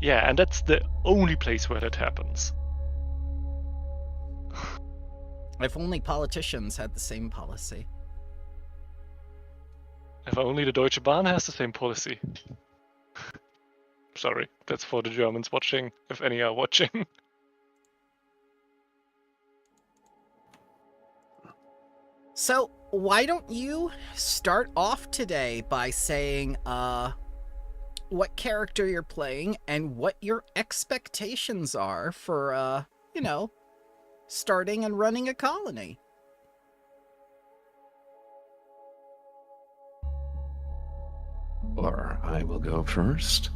Yeah, and that's the only place where that happens. If only politicians had the same policy. If only the Deutsche Bahn has the same policy. Sorry, that's for the Germans watching, if any are watching. So, why don't you start off today by saying, what character you're playing and what your expectations are for, starting and running a colony? Or I will go first.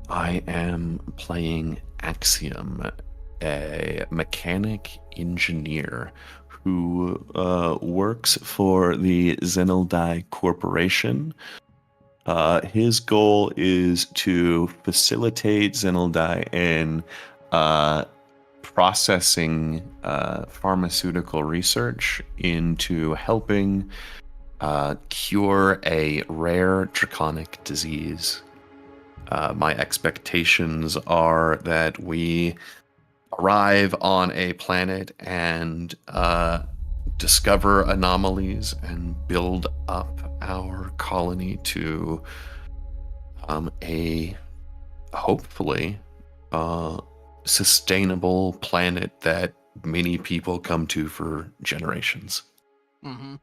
I am playing Axiom, a mechanic engineer who works for the Zenildai Corporation. His goal is to facilitate Zenildai in processing pharmaceutical research into helping cure a rare draconic disease. My expectations are that we arrive on a planet and discover anomalies and build up our colony to a hopefully sustainable planet that many people come to for generations. Mm-hmm.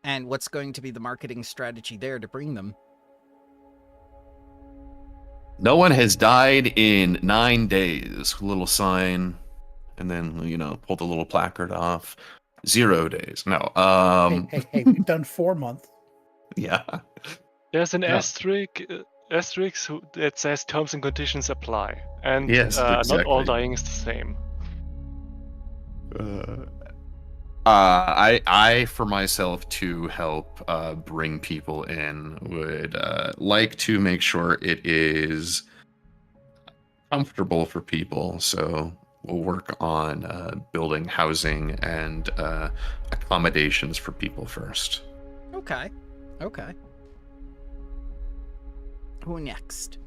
And what's going to be the marketing strategy there to bring them? No one has died in 9 days. Little sign, and then pull the little placard off. 0 days. No. Hey, we've done 4 months. Yeah. There's an asterisk that says terms and conditions apply, and yes, exactly. Not all dying is the same. I for myself, to help bring people in, would like to make sure it is comfortable for people. So we'll work on building housing and accommodations for people first. Okay. Who next?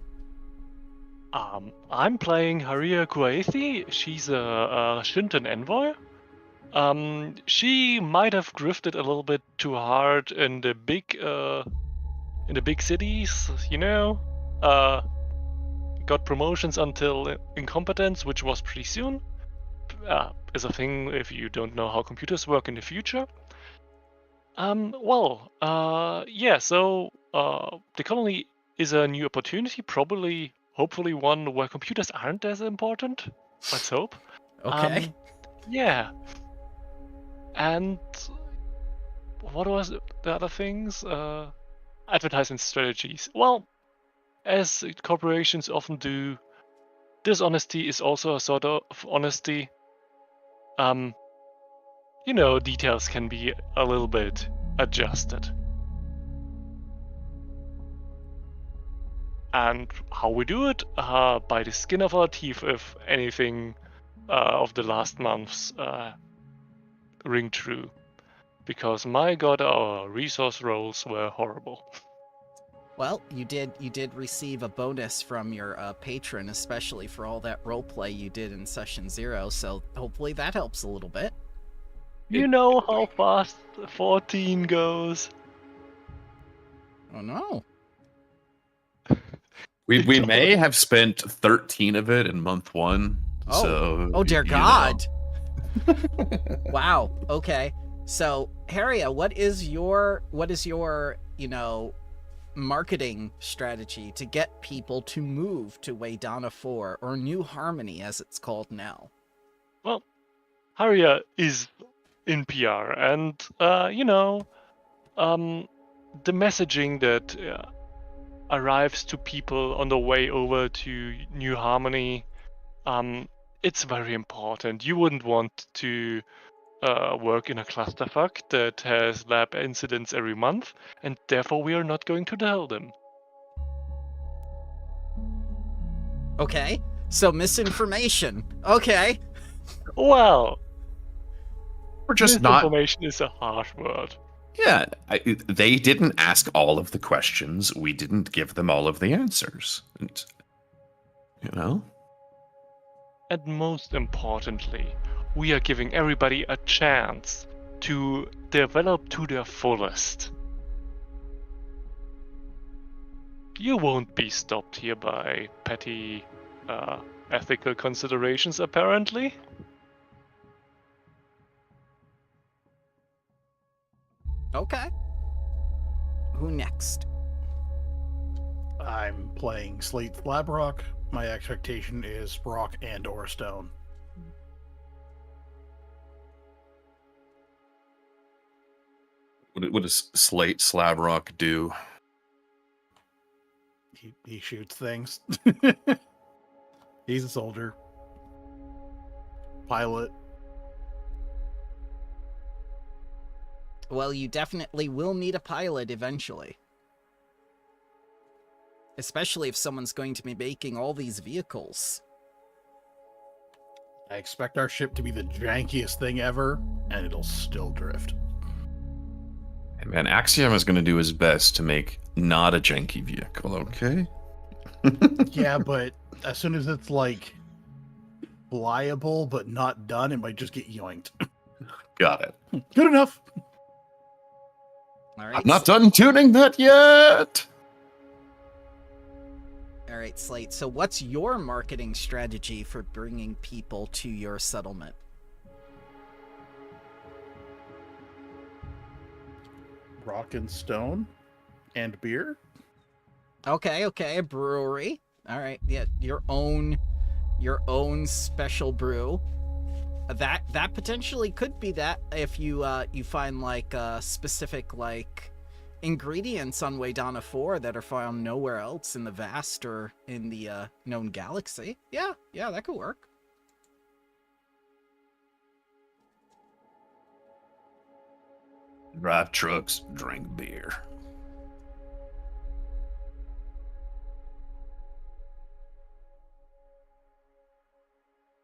I'm playing Haria Kuaithi. She's a Shinton envoy. She might have drifted a little bit too hard in the big cities, got promotions until incompetence, which was pretty soon. Is a thing if you don't know how computers work in the future. So the colony is a new opportunity, hopefully one where computers aren't as important. Let's hope. Okay. Yeah. And what was the other things? Advertising strategies. Well, as corporations often do, dishonesty is also a sort of honesty. Details can be a little bit adjusted. And how we do it? By the skin of our teeth, if anything of the last months ring true. Because my god, our resource rolls were horrible. Well, you did receive a bonus from your patron, especially for all that roleplay you did in session 0, so hopefully that helps a little bit. You know how fast 14 goes. Oh no. We may have spent 13 of it in month 1. Oh dear God. Wow. Okay. So, Haria, what is your marketing strategy to get people to move to Waydana 4, or New Harmony as it's called now? Well, Haria is in PR, and the messaging that arrives to people on the way over to New Harmony, it's very important. You wouldn't want to work in a clusterfuck that has lab incidents every month, and therefore we are not going to tell them. Okay, so misinformation. Okay. Or Well, just not. misinformation is a harsh word. Yeah, they didn't ask all of the questions. We didn't give them all of the answers. And, you know? And most importantly, we are giving everybody a chance to develop to their fullest. You won't be stopped here by petty ethical considerations, apparently. Okay. Who next? I'm playing Slate Slabrock. My expectation is rock and or stone. What does Slate Slabrock do? He shoots things. He's a soldier. Pilot. Well, you definitely will need a pilot eventually. Especially if someone's going to be making all these vehicles. I expect our ship to be the jankiest thing ever, and it'll still drift. Hey man, Axiom is going to do his best to make not a janky vehicle, okay? Yeah, but as soon as it's like flyable but not done, it might just get yoinked. Got it. Good enough. All right. I'm not done tuning that yet! All right, Slate. So what's your marketing strategy for bringing people to your settlement? Rock and stone and beer. Okay, a brewery. All right, yeah, your own special brew. That potentially could be that if you you find like specific like ingredients on Waydana 4 that are found nowhere else in the vast or in the known galaxy. Yeah, that could work. Drive trucks, drink beer.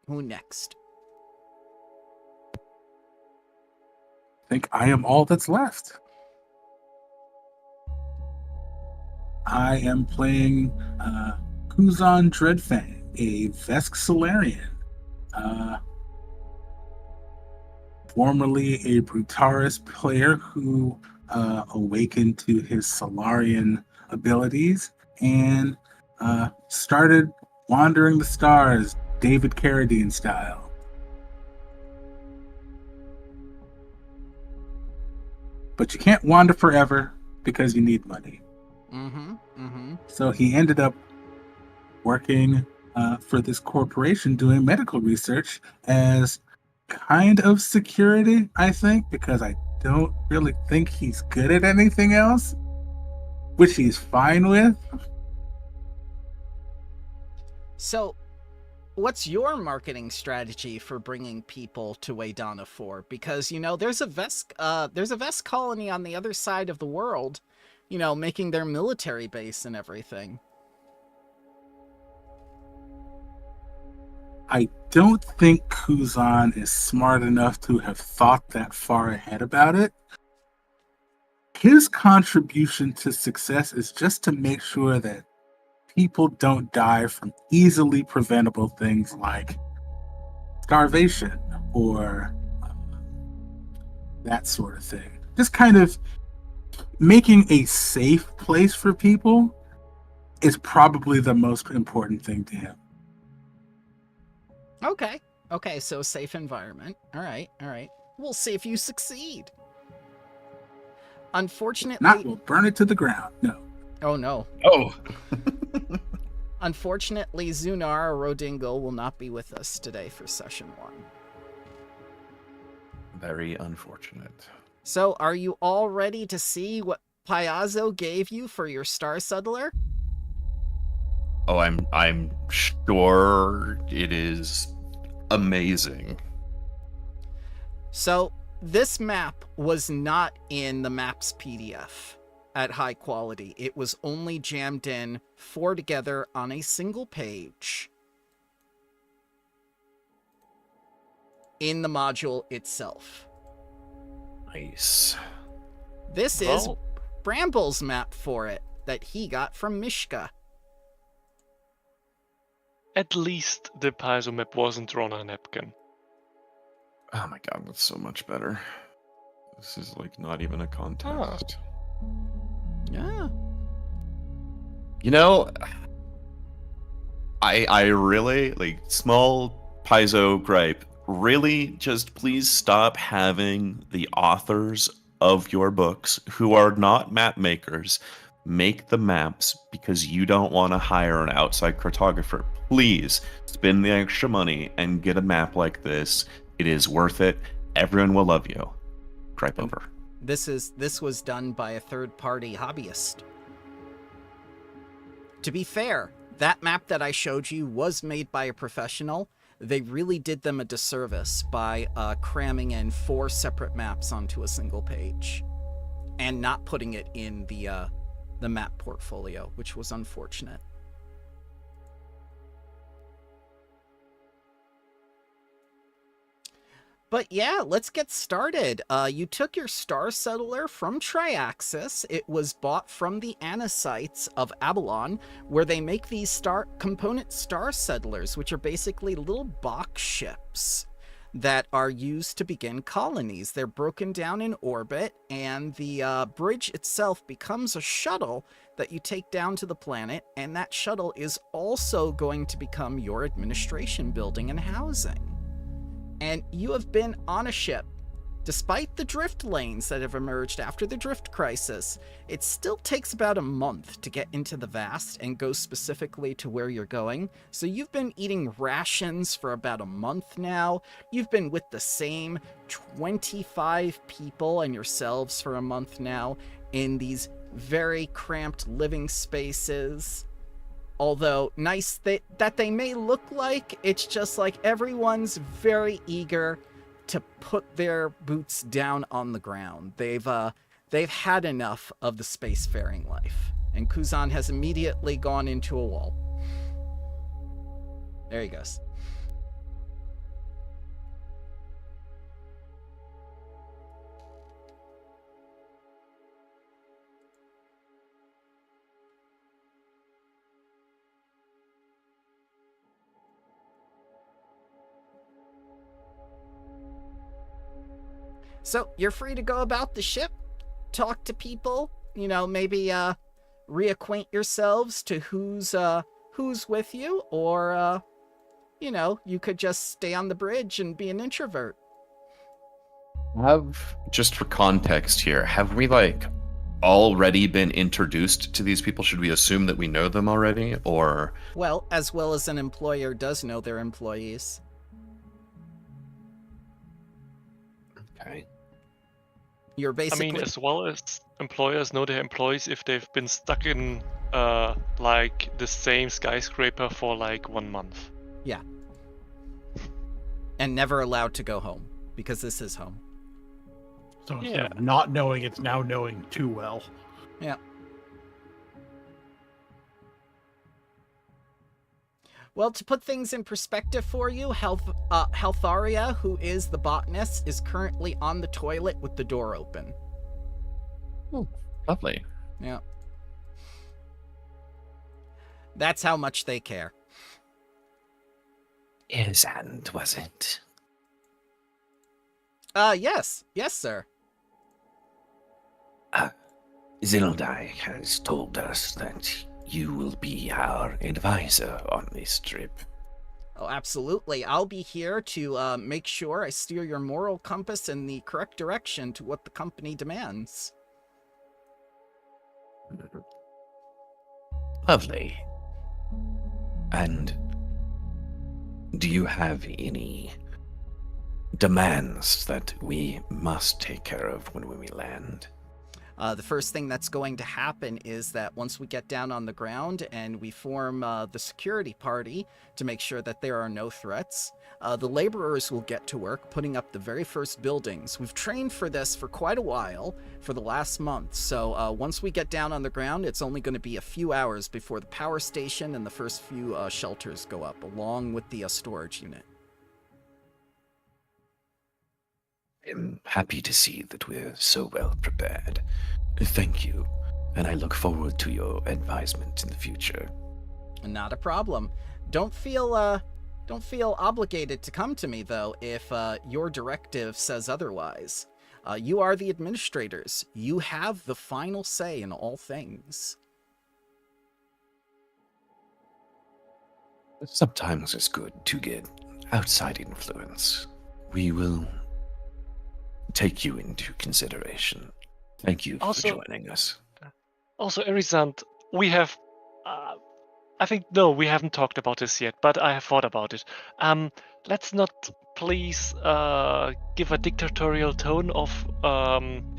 Who next? I think I am all that's left. I am playing Kuzan Dreadfang, a Vesk Solarian. Formerly a Brutaris player who awakened to his Solarian abilities and started wandering the stars, David Carradine style. But you can't wander forever because you need money. So he ended up working for this corporation doing medical research as kind of security, I think, because I don't really think he's good at anything else, which he's fine with. So, what's your marketing strategy for bringing people to Waydana 4? Because, you know, there's a Vesk colony on the other side of the world, you know, making their military base and everything. I don't think Kuzan is smart enough to have thought that far ahead about it. His contribution to success is just to make sure that people don't die from easily preventable things like starvation or that sort of thing. Just kind of making a safe place for people is probably the most important thing to him. Okay, so safe environment. All right. We'll see if you succeed. Unfortunately... Not will burn it to the ground, no. Oh, no. Oh! Unfortunately, Zunar Rodingle will not be with us today for session 1. Very unfortunate. So, are you all ready to see what Piazzo gave you for your Star Settler? Oh, I'm sure it is amazing. So, this map was not in the map's PDF at high quality. It was only jammed in 4 together on a single page in the module itself. Nice. This is Well, Bramble's map for it that he got from Mishka. at least the Paizo map wasn't drawn on a napkin. Oh my god, that's so much better. This is like not even a contest. Yeah. You know, I really like small Paizo gripe. Really, just please stop having the authors of your books who are not map makers make the maps because you don't want to hire an outside cartographer. Please spend the extra money and get a map like this. It is worth it. Everyone will love you. Gripe over. This was done by a third-party hobbyist. To be fair, that map that I showed you was made by a professional. They really did them a disservice by cramming in 4 separate maps onto a single page and not putting it in the map portfolio, which was unfortunate. But yeah, let's get started. You took your Star Settler from Triaxis. It was bought from the Anasites of Abalon, where they make these component Star Settlers, which are basically little box ships that are used to begin colonies. They're broken down in orbit, and the bridge itself becomes a shuttle that you take down to the planet, and that shuttle is also going to become your administration building and housing. And you have been on a ship. Despite the drift lanes that have emerged after the drift crisis, it still takes about a month to get into the Vast and go specifically to where you're going. So you've been eating rations for about a month now. You've been with the same 25 people and yourselves for a month now in these very cramped living spaces. Although nice that they may look like, it's just like everyone's very eager to put their boots down on the ground. They've had enough of the spacefaring life. And Kuzan has immediately gone into a wall. There he goes. So you're free to go about the ship, talk to people, you know, maybe reacquaint yourselves to who's with you, or you know, you could just stay on the bridge and be an introvert. Just for context here, have we like already been introduced to these people? Should we assume that we know them already, or? Well as an employer does know their employees. Okay. You're basically... I mean, as well as employers know their employees if they've been stuck in like the same skyscraper for like 1 month. Yeah. And never allowed to go home, because this is home. So instead of not knowing, it's now knowing too well. Yeah. Well, to put things in perspective for you, Haltharia, who is the botanist, is currently on the toilet with the door open. Oh, lovely. Yeah. That's how much they care. Yes, and was it? Yes. Yes, sir. Zildai has told us that you will be our advisor on this trip. Oh, absolutely. I'll be here to make sure I steer your moral compass in the correct direction to what the company demands. Lovely. And do you have any demands that we must take care of when we land? The first thing that's going to happen is that once we get down on the ground and we form the security party to make sure that there are no threats, the laborers will get to work putting up the very first buildings. We've trained for this for quite a while, for the last month, so once we get down on the ground, it's only going to be a few hours before the power station and the first few shelters go up, along with the storage unit. am happy to see that we're so well prepared. Thank you, and I look forward to your advisement in the future. Not a problem. Don't feel obligated to come to me, though, if your directive says otherwise. You are the administrators. You have the final say in all things. Sometimes it's good to get outside influence. We will take you into consideration. Thank you for joining us. Also, Erisand, we have... I think, no, we haven't talked about this yet, but I have thought about it. Let's not please give a dictatorial tone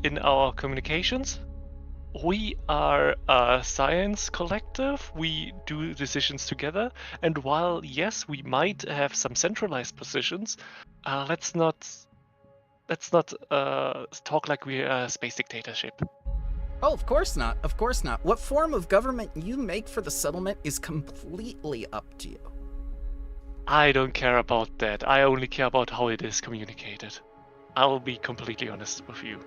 in our communications. We are a science collective. We do decisions together. And while, yes, we might have some centralized positions, let's not talk like we're a space dictatorship. Oh, of course not. Of course not. What form of government you make for the settlement is completely up to you. I don't care about that. I only care about how it is communicated. I'll be completely honest with you.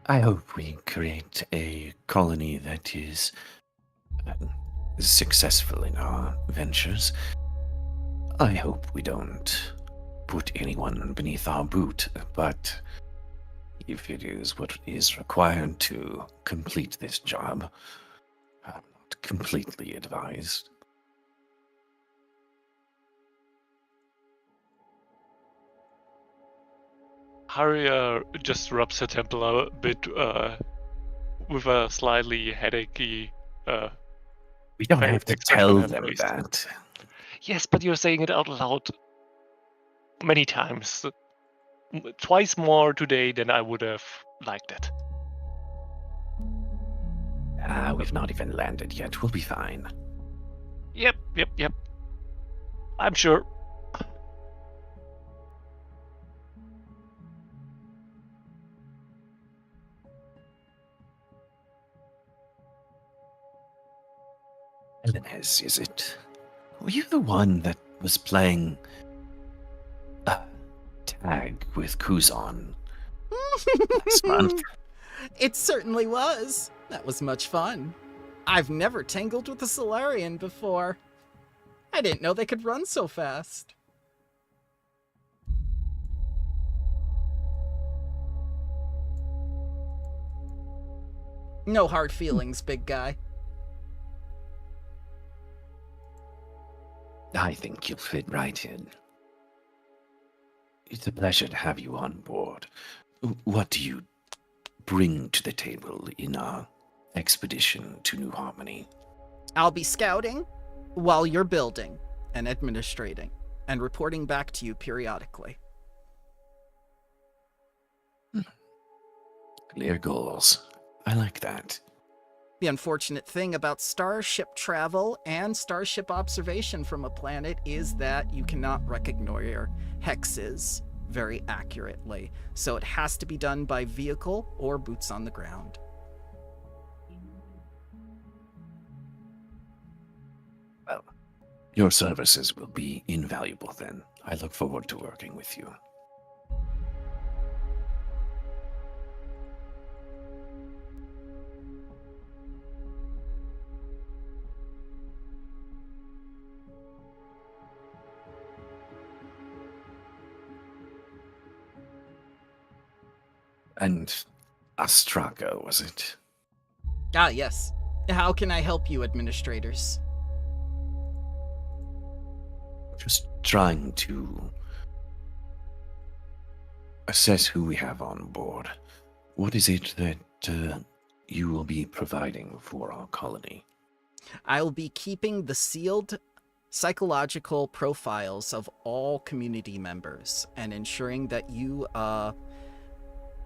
I hope we create a colony that is successful in our ventures. I hope we don't put anyone beneath our boot, but if it is what is required to complete this job, I'm not completely advised. Harrier just rubs her temple a bit with a slightly headachy. We don't have to tell on her them face. that. Yes, but you're saying it out loud many times. Twice more today than I would have liked it. We've not even landed yet. We'll be fine. Yep. I'm sure. Elinez, is it? Were you the one that was playing tag with Kuzan last month? It certainly was. That was much fun. I've never tangled with a Solarian before. I didn't know they could run so fast. No hard feelings, big guy. I think you'll fit right in. It's a pleasure to have you on board. What do you bring to the table in our expedition to New Harmony? I'll be scouting while you're building and administrating and reporting back to you periodically. Clear goals. I like that. The unfortunate thing about starship travel and starship observation from a planet is that you cannot recognize hexes very accurately, so it has to be done by vehicle or boots on the ground. Well, your services will be invaluable then. I look forward to working with you. And Astraka, was it? Ah, yes. How can I help you, administrators? Just trying to assess who we have on board. What is it that you will be providing for our colony? I'll be keeping the sealed psychological profiles of all community members and ensuring that you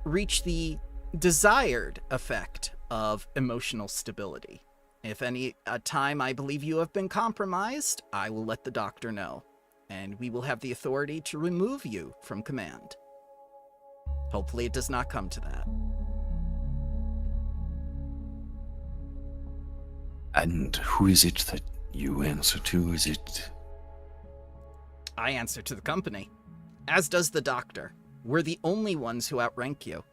reach the desired effect of emotional stability. If any time I believe you have been compromised, I will let the doctor know, and we will have the authority to remove you from command. Hopefully it does not come to that. And who is it that you answer to? Is it... I answer to the company. as does the doctor. We're the only ones who outrank you.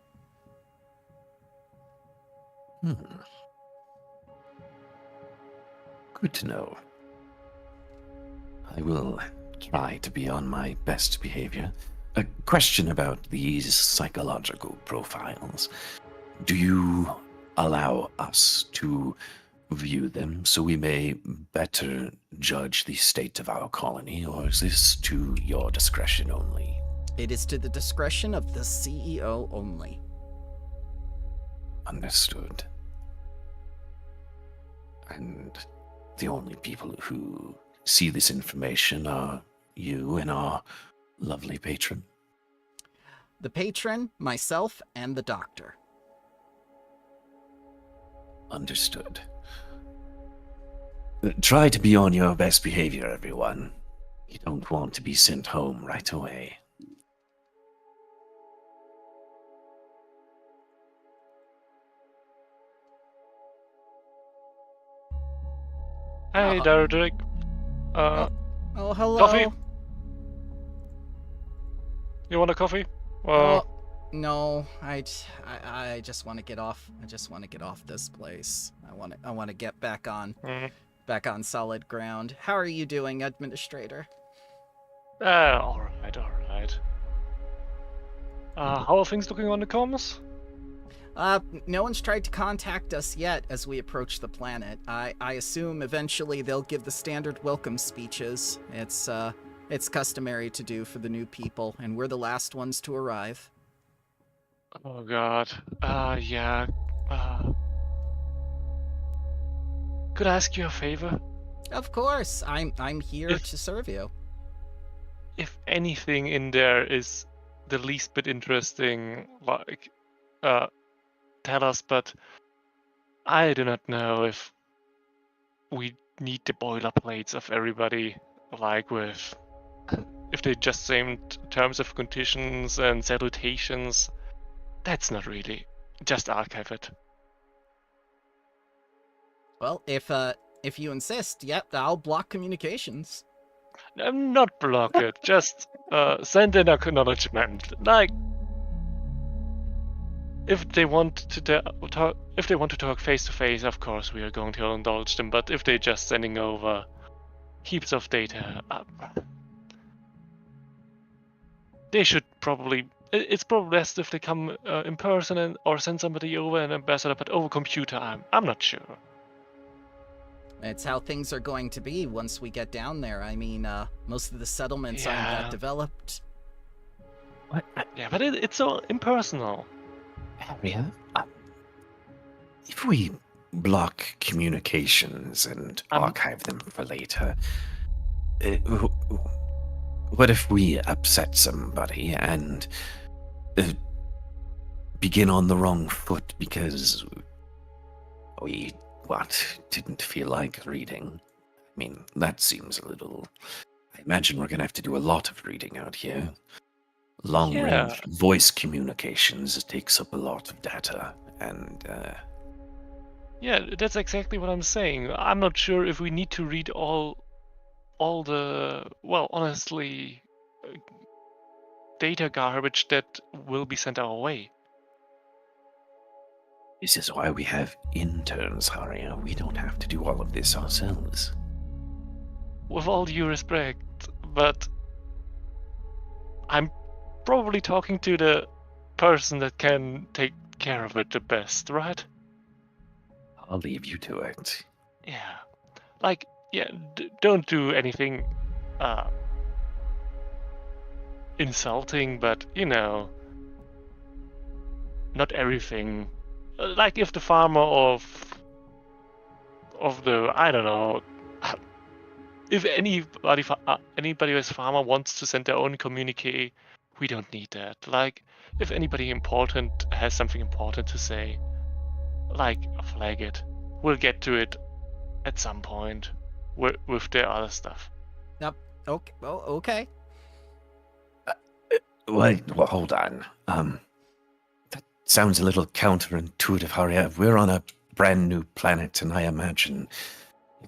Good to know. I will try to be on my best behavior. A question about these psychological profiles. Do you allow us to view them so we may better judge the state of our colony, or is this to your discretion only? It is to the discretion of the CEO only. Understood. And the only people who see this information are you and our lovely patron? The patron, myself, and the doctor. Understood. Try to be on your best behavior, everyone. You don't want to be sent home right away. Hey, Derek. Oh, hello. Coffee? You want a coffee? No, I just want to get off. I just want to get off this place. I want to get back on solid ground. How are you doing, Administrator? All right. How are things looking on the comms? No one's tried to contact us yet as we approach the planet. I assume eventually they'll give the standard welcome speeches. It's customary to do for the new people, and we're the last ones to arrive. Oh God. Yeah. Could I ask you a favor? Of course, I'm here to serve you. If anything in there is the least bit interesting, like, tell us, but I do not know if we need the boilerplates of everybody, like if they just same terms of conditions and salutations. That's not really. Just archive it. Well, if you insist, yep, I'll block communications. Not block it. Just send an acknowledgement. Like, if they want to talk face to face, of course we are going to indulge them. But if they're just sending over heaps of data, they should probably. It's probably best if they come in person or send somebody over, an ambassador, but over computer. I'm not sure. It's how things are going to be once we get down there. I mean, most of the settlements aren't that developed. What? Yeah, but it's so impersonal. Harriet, if we block communications and archive them for later, what if we upset somebody and begin on the wrong foot because we didn't feel like reading? I mean, that seems a little. I imagine we're gonna have to do a lot of reading out here. Long-range voice communications takes up a lot of data, and yeah, that's exactly what I'm saying. I'm not sure if we need to read all the, well, honestly, data garbage that will be sent our way. This is why we have interns, Haria. We don't have to do all of this ourselves. With all due respect, but I'm probably talking to the person that can take care of it the best, right? I'll leave you to it. Yeah. Like, yeah, don't do anything insulting, but, you know, not everything. Like if the farmer of the, I don't know, if anybody who is farmer wants to send their own communique, we don't need that. Like, if anybody important has something important to say, like, flag it. We'll get to it at some point with the other stuff. Yep. Okay. Oh, okay. Wait, well, hold on. That sounds a little counterintuitive, Haria. We're on a brand new planet, and I imagine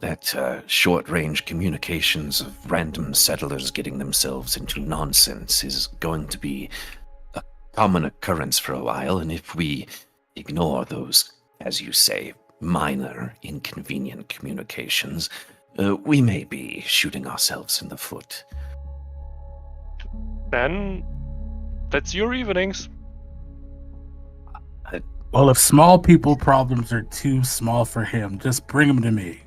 That short-range communications of random settlers getting themselves into nonsense is going to be a common occurrence for a while, and if we ignore those, as you say, minor, inconvenient communications, we may be shooting ourselves in the foot. Then that's your evenings. Well, if small people problems are too small for him, just bring them to me.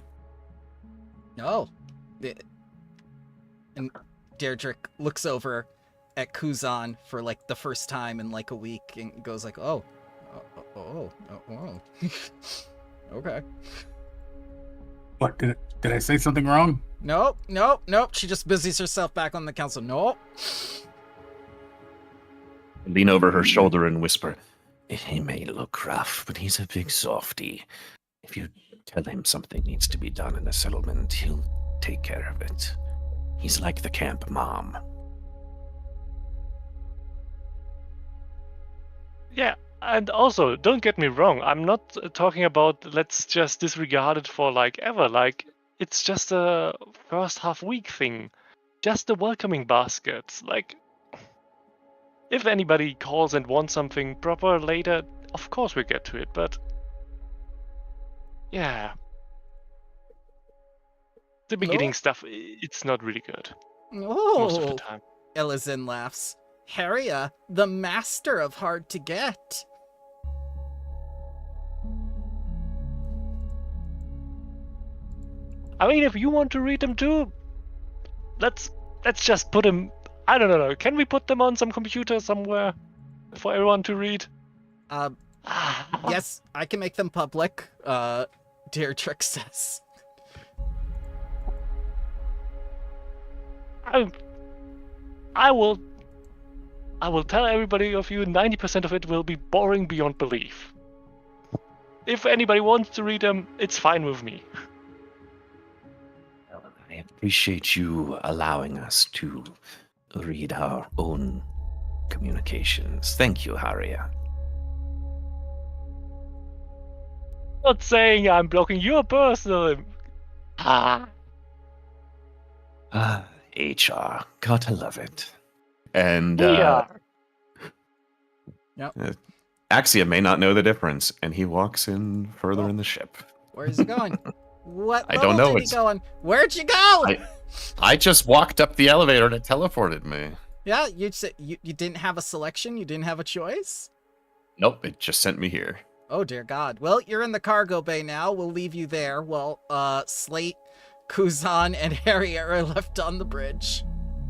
No. And Deirdre looks over at Kuzan for like the first time in like a week and goes like, oh. Okay. What, did I say something wrong? Nope. She just busies herself back on the council. Nope. Lean over her shoulder and whisper, he may look rough, but he's a big softy. If you tell him something needs to be done in the settlement, he'll take care of it. He's like the camp mom. Yeah, and also, don't get me wrong, I'm not talking about let's just disregard it for like ever. Like, it's just a first half week thing. Just the welcoming baskets. Like, if anybody calls and wants something proper later, of course we get to it, but yeah. The beginning stuff, it's not really good. Most of the time. Elizin laughs. Haria, the master of hard to get. I mean, if you want to read them too, let's just put them. I don't know. Can we put them on some computer somewhere for everyone to read? Yes, I can make them public. Deirdre says. I will tell everybody of you 90% of it will be boring beyond belief. If anybody wants to read them, it's fine with me. I appreciate you allowing us to read our own communications. Thank you, Haria. Not saying I'm blocking your personal. HR. Gotta love it. And Axia may not know the difference, and he walks in further in the ship. Where's he going? What I don't know. Did he go on? Where'd you go? I just walked up the elevator and it teleported me. Yeah, you said you didn't have a selection? You didn't have a choice? Nope, it just sent me here. Oh, dear God. Well, you're in the cargo bay now. We'll leave you there. Well, Slate, Kuzan, and Harrier are left on the bridge.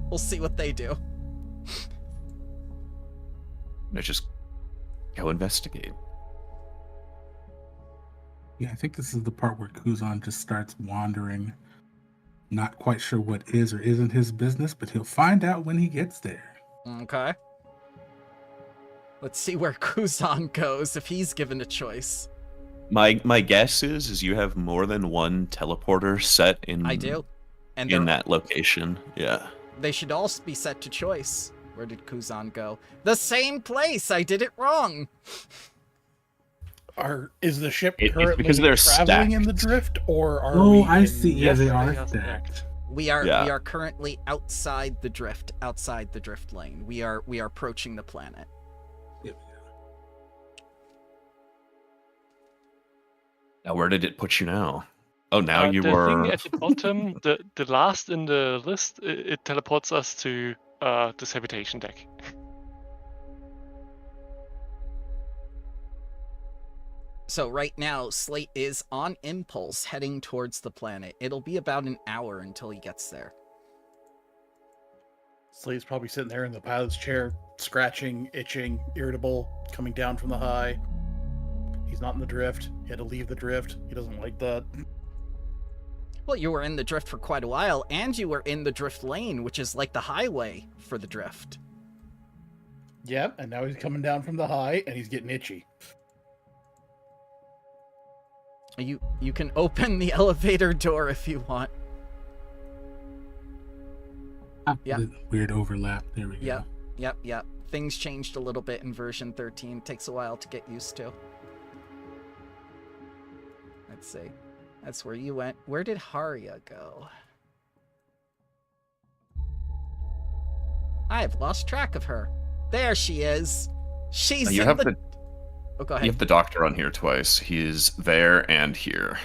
We'll see what they do. No, just go investigate. Yeah, I think this is the part where Kuzan just starts wandering, not quite sure what is or isn't his business, but he'll find out when he gets there. Okay. Let's see where Kuzan goes if he's given a choice. My guess is you have more than one teleporter set in. I do, and in that location. Yeah. They should all be set to choice. Where did Kuzan go? The same place. I did it wrong. Is the ship It's currently because they're traveling in the stacked. drift, or are Oh, we? I see. Yeah, they are Yes, stacked. We are Yeah. we are currently outside the drift lane. We are approaching the planet. Now, where did it put you now? Oh, now you the were. thing at the bottom, the last in the list, it teleports us to this habitation deck. So right now, Slate is on impulse heading towards the planet. It'll be about an hour until he gets there. Slate's probably sitting there in the pilot's chair, scratching, itching, irritable, coming down from the high. He's not in the drift. He had to leave the drift. He doesn't like that. Well, you were in the drift for quite a while, and you were in the drift lane, which is like the highway for the drift. Yep, and now he's coming down from the high, and he's getting itchy. You can open the elevator door if you want. Yeah. Weird overlap. There we go. Yep. Things changed a little bit in version 13. Takes a while to get used to. Let's see. That's where you went. Where did Haria go? I've lost track of her. There she is. She's You in have the... the Oh, go you ahead. have the doctor on here twice. He's there and here.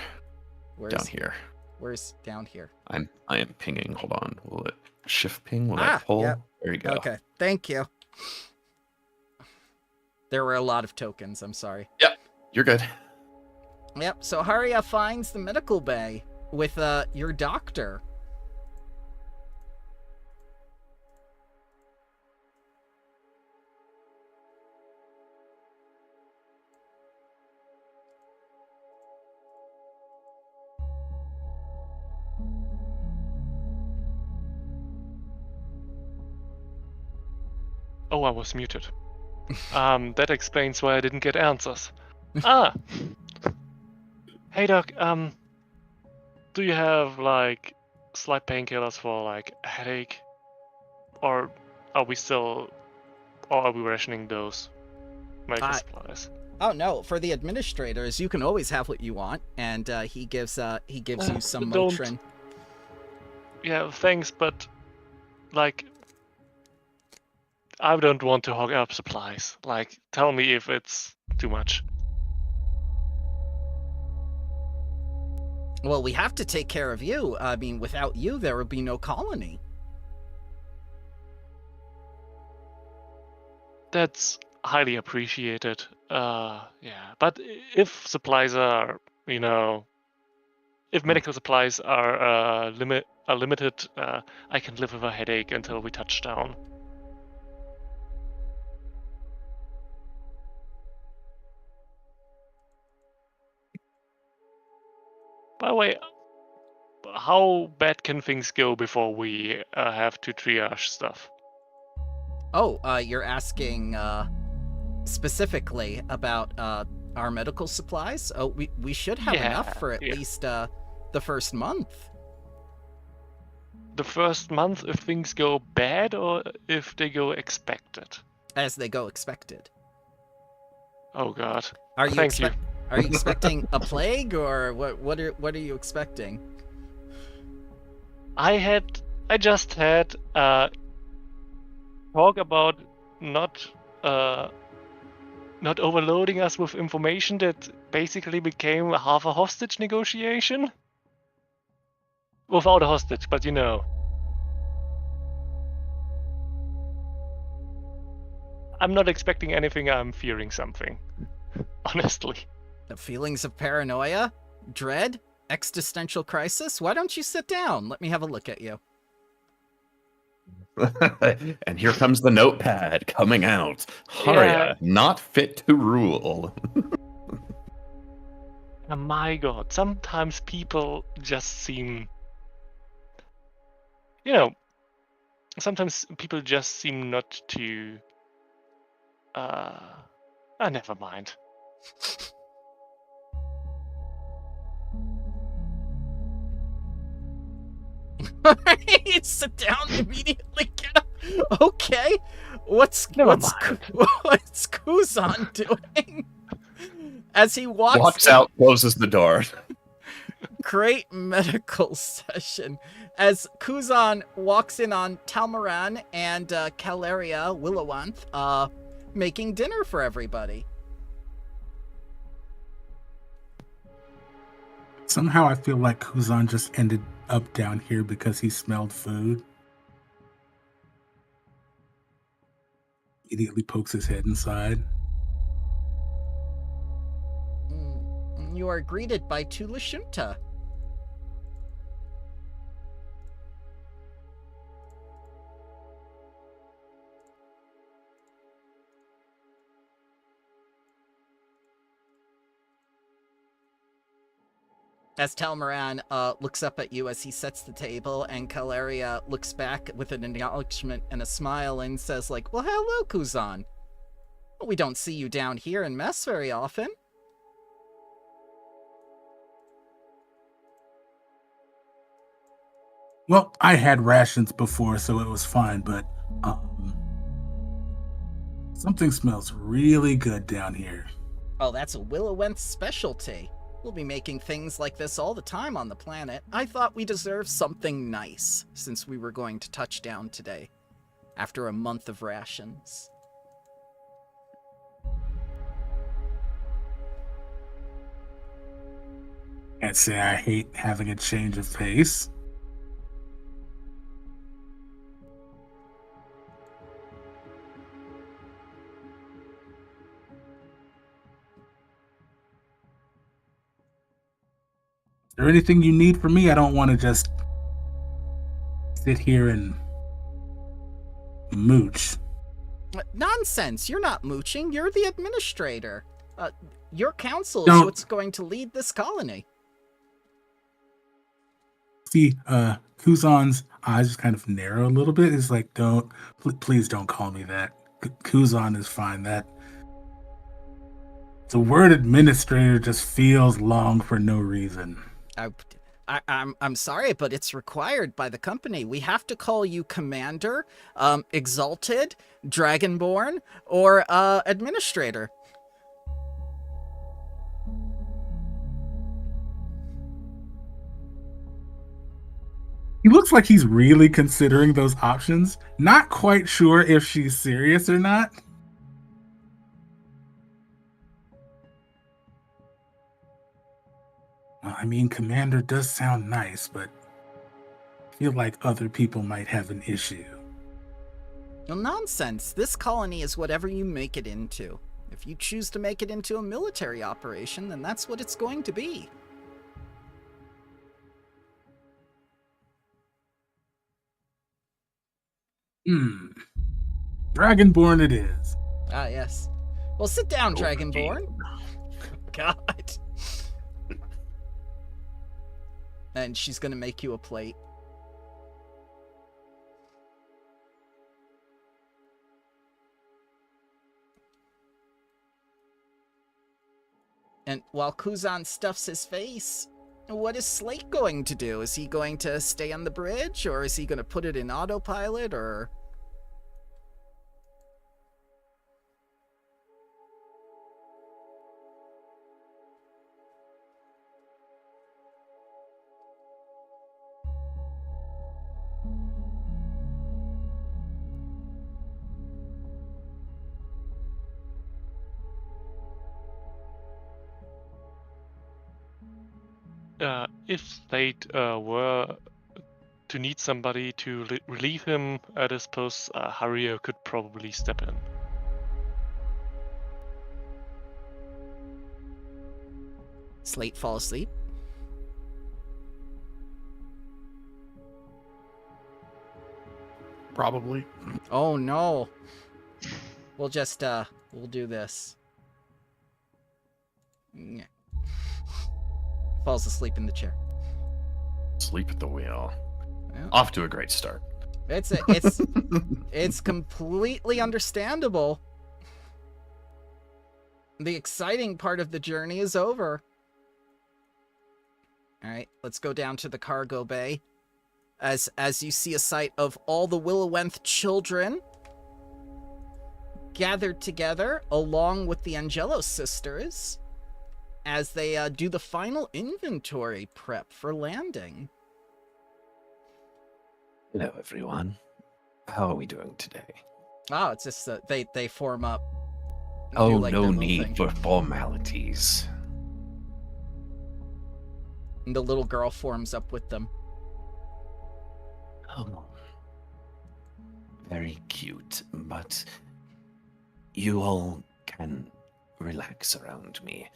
Where's Down here. Where's down here? I am pinging. Hold on. Will it shift ping? Will Ah, that pull? yep. There you go. Okay, thank you. There were a lot of tokens, I'm sorry. Yep, you're good. Yep, so Haria finds the medical bay with your doctor. Oh, I was muted. That explains why I didn't get answers. Hey Doc, do you have like slight painkillers for like a headache? Or are we rationing those medical supplies? Oh no, for the administrators, you can always have what you want, and he gives you some Don't- Motrin. Yeah, thanks, but like I don't want to hog up supplies. Like, tell me if it's too much. Well, we have to take care of you. I mean, without you, there would be no colony. That's highly appreciated. Yeah, but if supplies are, if medical supplies are limited, I can live with a headache until we touch down. By the way, how bad can things go before we have to triage stuff? Oh, you're asking specifically about our medical supplies? Oh, we should have enough for at least the first month. The first month if things go bad or if they go expected? As they go expected. Oh God. Are you Thank you. Are you expecting a plague, or what are you expecting? I just had talk about not overloading us with information that basically became half a hostage negotiation. Without a hostage, but I'm not expecting anything, I'm fearing something. Honestly. The feelings of paranoia? Dread? Existential crisis? Why don't you sit down? Let me have a look at you. And here comes the notepad coming out. Haria, not fit to rule. Oh my God, sometimes people just seem... sometimes people just seem not to... never mind. Sit down immediately. Get up. Okay. What's Kuzan doing? As he walks out, closes the door. Great medical session. As Kuzan walks in on Talmaran and Caleria Willowanth, making dinner for everybody. Somehow I feel like Kuzan just ended up down here because he smelled food. Immediately pokes his head inside. You are greeted by Tulashunta. As Talmaran looks up at you as he sets the table, and Caleria looks back with an acknowledgement and a smile and says, like, well, hello, Kuzan. We don't see you down here in mess very often. Well, I had rations before, so it was fine, but something smells really good down here. Oh, that's a Willowenth specialty. We'll be making things like this all the time on the planet. I thought we deserved something nice, since we were going to touch down today, after a month of rations. Can't say I hate having a change of pace. Is there anything you need from me? I don't want to just sit here and mooch. Nonsense! You're not mooching. You're the administrator. Your council is Don't- what's going to lead this colony. See, Kuzan's eyes just kind of narrow a little bit. It's like, please don't call me that. Kuzan is fine. The word administrator just feels long for no reason. I'm sorry, but it's required by the company. We have to call you Commander, Exalted, Dragonborn, or Administrator. He looks like he's really considering those options. Not quite sure if she's serious or not. I mean, Commander does sound nice, but I feel like other people might have an issue. Well, nonsense. This colony is whatever you make it into. If you choose to make it into a military operation, then that's what it's going to be. Dragonborn it is. Ah, yes. Well, sit down, Dragonborn. God. And she's gonna make you a plate. And while Kuzan stuffs his face, what is Slate going to do? Is he going to stay on the bridge, or is he going to put it in autopilot, or... If Slade were to need somebody to relieve him at his post, Hario could probably step in. Slate fall asleep? Probably. Oh no. We'll just, we'll do this. Yeah. Falls asleep in the chair. Sleep at the wheel. Yeah. Off to a great start. It's completely understandable. The exciting part of the journey is over. Alright, let's go down to the cargo bay. As you see a sight of all the Willowenth children gathered together along with the Angelos sisters as they do the final inventory prep for landing. Hello, everyone. How are we doing today? Oh, it's just they form up. and Oh, do, like, no their little need thing. for formalities. And the little girl forms up with them. Oh. Very cute, but you all can relax around me.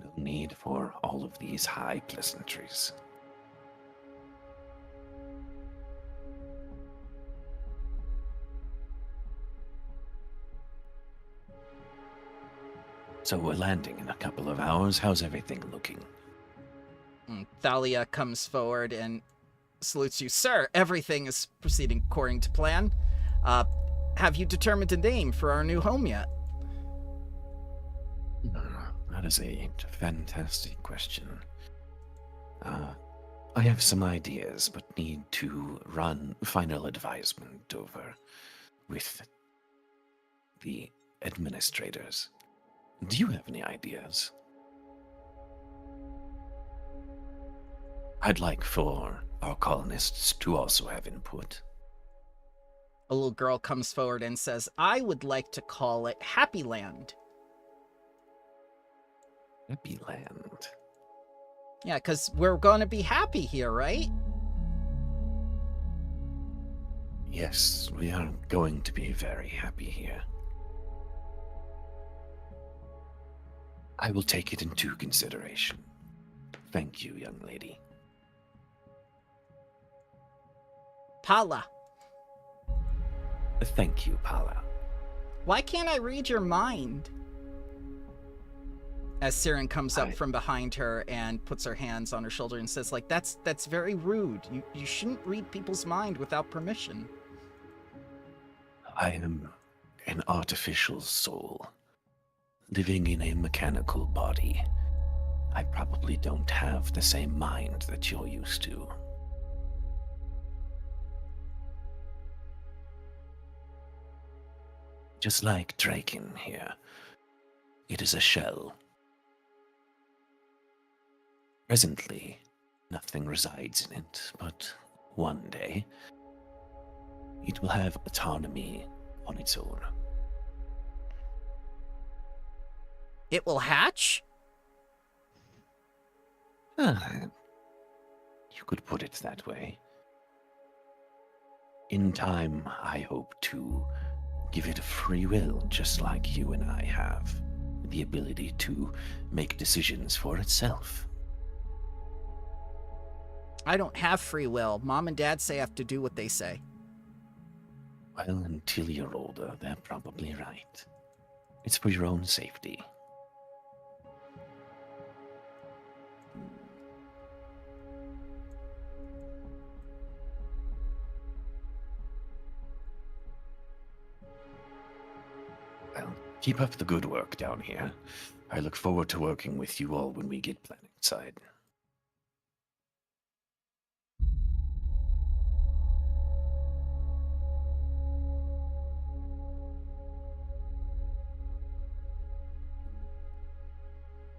No need for all of these high pleasantries. So we're landing in a couple of hours. How's everything looking? Thalia comes forward and salutes you. Sir, everything is proceeding according to plan. Have you determined a name for our new home yet? That is a fantastic question. I have some ideas, but need to run final advisement over with the administrators. Do you have any ideas? I'd like for our colonists to also have input. A little girl comes forward and says, I would like to call it Happy Land. Happy Land. Yeah, because we're going to be happy here, right? Yes, we are going to be very happy here. I will take it into consideration. Thank you, young lady. Pala. Thank you, Pala. Why can't I read your mind? As Siren comes up from behind her and puts her hands on her shoulder and says, like, that's very rude. You shouldn't read people's mind without permission. I am an artificial soul, living in a mechanical body. I probably don't have the same mind that you're used to. Just like Draken here, it is a shell. Presently, nothing resides in it, but one day, it will have autonomy on its own. It will hatch? You could put it that way. In time, I hope to give it a free will, just like you and I have. The ability to make decisions for itself. I don't have free will. Mom and Dad say I have to do what they say. Well, until you're older, they're probably right. It's for your own safety. Well, keep up the good work down here. I look forward to working with you all when we get planet side.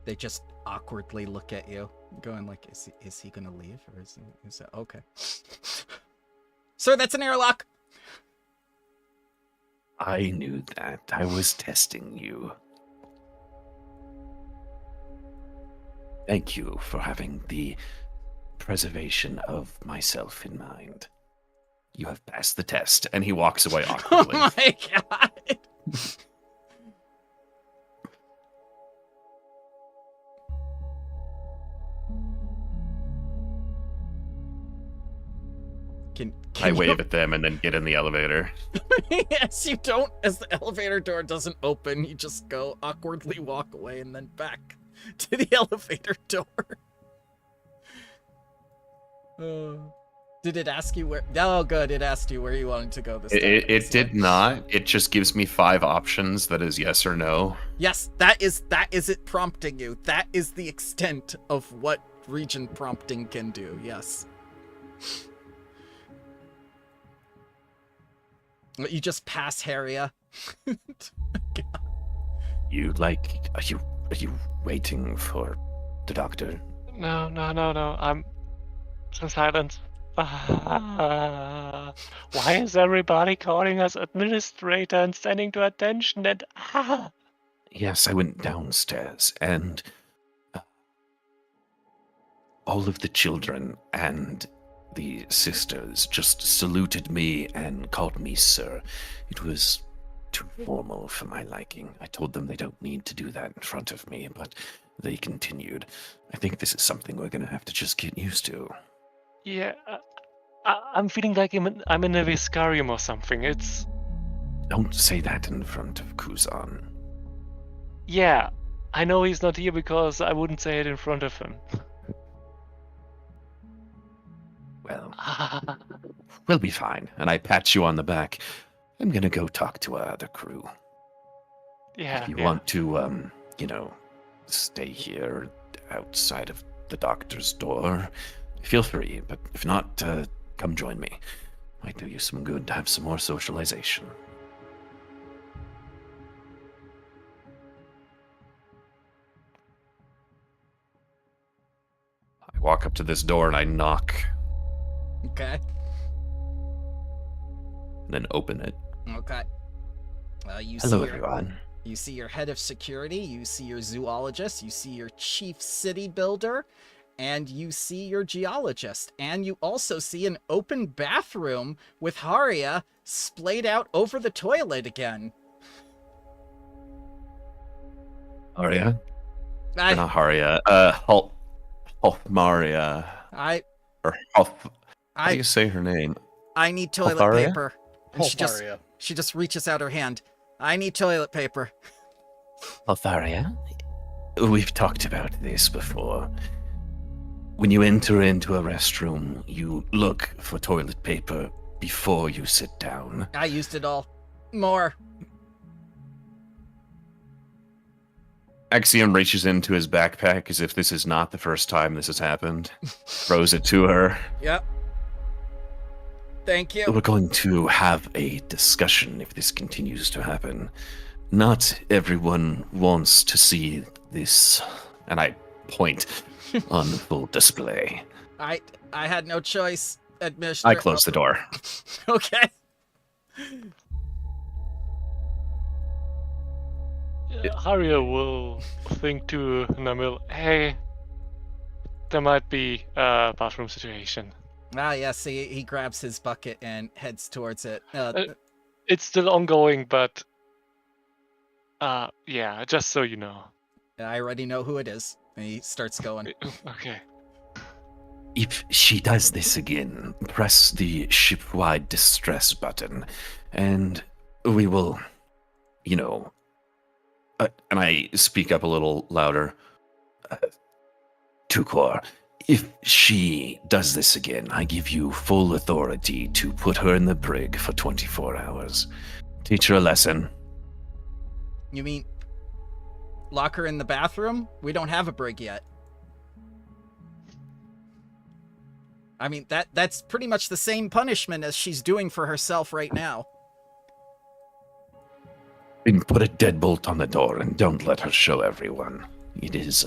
They just awkwardly look at you, going like, is he gonna leave? Or is it okay? Sir, that's an airlock! I knew that. I was testing you. Thank you for having the preservation of myself in mind. You have passed the test. And he walks away awkwardly. Oh my god! I wave at them and then get in the elevator. Yes, you don't. As the elevator door doesn't open, you just go awkwardly walk away and then back to the elevator door. Did it ask you where? Oh, good. It asked you where you wanted to go this time. It did not. It just gives me 5 options. That is yes or no. Yes, that is it prompting you. That is the extent of what region prompting can do. Yes. You just pass Haria. You are you waiting for the doctor? No. I'm in silence. Why is everybody calling us administrator and standing to attention and Yes, I went downstairs and all of the children and the sisters just saluted me and called me sir. It was too formal for my liking. I told them they don't need to do that in front of me, but they continued. I think this is something we're going to have to just get used to. Yeah, I'm feeling like I'm in a Viscarium or something. It's... Don't say that in front of Kuzan. Yeah, I know he's not here because I wouldn't say it in front of him. Well, we'll be fine. And I pat you on the back. I'm going to go talk to our other crew. Yeah. If you want to, stay here outside of the doctor's door, feel free. But if not, come join me. Might do you some good to have some more socialization. I walk up to this door and I knock Okay. and then open it. Okay. You Hello, see everyone. You see your head of security, you see your zoologist, you see your chief city builder, and you see your geologist. And you also see an open bathroom with Haria splayed out over the toilet again. Aria? I, Not Haria. Maria. Or how do you say her name? I need toilet Halfaria? paper. And Halfaria. she just reaches out her hand. I need toilet paper. Altharia? We've talked about this before. When you enter into a restroom, you look for toilet paper before you sit down. I used it all. More. Axiom reaches into his backpack as if this is not the first time this has happened. Throws it to her. Yep. Thank you. We're going to have a discussion if this continues to happen. Not everyone wants to see this, and I point on full display. I had no choice, Administrator. I close the door. Okay. Haria will think to Namil, hey, there might be a bathroom situation. Ah, yes, he grabs his bucket and heads towards it. It's still ongoing, but yeah, just so you know. I already know who it is. And he starts going. Okay. If she does this again, press the ship-wide distress button, and we will, And I speak up a little louder. Tukor, if she does this again, I give you full authority to put her in the brig for 24 hours. Teach her a lesson. You mean lock her in the bathroom? We don't have a brig yet. I mean, that's pretty much the same punishment as she's doing for herself right now. And put a deadbolt on the door and don't let her show everyone. It is,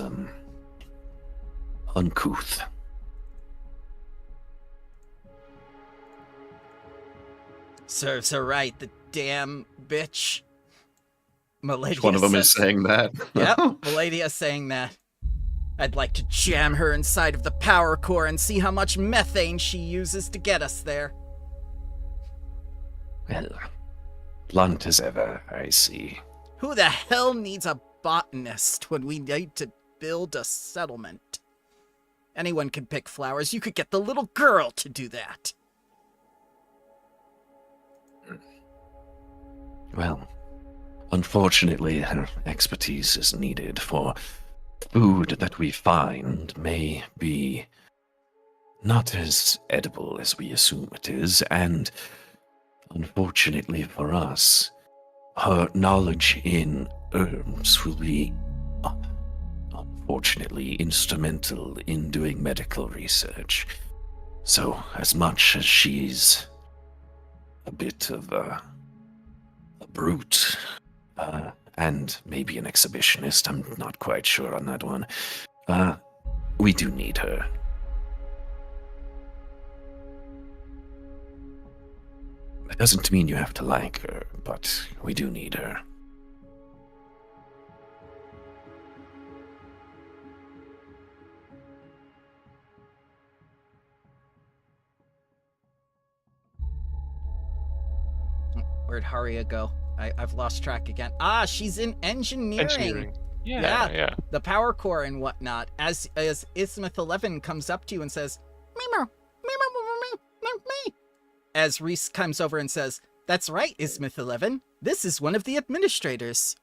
uncouth. Serves her right, the damn bitch. Maladia One of them is saying that. Yep, Maladia saying that. I'd like to jam her inside of the power core and see how much methane she uses to get us there. Well, blunt as ever, I see. Who the hell needs a botanist when we need to build a settlement? Anyone can pick flowers. You could get the little girl to do that. Well, unfortunately, her expertise is needed, for food that we find may be not as edible as we assume it is, and unfortunately for us, her knowledge in herbs will be, unfortunately, instrumental in doing medical research. So, as much as she's a bit of a brute, and maybe an exhibitionist, I'm not quite sure on that one, we do need her. That doesn't mean you have to like her, but we do need her. Where'd Haria go? I've lost track again. Ah, she's in engineering. Yeah. The power core and whatnot. As Ismith 11 comes up to you and says, "Meow, me." As Reese comes over and says, "That's right, Ismith 11. This is one of the administrators."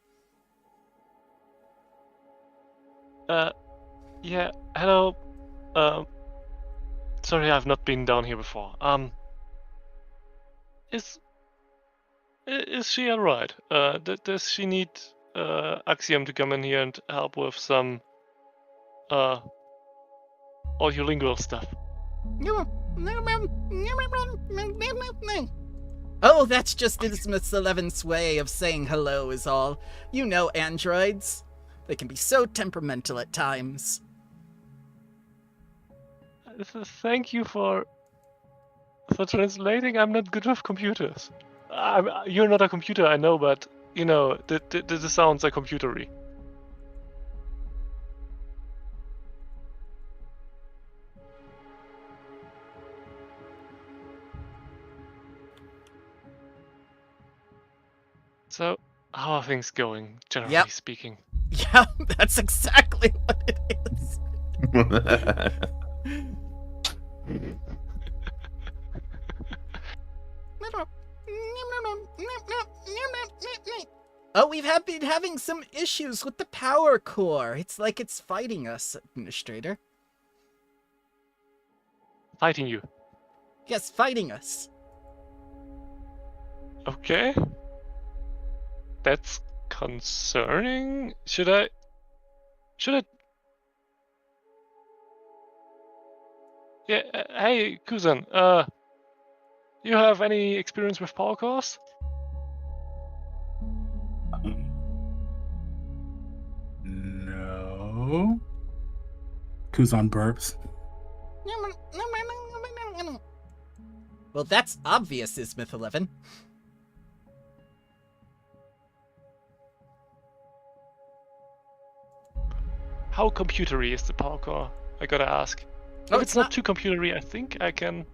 Yeah. Hello. Sorry, I've not been down here before. Is she alright? Does she need Axiom to come in here and help with some audiolingual stuff? Oh, that's just Ismith 11's way of saying hello is all. You know androids. They can be so temperamental at times. Thank you for translating. I'm not good with computers. You're not a computer, I know, but you know, the sounds are computery. So, how are things going, generally speaking? Yeah, that's exactly what it is. Oh, been having some issues with the power core. It's like it's fighting us, Administrator. Fighting you. Yes, fighting us. Okay. That's concerning. Should I? Yeah, hey, Kuzan, you have any experience with power cores? No. Kuzan burps. Well, that's obvious, Ismith 11. How computery is the power core? I gotta ask. Oh, If it's not too computery, I think I can.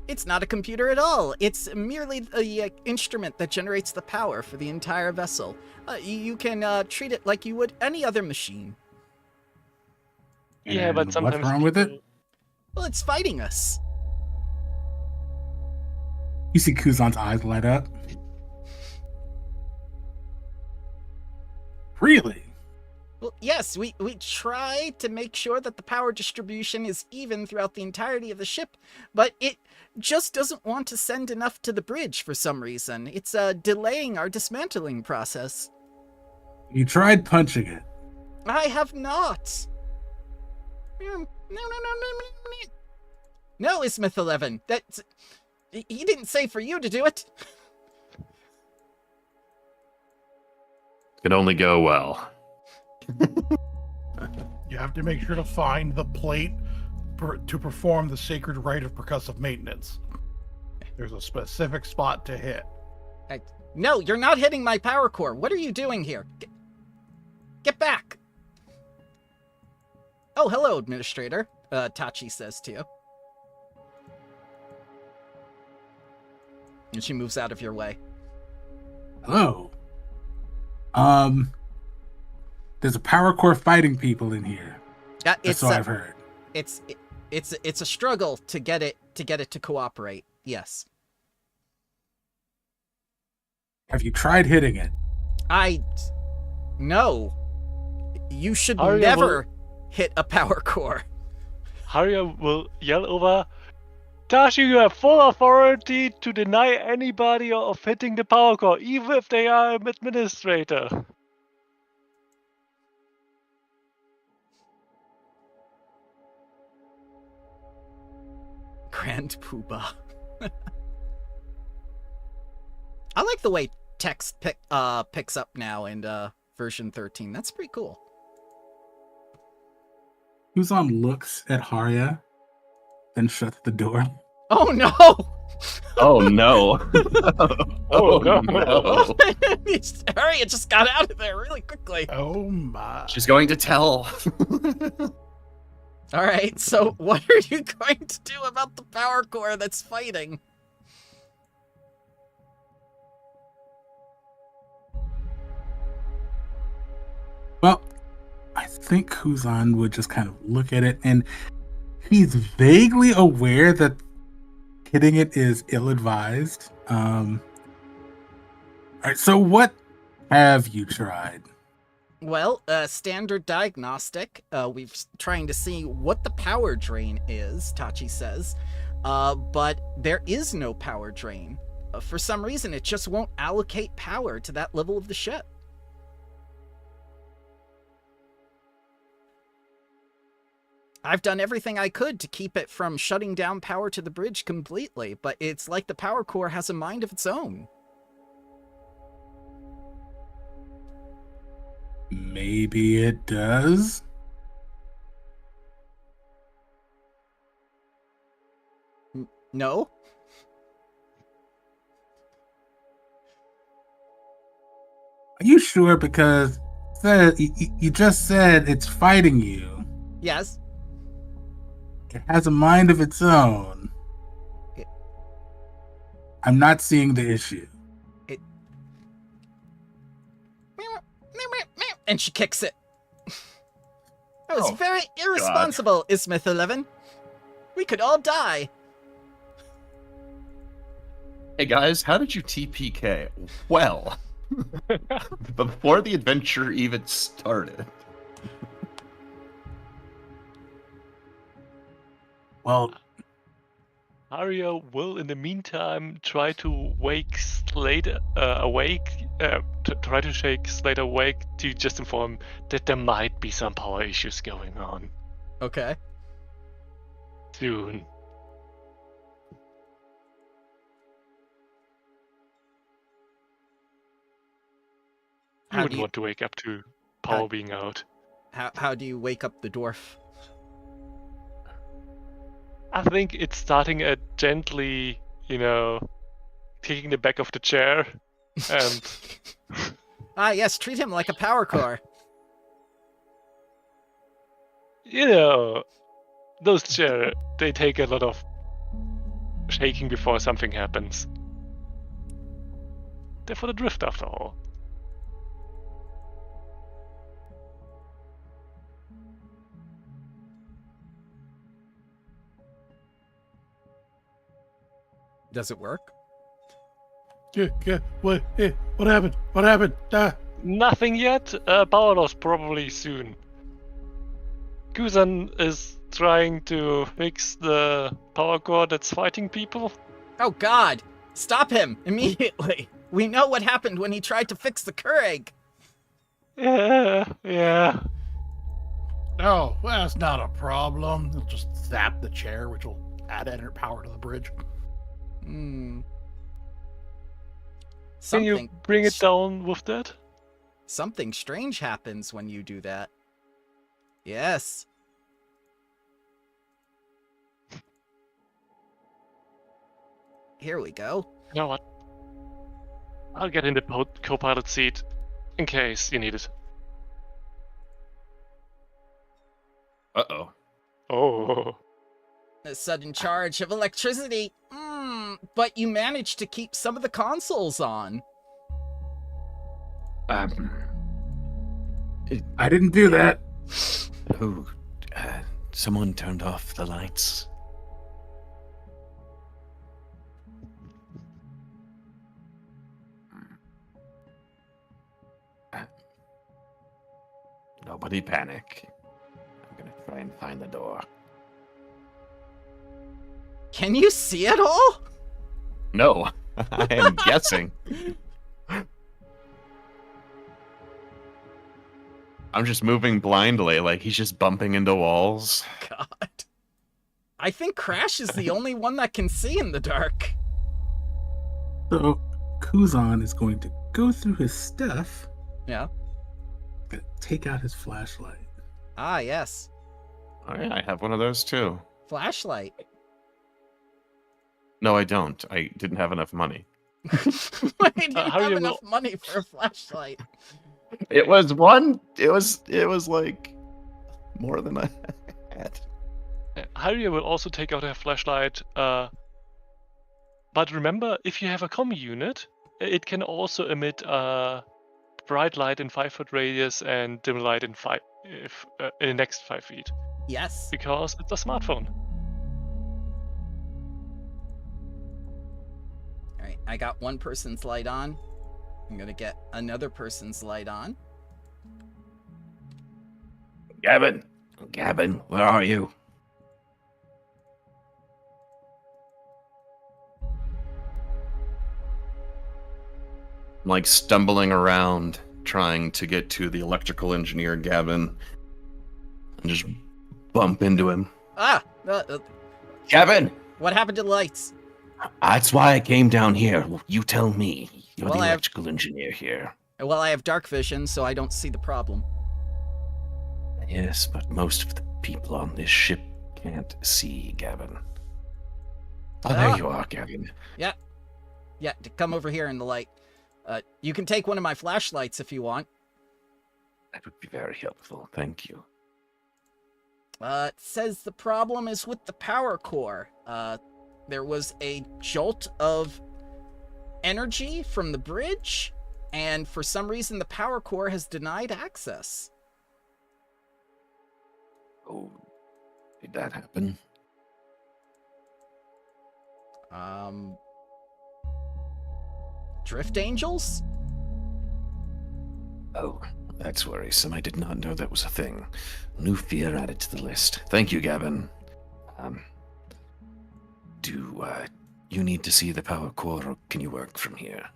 It's not a computer at all. It's merely the instrument that generates the power for the entire vessel. You can treat it like you would any other machine. Yeah, And but sometimes what's wrong with it? Well, it's fighting us. You see Kuzan's eyes light up. Really? Well, yes, we try to make sure that the power distribution is even throughout the entirety of the ship, but it just doesn't want to send enough to the bridge for some reason. It's delaying our dismantling process. You tried punching it. I have not. No, Ismith 11. That's... He didn't say for you to do it. Could only go well. You have to make sure to find the plate to perform the sacred rite of percussive maintenance. There's a specific spot to hit. No, you're not hitting my power core. What are you doing here? Get back. Oh, hello, Administrator. Tachi says to you. And she moves out of your way. Hello. There's a power core fighting people in here. That's what I've heard. It's a struggle to get it to cooperate. Yes. Have you tried hitting it? No. You should Arya never hit a power core. Harya will yell over, Tashi, you have full authority to deny anybody of hitting the power core, even if they are an administrator. Grand Poobah. I like the way text picks up now in version 13. That's pretty cool. Kuzan looks at Harya, then shuts the door. Oh no! Oh no! Oh, no. Harriet just got out of there really quickly. Oh my. She's going to tell. All right, so what are you going to do about the power core that's fighting? Well, I think Kuzan would just kind of look at it, and he's vaguely aware that hitting it is ill-advised. All right, so what have you tried? Well, standard diagnostic. We've trying to see what the power drain is, Tachi says. But there is no power drain. For some reason, it just won't allocate power to that level of the ship. I've done everything I could to keep it from shutting down power to the bridge completely, but it's like the power core has a mind of its own. Maybe it does. No? Are you sure? Because you just said it's fighting you. Yes. It has a mind of its own. I'm not seeing the issue. And she kicks it. That was very irresponsible, Ismith 11. We could all die. Hey guys, how did you TPK? Well, before the adventure even started. Well, Arya will, in the meantime, try to wake Slade awake. Try to shake Slade awake to just inform that there might be some power issues going on Okay. soon. You wouldn't want to wake up to power being out. How do you wake up the dwarf? I think it's starting at gently, kicking the back of the chair, and Ah, yes, treat him like a power core. those chairs, they take a lot of shaking before something happens. They're for the drift, after all. Does it work? Yeah. What happened? What happened? Nothing yet. Power loss probably soon. Kuzan is trying to fix the power core that's fighting people. Oh God! Stop him immediately. We know what happened when he tried to fix the Keurig. Yeah. No, that's not a problem. It'll just zap the chair, which will add energy power to the bridge. Hmm. Can you bring it down with that? Something strange happens when you do that. Yes. Here we go. You know what? I'll get in the co-pilot seat in case you need it. Uh-oh. Oh. A sudden charge of electricity. But you managed to keep some of the consoles on. I didn't do that. Oh, someone turned off the lights. Nobody panic. I'm gonna try and find the door. Can you see it all? No, I am guessing. I'm just moving blindly, like he's just bumping into walls. God. I think Crash is the only one that can see in the dark. So, Kuzan is going to go through his stuff. Yeah. And take out his flashlight. Ah, yes. Oh yeah, I have one of those too. Flashlight. No, I don't. I didn't have enough money. I didn't have enough money for a flashlight. It was one. It was like more than I had. Harrier will also take out her flashlight. But remember, if you have a comm unit, it can also emit bright light in 5-foot radius and dim light in the next 5 feet. Yes. Because it's a smartphone. Alright, I got one person's light on. I'm gonna get another person's light on. Gavin, where are you? I'm like stumbling around trying to get to the electrical engineer Gavin and just bump into him. Ah! Gavin! What happened to the lights? That's why I came down here. You tell me. You're Well, the electrical engineer here. Well, I have dark vision, so I don't see the problem. Yes, but most of the people on this ship can't see, Gavin. Oh, there you are, Gavin. Yeah, to come over here in the light. You can take one of my flashlights if you want. That would be very helpful. Thank you. It says the problem is with the power core. There was a jolt of energy from the bridge, and for some reason the power core has denied access. Oh, did that happen? Drift angels? Oh, that's worrisome. I did not know that was a thing. New fear added to the list. Thank you, Gavin. Do you need to see the power core, or can you work from here?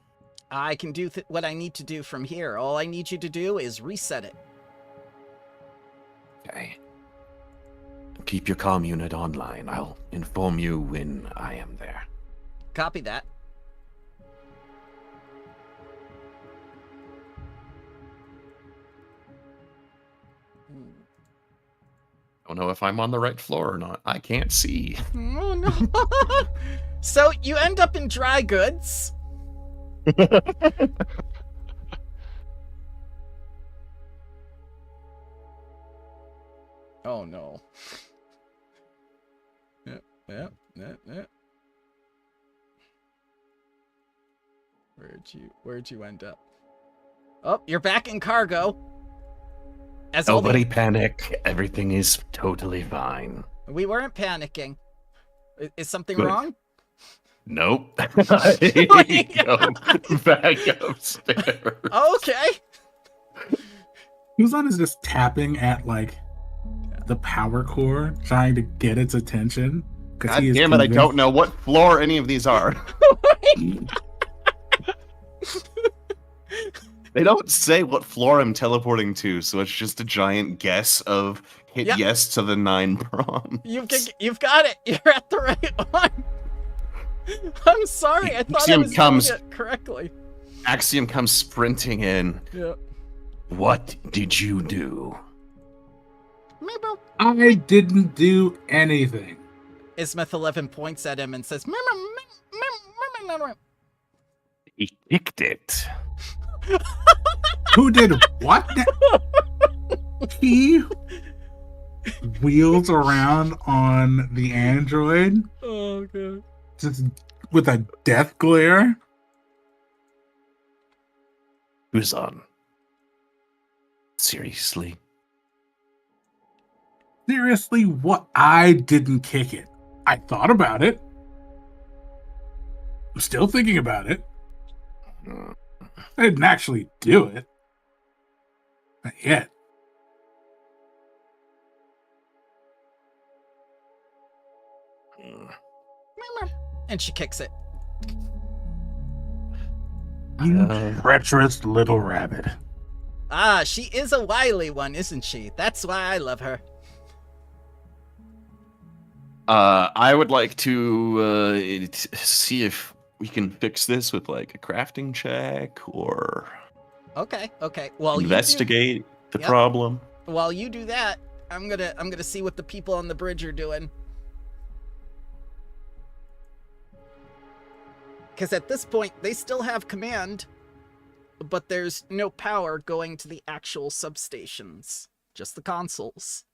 I can do what I need to do from here. All I need you to do is reset it. Okay. Keep your comm unit online. I'll inform you when I am there. Copy that. I don't know if I'm on the right floor or not. I can't see. Oh no. So you end up in dry goods. Oh no. Yeah. Where'd you end up? Oh, you're back in cargo. As Nobody panic. Everything is totally fine. We weren't panicking. Is something Good. wrong? Nope. Go back upstairs. Okay. Kuzan is just tapping at like the power core, trying to get its attention. God damn it, I don't know what floor any of these are. They don't say what floor I'm teleporting to, so it's just a giant guess of hit yes to the 9 prompts. You've got it. You're at the right one. I'm sorry. I thought I was doing it correctly. Axiom comes sprinting in. Yeah. What did you do? I didn't do anything. Ismith 11 points at him and says, He kicked it. Who did what? He wheels around on the android. Oh, God. Just with a death glare. Who's on? Seriously? Seriously, what? I didn't kick it. I thought about it. I'm still thinking about it. I didn't actually do it. Not yet. And she kicks it. You treacherous little rabbit. Ah, she is a wily one, isn't she? That's why I love her. I would like to see if we can fix this with like a crafting check or Okay. Well, investigate the problem. While you do that, I'm gonna see what the people on the bridge are doing. Because at this point, they still have command, but there's no power going to the actual substations, just the consoles.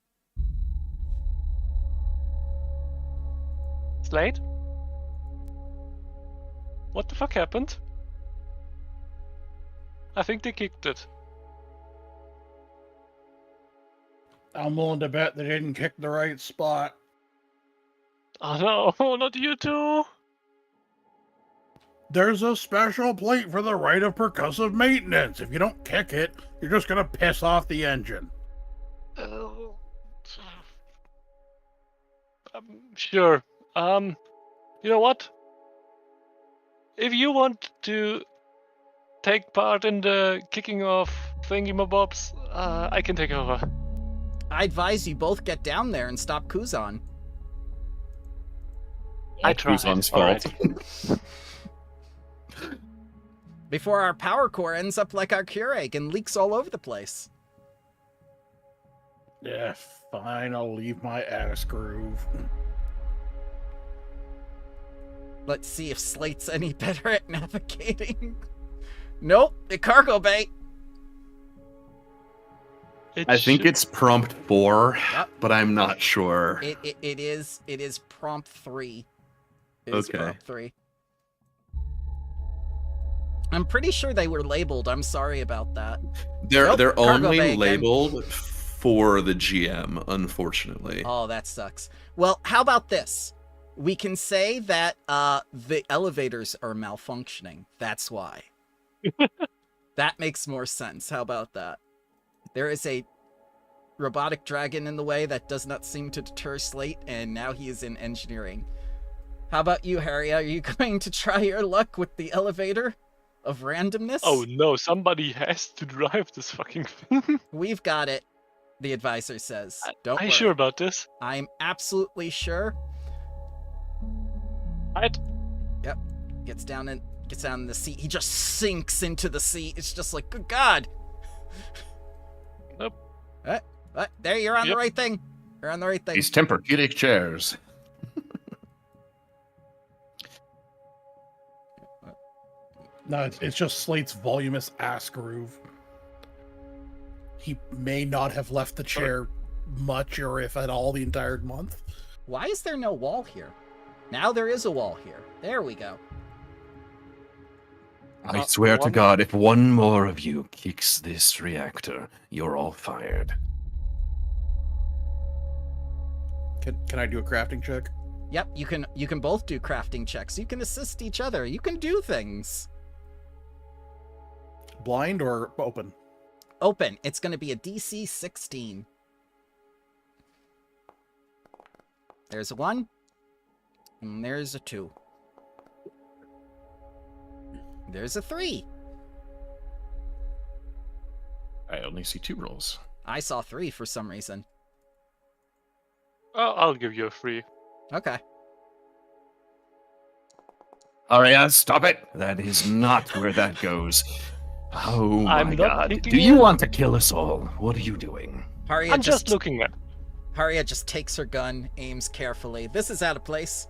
Slade? What the fuck happened? I think they kicked it. I'm willing to bet they didn't kick the right spot. Oh no, not you too. There's a special plate for the right of percussive maintenance. If you don't kick it, you're just gonna piss off the engine. Sure. You know what? If you want to take part in the kicking off thingy-mabobs, I can take over. I advise you both get down there and stop Kuzan. I tried. Kuzan's fault. Before our power core ends up like our Keurig and leaks all over the place. Yeah, fine, I'll leave my ass groove. Let's see if Slate's any better at navigating. Nope, the cargo bay. I think it's prompt 4, Yep. but I'm not sure. It is prompt 3. It is Okay. prompt 3. I'm pretty sure they were labeled. I'm sorry about that. They're Nope, cargo bay only again. labeled for the GM, unfortunately. Oh, that sucks. Well, how about this? We can say that the elevators are malfunctioning. That's why. That makes more sense. How about that? There is a robotic dragon in the way that does not seem to deter Slate, and now he is in engineering. How about you, Harry? Are you going to try your luck with the elevator of randomness? Oh no, somebody has to drive this fucking thing. We've got it, the advisor says. Don't Are worry. you sure about this? I'm absolutely sure. Right? Yep. Gets down in the seat. He just sinks into the seat. It's just like, good God. Nope. There, you're on the Yep. right thing. You're on the right thing. These Tempur-Pedic chairs. No, it's just Slate's voluminous ass groove. He may not have left the chair much, or if at all, the entire month. Why is there no wall here? Now there is a wall here. There we go. I swear to one- God, if one more of you kicks this reactor, you're all fired. Can I do a crafting check? Yep, you can both do crafting checks. You can assist each other. You can do things. Blind or open? Open. It's going to be a DC 16. There's a 1. And there's a 2. There's a 3. I only see 2 rolls. I saw 3 for some reason. Oh, I'll give you a free. Okay. Aria, stop it! That is not where that goes. Oh my I'm not God. thinking Do you it. want to kill us all? What are you doing? Haria I'm just looking at. Haria just takes her gun, aims carefully. This is out of place.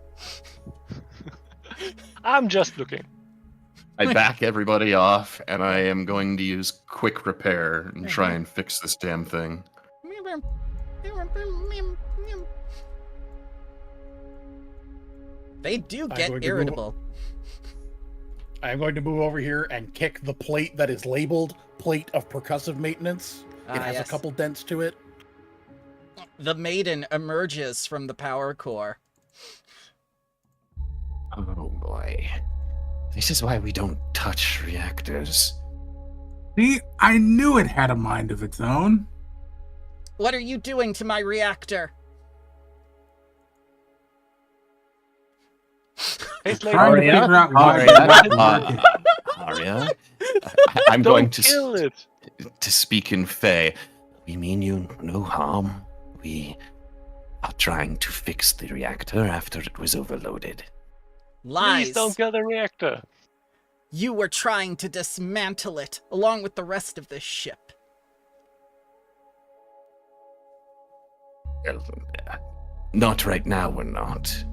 I'm just looking. I back everybody off, and I am going to use quick repair and try and fix this damn thing. They do I'm get going to irritable. I'm going to move over here and kick the plate that is labeled plate of percussive maintenance. It has Yes. a couple dents to it. The maiden emerges from the power core. Oh boy. This is why we don't touch reactors. See, I knew it had a mind of its own. What are you doing to my reactor? It's like, Trying to Aria? figure out why Aria? it's not working. Aria? I'm don't going to kill it. to speak in Fey. We mean you no harm. We are trying to fix the reactor after it was overloaded. Lies. Please don't kill the reactor. You were trying to dismantle it, along with the rest of this ship. Well, not right now, we're not.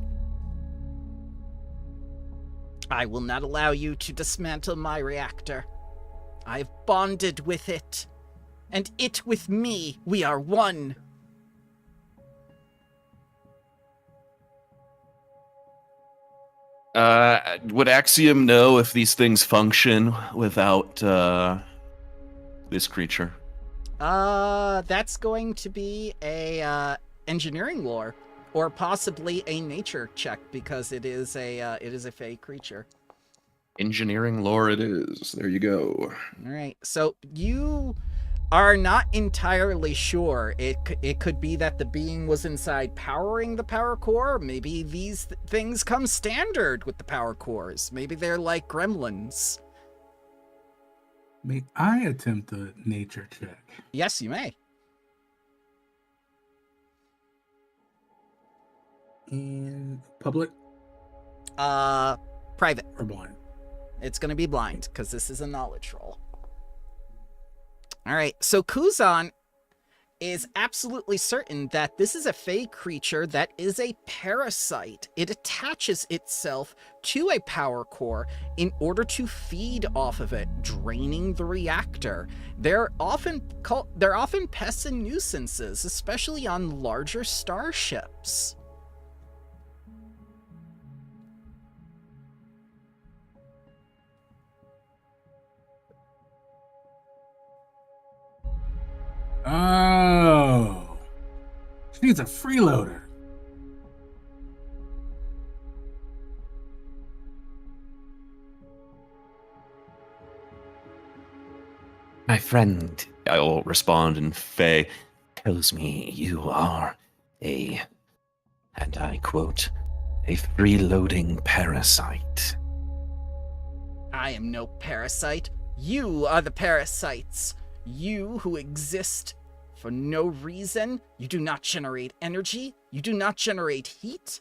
I will not allow you to dismantle my reactor. I've bonded with it. And it with me. We are one. Would Axiom know if these things function without this creature? That's going to be a engineering lore, or possibly a nature check, because it is a fey creature. Engineering lore it is. There you go. All right, so you are not entirely sure. It could be that the being was inside powering the power core. Maybe these things come standard with the power cores. Maybe they're like gremlins. May I attempt a nature check? Yes, you may. In public Private. or blind? It's going to be blind, because this is a knowledge roll. All right, so Kuzan is absolutely certain that this is a fey creature that is a parasite. It attaches itself to a power core in order to feed off of it, draining the reactor. They're often pests and nuisances, especially on larger starships. Oh. She needs a freeloader. My friend, I will respond in Fey, tells me you are a, and I quote, a freeloading parasite. I am no parasite. You are the parasites. You who exist for no reason. You do not generate energy. You do not generate heat.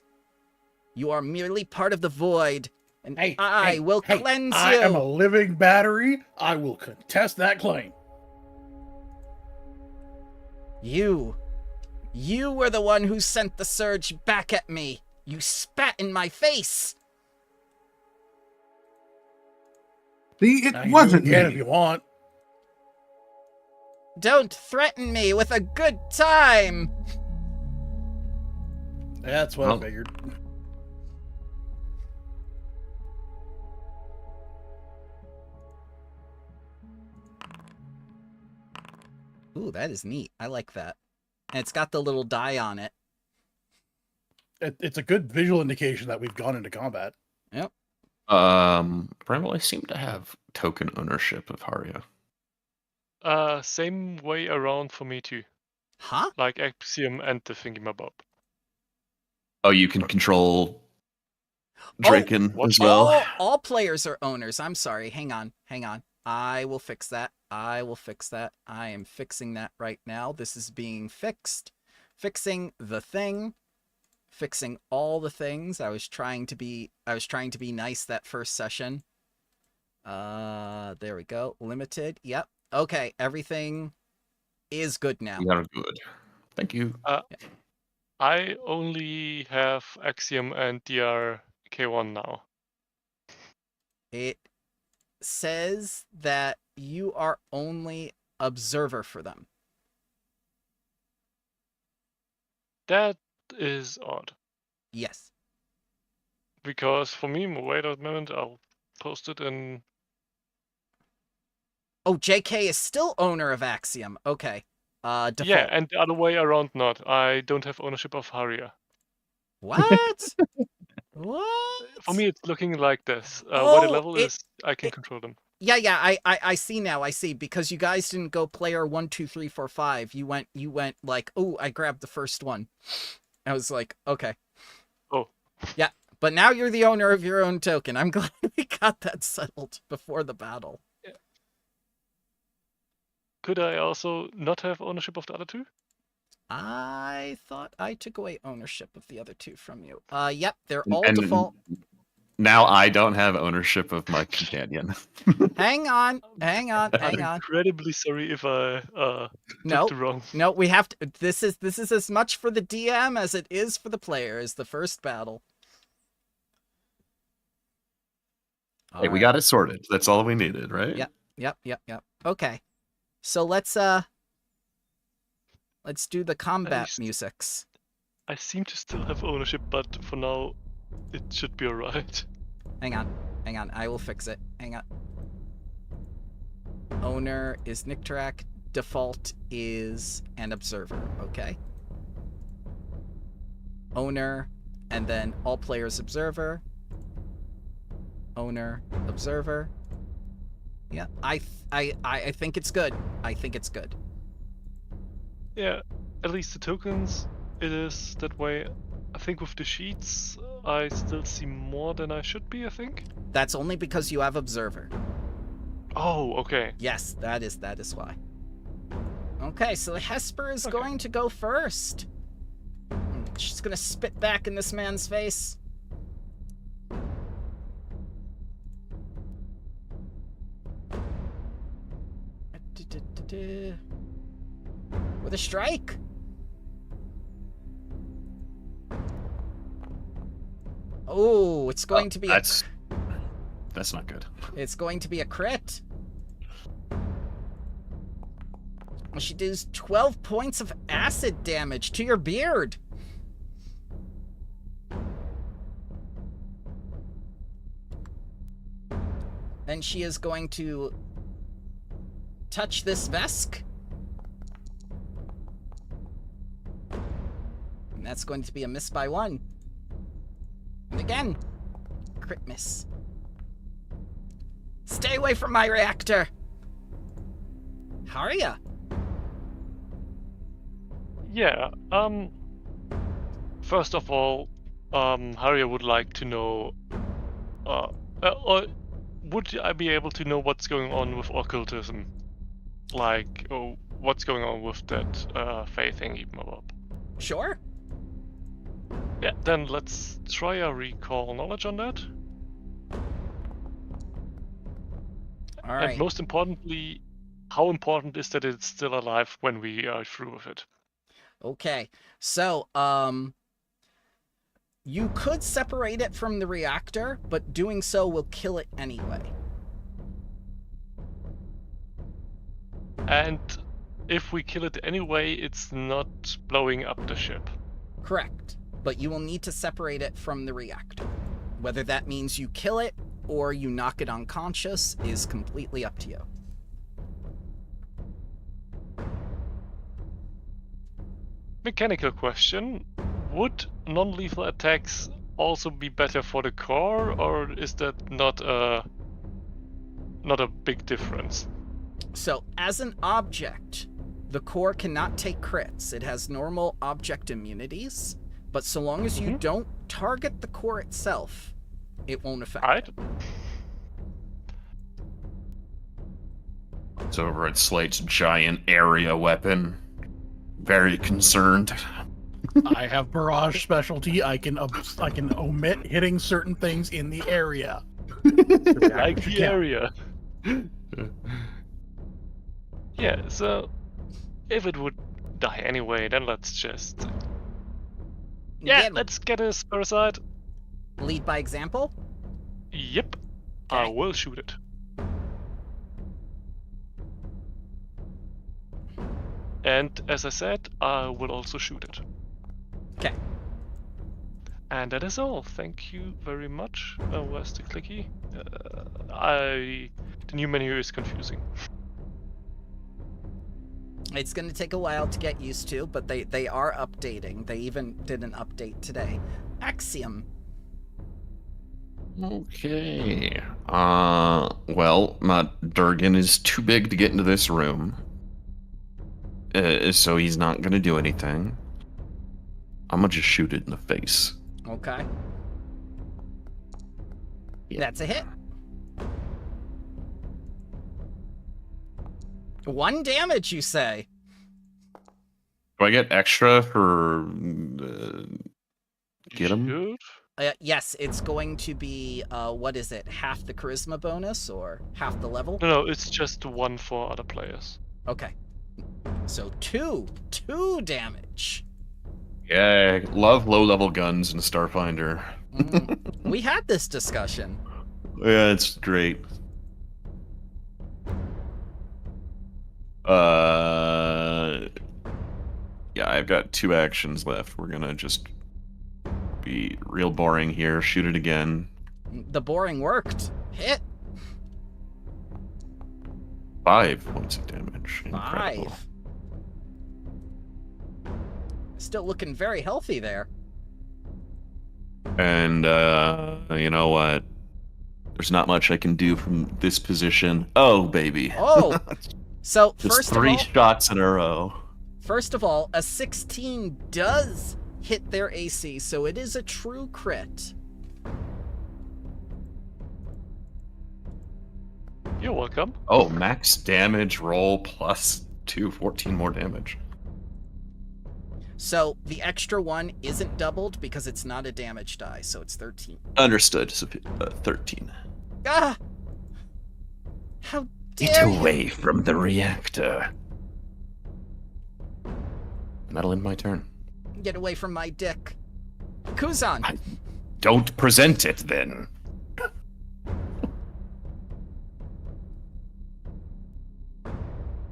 You are merely part of the void. And I will cleanse you. I am a living battery. I will contest that claim. You were the one who sent the surge back at me. You spat in my face. See, it wasn't me. If you want. Don't threaten me with a good time. That's what I figured. Ooh, that is neat. I like that. And it's got the little die on it. It's a good visual indication that we've gone into combat. Yep. Bramble, I seem to have token ownership of Haria. Same way around for me too. Huh? Like Axiom and the Thingy-Mabob. Oh, you can control Draken as well? All players are owners. I'm sorry. Hang on. I will fix that. I am fixing that right now. This is being fixed. Fixing the thing. Fixing all the things. I was trying to be nice that first session. There we go. Limited. Yep. Okay, everything is good now. You are good. Thank you. I only have Axiom and DRK1 now. It says that you are only observer for them. That is odd. Yes. Because for me, wait a minute, I'll post it in... Oh, JK is still owner of Axiom. Okay. Default. Yeah, and the other way around not. I don't have ownership of Haria. What? What? For me, it's looking like this. What the level is, I can control them. Yeah, I see now. I see, because you guys didn't go player 1, 2, 3, 4, 5. You went like, oh, I grabbed the first one. I was like, okay. Oh. Yeah, but now you're the owner of your own token. I'm glad we got that settled before the battle. Yeah. Could I also not have ownership of the other two? I thought I took away ownership of the other two from you. Yep, they're all default. Now I don't have ownership of my companion. Hang on. I'm incredibly sorry if I took the wrong. No, we have to. This is as much for the DM as it is for the player. Is the first battle. Hey, we got it sorted. That's all we needed, right? Yep. Okay, so let's do the combat musics. I seem to still have ownership, but for now, it should be alright. Hang on. I will fix it. Hang on. Owner is Nictarak. Default is an observer. Okay. Owner, and then all players observer. Owner, observer. Yeah, I think it's good. I think it's good. Yeah, at least the tokens, it is that way. I think with the sheets, I still see more than I should be, I think. That's only because you have observer. Oh, okay. Yes, that is why. Okay, so Hesper is going to go first. She's gonna spit back in this man's face. With with a strike. Oh, it's going to be that's not good. It's going to be a crit. She does 12 points of acid damage to your beard. And she is going to touch this Vesk. And that's going to be a miss by 1. And again, crit miss. Stay away from my reactor. How are ya? Yeah. First of all, Harrier would like to know, or would I be able to know what's going on with occultism? Like, oh, what's going on with that Fae thingy mob? Sure. Yeah, then let's try a recall knowledge on that. All right. And most importantly, how important is that it's still alive when we are through with it? Okay. So, you could separate it from the reactor, but doing so will kill it anyway. And if we kill it anyway, it's not blowing up the ship. Correct. But you will need to separate it from the reactor. Whether that means you kill it or you knock it unconscious is completely up to you. Mechanical question. Would non-lethal attacks also be better for the core, or is that not a big difference? So, as an object, the core cannot take crits. It has normal object immunities, but so long as you don't target the core itself, it won't affect it. It's over at Slate's giant area weapon. Very concerned. I have barrage specialty. I can omit hitting certain things in the area. Like the area. Yeah, so if it would die anyway, then let's just... Yeah, let's get a parasite. Lead by example? Yep. Okay. I will shoot it. And as I said, I will also shoot it. Okay. And that is all. Thank you very much. Where's the clicky? The new menu is confusing. It's going to take a while to get used to, but they are updating. They even did an update today. Axiom. Okay. Well, Durgan is too big to get into this room. So he's not gonna do anything. I'm gonna just shoot it in the face. Okay. Yeah. That's a hit. 1 damage, you say? Do I get extra for get him? Shoot. Yes, it's going to be, what is it? Half the charisma bonus or half the level? No, it's just 1 for other players. Okay. So 2 damage. Yeah, love low-level guns in Starfinder. We had this discussion. Yeah, it's great. Yeah, I've got 2 actions left. We're gonna just be real boring here. Shoot it again. The boring worked. Hit. 5 points of damage. Incredible. 5. Still looking very healthy there. And, you know what? There's not much I can do from this position. Oh, baby. Oh! So, Just first 3 of all, shots in a row. First of all, a 16 does hit their AC, so it is a true crit. You're welcome. Oh, max damage roll plus 2, 14 more damage. So the extra 1 isn't doubled because it's not a damage die, so it's 13. Understood. So, 13. Ah! How Get dare you! away from the reactor. Madeline, my turn. Get away from my dick. Kuzan. Don't present it, then.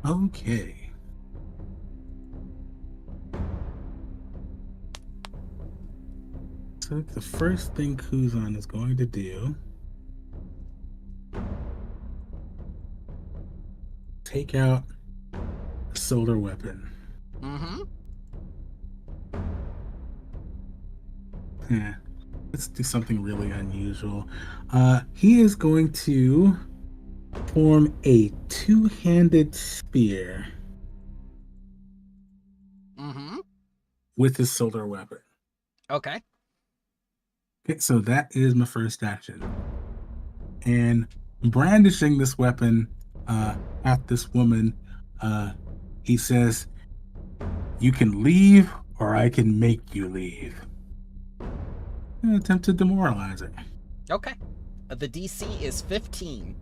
Okay. So the first thing Kuzan is going to do, take out a solar weapon. Mm-hmm. Yeah. Let's do something really unusual. He is going to form a two-handed spear Mm-hmm. with his solar weapon. Okay. Okay, so that is my first action. And brandishing this weapon at this woman, he says, "You can leave, or I can make you leave." An attempt to demoralize her. Okay. The DC is 15.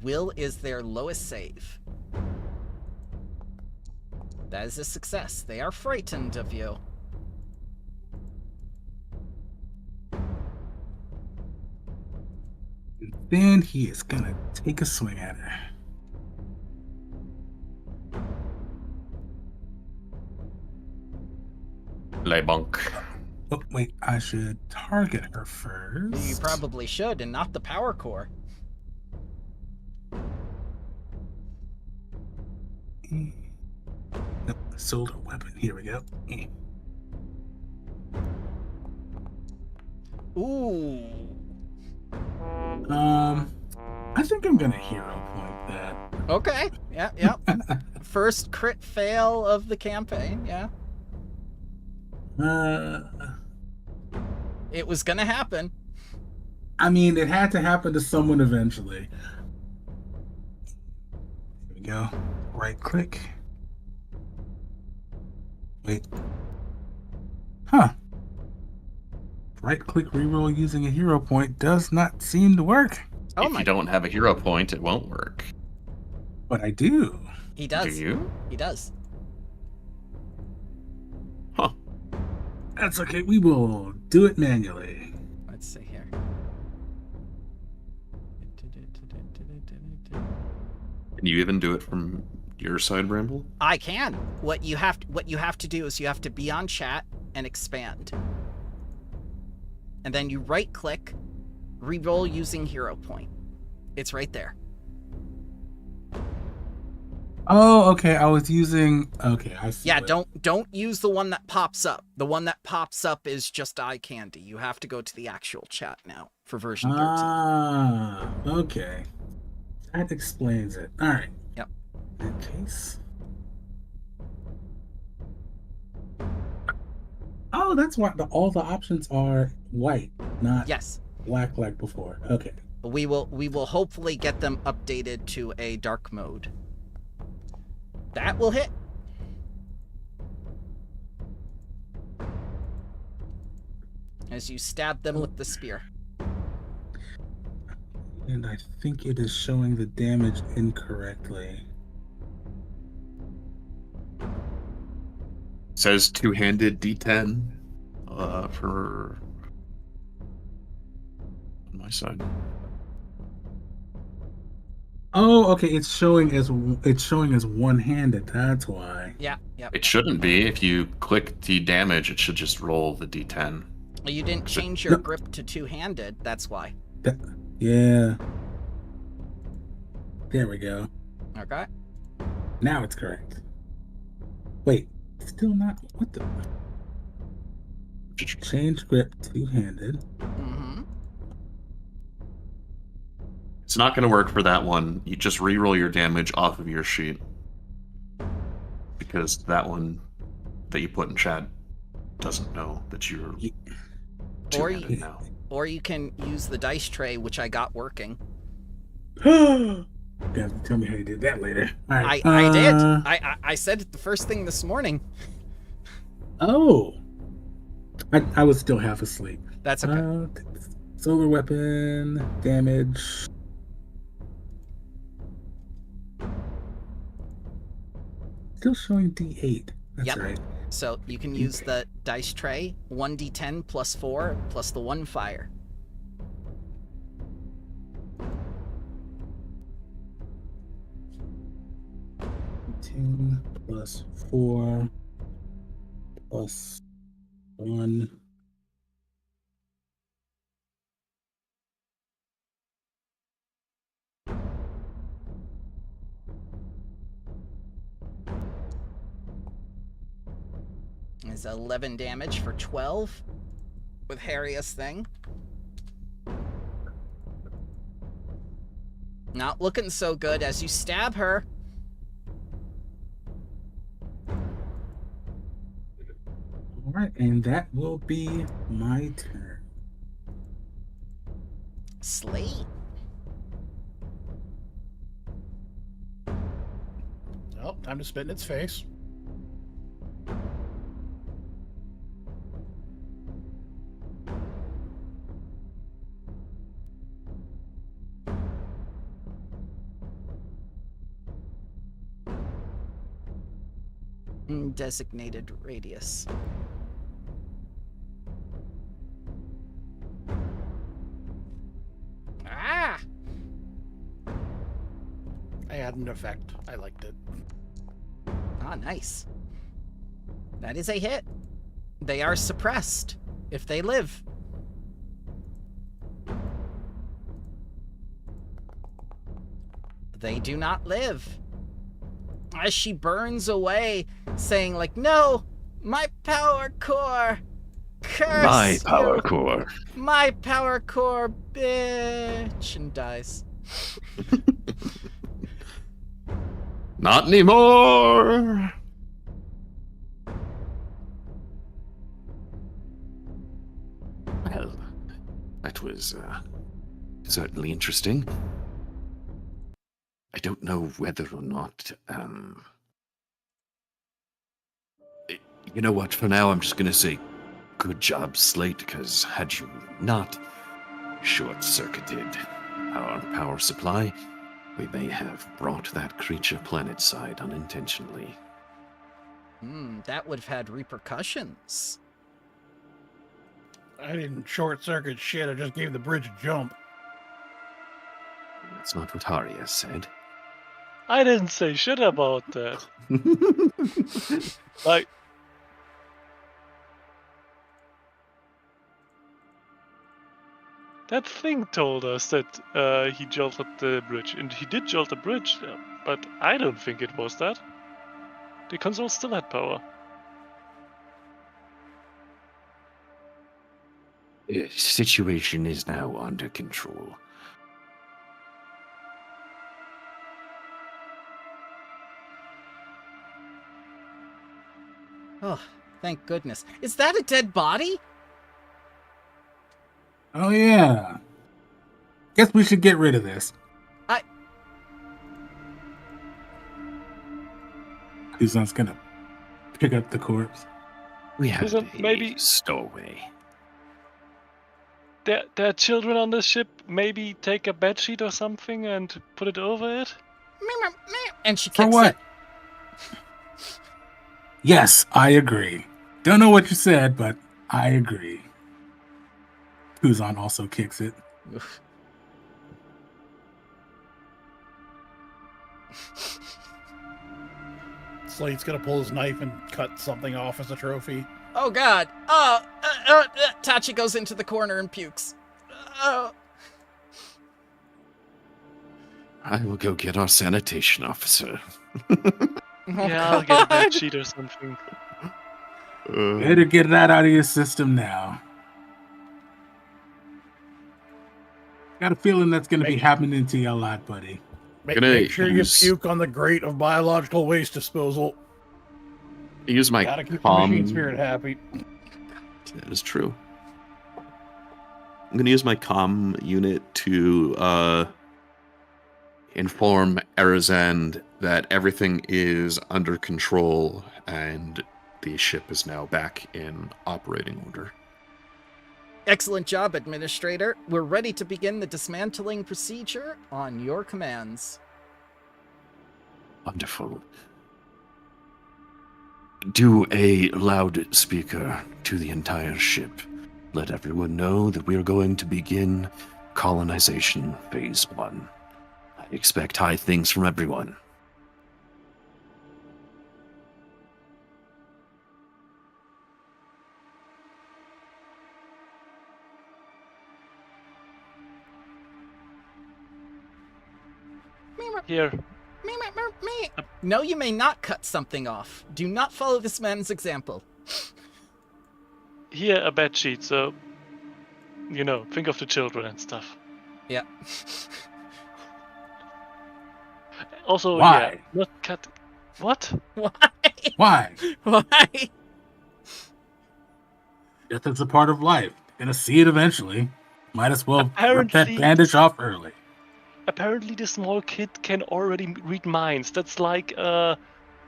Will is their lowest save. That is a success. They are frightened of you. And then he is gonna take a swing at her. Le bunk. Oh, wait, I should target her first. You probably should, and not the power core. Nope, solar weapon. Here we go. Ooh. I think I'm gonna hero point that. Okay. Yeah. First crit fail of the campaign. Yeah. It was gonna happen. I mean, it had to happen to someone eventually. Here we go. Right click. Wait. Huh. Right click reroll using a hero point does not seem to work. Oh If my. you don't have a hero point, it won't work. But I do. He does. Do you? He does. Huh. That's okay. We will do it manually. Let's see here. Can you even do it from your side, Bramble? I can. What you have to do is you have to be on chat and expand. And then you right click, reroll using hero point. It's right there. Oh, okay. I was using. Okay, I see. Yeah, what- don't use the one that pops up. The one that pops up is just eye candy. You have to go to the actual chat now for version 13. Ah, okay. That explains it. All right. Yep. In that case. Oh, that's why all the options are white, not Yes. black like before. Okay. We will hopefully get them updated to a dark mode. That will hit. As you stab them with the spear. And I think it is showing the damage incorrectly. Says two-handed D10 for on my side. Oh, okay. It's showing as one-handed. That's why. Yeah, yep. It shouldn't be. If you click the damage, it should just roll the D10. You didn't change your grip to two-handed, that's why. Yeah. There we go. Okay. Now it's correct. Wait, still not. What the? Change grip two-handed. Mm-hmm. It's not going to work for that one. You just re-roll your damage off of your sheet. Because that one that you put in chat doesn't know that you're two-handed now. Or you can use the dice tray, which I got working. Tell me how you did that later. All right. I did. I said it the first thing this morning. Oh. I was still half asleep. That's okay. Solar weapon, damage. Still showing D8. That's Yep. right. So you can use the dice tray, 1d10 plus 4 plus the 1 fire. Ten plus 4 plus 1. Is 11 damage for 12 with Harrius thing. Not looking so good as you stab her. All right, and that will be my turn. Slate. Well, time to spit in its face. Designated radius. Ah! I had an effect. I liked it. Ah, nice. That is a hit. They are suppressed if they live. They do not live. As she burns away, saying like, no, my power core, curse My power you. core. My power core, bitch, and dies. Not anymore. Well, that was certainly interesting. I don't know whether or not, you know what, for now I'm just gonna say good job, Slate, because had you not short-circuited our power supply, we may have brought that creature planet-side unintentionally. That would have had repercussions. I didn't short circuit shit. I just gave the bridge a jump. That's not what Haria said. I didn't say shit about that. Like, that thing told us that he jolted the bridge, and he did jolt the bridge, but I don't think it was that. The console still had power. The situation is now under control. Oh, thank goodness. Is that a dead body? Oh yeah. Guess we should get rid of this. Kuzan's gonna pick up the corpse. We have Isn't maybe- a stowaway. There are children on this ship. Maybe take a bedsheet or something and put it over it. And she kicks For what? it. Yes, I agree. Don't know what you said, but I agree. Kuzan also kicks it. Oof. Slate's gonna pull his knife and cut something off as a trophy. Oh God! Tachi goes into the corner and pukes. Oh. I will go get our sanitation officer. Yeah, I'll get a bedsheet or something. Better get that out of your system now. Got a feeling that's going to be happening to you a lot, buddy. Make sure you puke on the grate of biological waste disposal. Use my Gotta keep the machine comm. spirit happy. That is true. I'm going to use my comm unit to inform Arizand that everything is under control and the ship is now back in operating order. Excellent job, Administrator. We're ready to begin the dismantling procedure on your commands. Wonderful. do a loudspeaker to the entire ship. Let everyone know that we are going to begin colonization phase 1. I expect high things from everyone. Here. No, you may not cut something off. Do not follow this man's example. Here, a bed sheet, so, think of the children and stuff. Yeah. Also, Why? not cut. What? Why? Why? Why? Death is a part of life. You're gonna see it eventually. Might as well rip that Apparently- bandage off early. Apparently, the small kid can already read minds. That's like a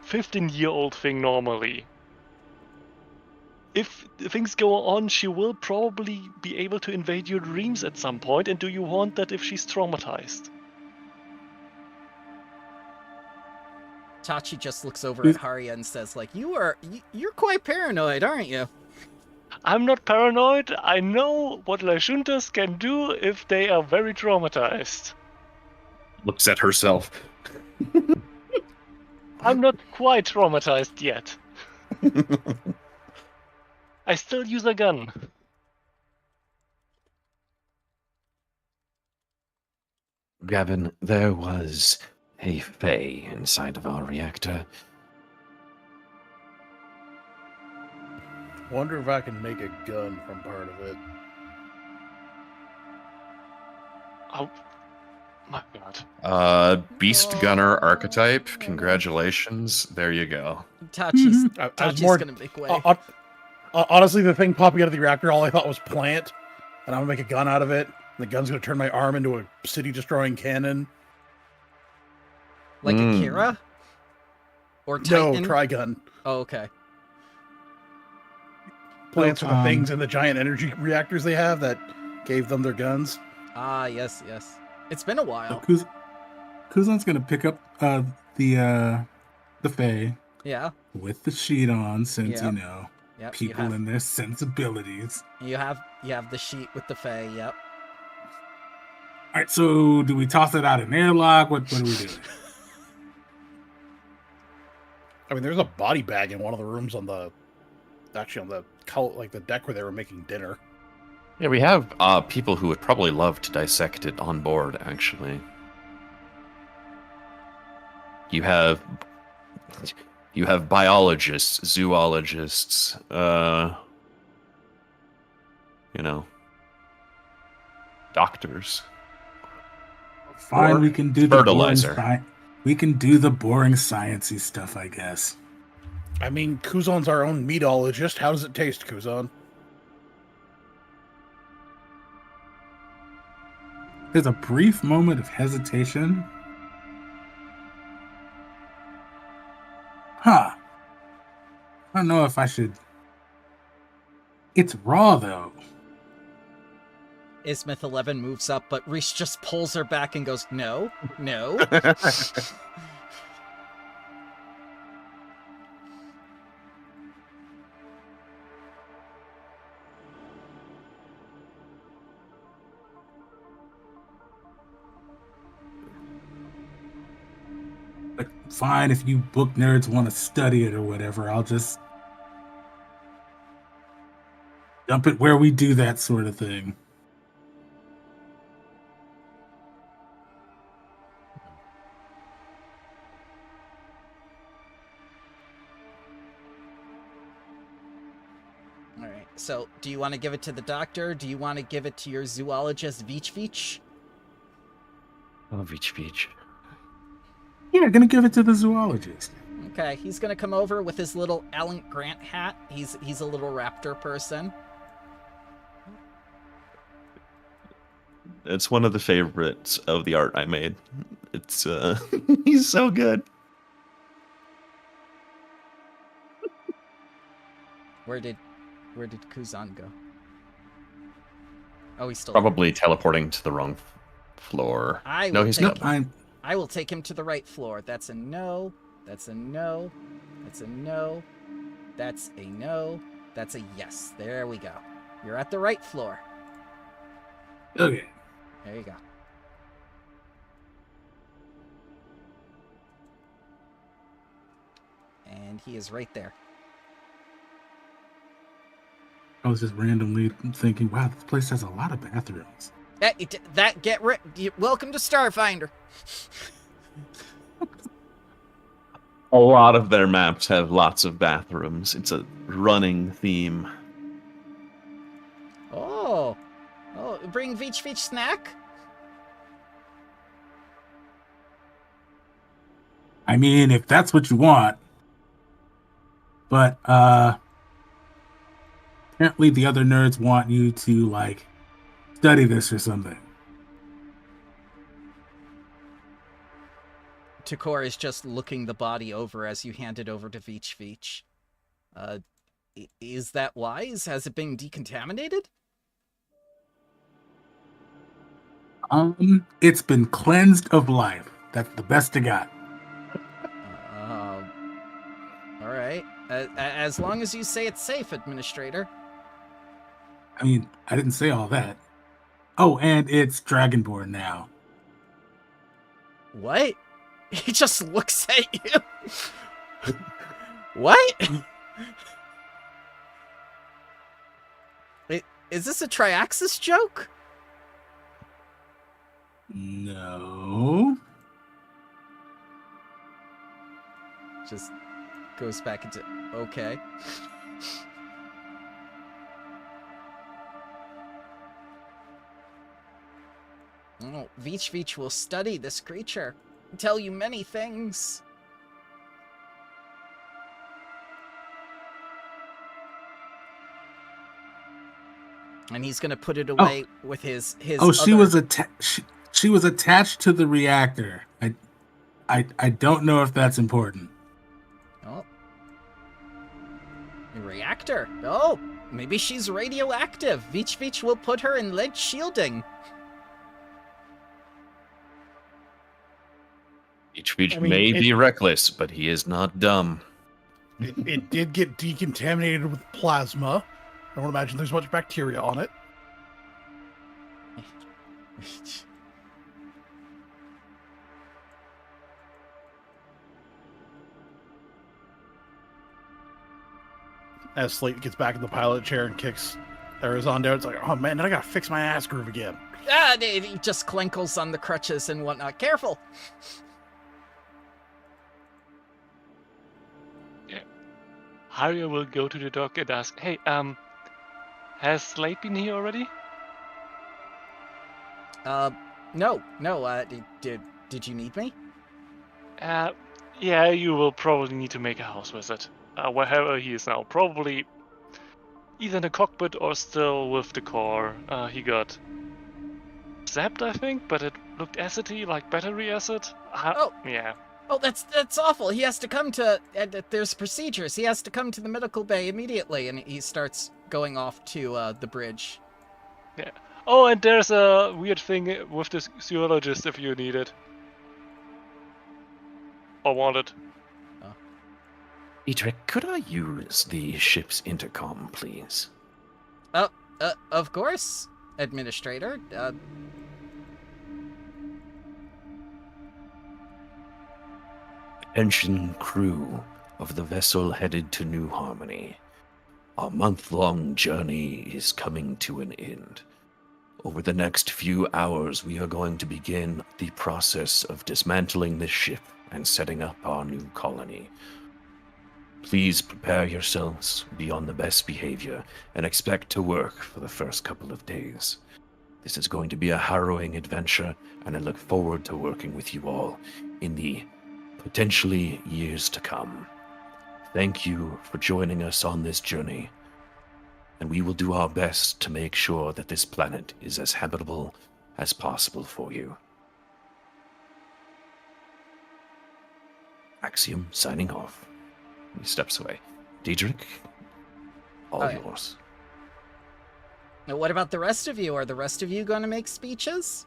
15-year-old thing normally. If things go on, she will probably be able to invade your dreams at some point, and do you want that if she's traumatized? Tachi just looks over at Haria and says, like, you're quite paranoid, aren't you? I'm not paranoid. I know what Lashuntas can do if they are very traumatized. Looks at herself. I'm not quite traumatized yet. I still use a gun. Gavin, there was a Fae inside of our reactor. Wonder if I can make a gun from part of it. Oh, my god. Beast Gunner archetype. Congratulations. There you go. Tachi's, I was Tachi's more- gonna make way. Honestly, the thing popping out of the reactor, all I thought was plant, and I'm gonna make a gun out of it. And the gun's gonna turn my arm into a city-destroying cannon. Like Akira? Or Titan? No, Trigun. Oh, okay. Plants are the things in the giant energy reactors they have that gave them their guns. Ah, yes. It's been a while. Kuzan's gonna pick up the Fae Yeah. with the sheet on, since Yep. Yep. people and their sensibilities. You have the sheet with the Fae. Yep. All right, so do we toss it out an airlock? What are we doing? I mean, there's a body bag in one of the rooms on the deck where they were making dinner. Yeah, we have people who would probably love to dissect it on board, actually. You have biologists, zoologists, doctors. Fine, Or we can do the fertilizer. we can do the boring sciencey stuff, I guess. I mean, Kuzan's our own meatologist. How does it taste, Kuzan? There's a brief moment of hesitation. I don't know if I should. It's raw, though. Ismith 11 moves up, but Reese just pulls her back and goes, no. But fine, if you book nerds want to study it or whatever, I'll just dump it where we do that sort of thing. All right. So, do you want to give it to the doctor? Do you want to give it to your zoologist, Veech? Oh, Veech. Yeah, gonna give it to the zoologist. Okay, he's gonna come over with his little Alan Grant hat. He's a little raptor person. It's one of the favorites of the art I made. It's he's so good. Where did Kuzan go? Oh, he's still Probably teleporting to the wrong floor. I No, will he's take not. I will take him to the right floor. That's a no. That's a no. That's a no. That's a no. That's a yes. There we go. You're at the right floor. Okay. There you go. And he is right there. I was just randomly thinking, wow, this place has a lot of bathrooms. Welcome to Starfinder. A lot of their maps have lots of bathrooms. It's a running theme. Oh, bring Veach snack? I mean, if that's what you want. But, apparently the other nerds want you to, like, study this or something. Takor is just looking the body over as you hand it over to Veach. Is that wise? Has it been decontaminated? It's been cleansed of life. That's the best I got. All right. As long as you say it's safe, Administrator. I mean, I didn't say all that. Oh, and it's Dragonborn now. What? He just looks at you. What? Is this a Triaxis joke? No. Just goes back into okay. Oh, Veach will study this creature. Tell you many things. And he's gonna put it away with his. Oh, she was she was attached to the reactor. I don't know if that's important. Oh, the reactor. Oh, maybe she's radioactive. Veach will put her in lead shielding. Veach may be reckless, but he is not dumb. It did get decontaminated with plasma. I don't imagine there's much bacteria on it. As Slate gets back in the pilot chair and kicks Arizondo, it's like, oh man, then I gotta fix my ass groove again. He just clinkles on the crutches and whatnot. Careful. Yeah. Harrier will go to the dock and ask, hey, has Slate been here already? No. Did you need me? Yeah, you will probably need to make a house visit. Wherever he is now. Probably either in the cockpit or still with the car. He got zapped, I think, but it looked acidy, like battery acid. Yeah. Oh, that's awful. He has to come to. There's procedures. He has to come to the medical bay immediately, and he starts going off to the bridge. Yeah. Oh, and there's a weird thing with this zoologist if you need it. Or want it. Dietrich, could I use the ship's intercom, please? Of course, Administrator. Attention crew of the vessel headed to New Harmony. Our month-long journey is coming to an end. Over the next few hours, we are going to begin the process of dismantling this ship and setting up our new colony. Please prepare yourselves, be on the best behavior, and expect to work for the first couple of days. This is going to be a harrowing adventure, and I look forward to working with you all in the potentially years to come. Thank you for joining us on this journey, and we will do our best to make sure that this planet is as habitable as possible for you. Axiom signing off. He steps away. Diedrich, all yours. Now, what about the rest of you? Are the rest of you going to make speeches?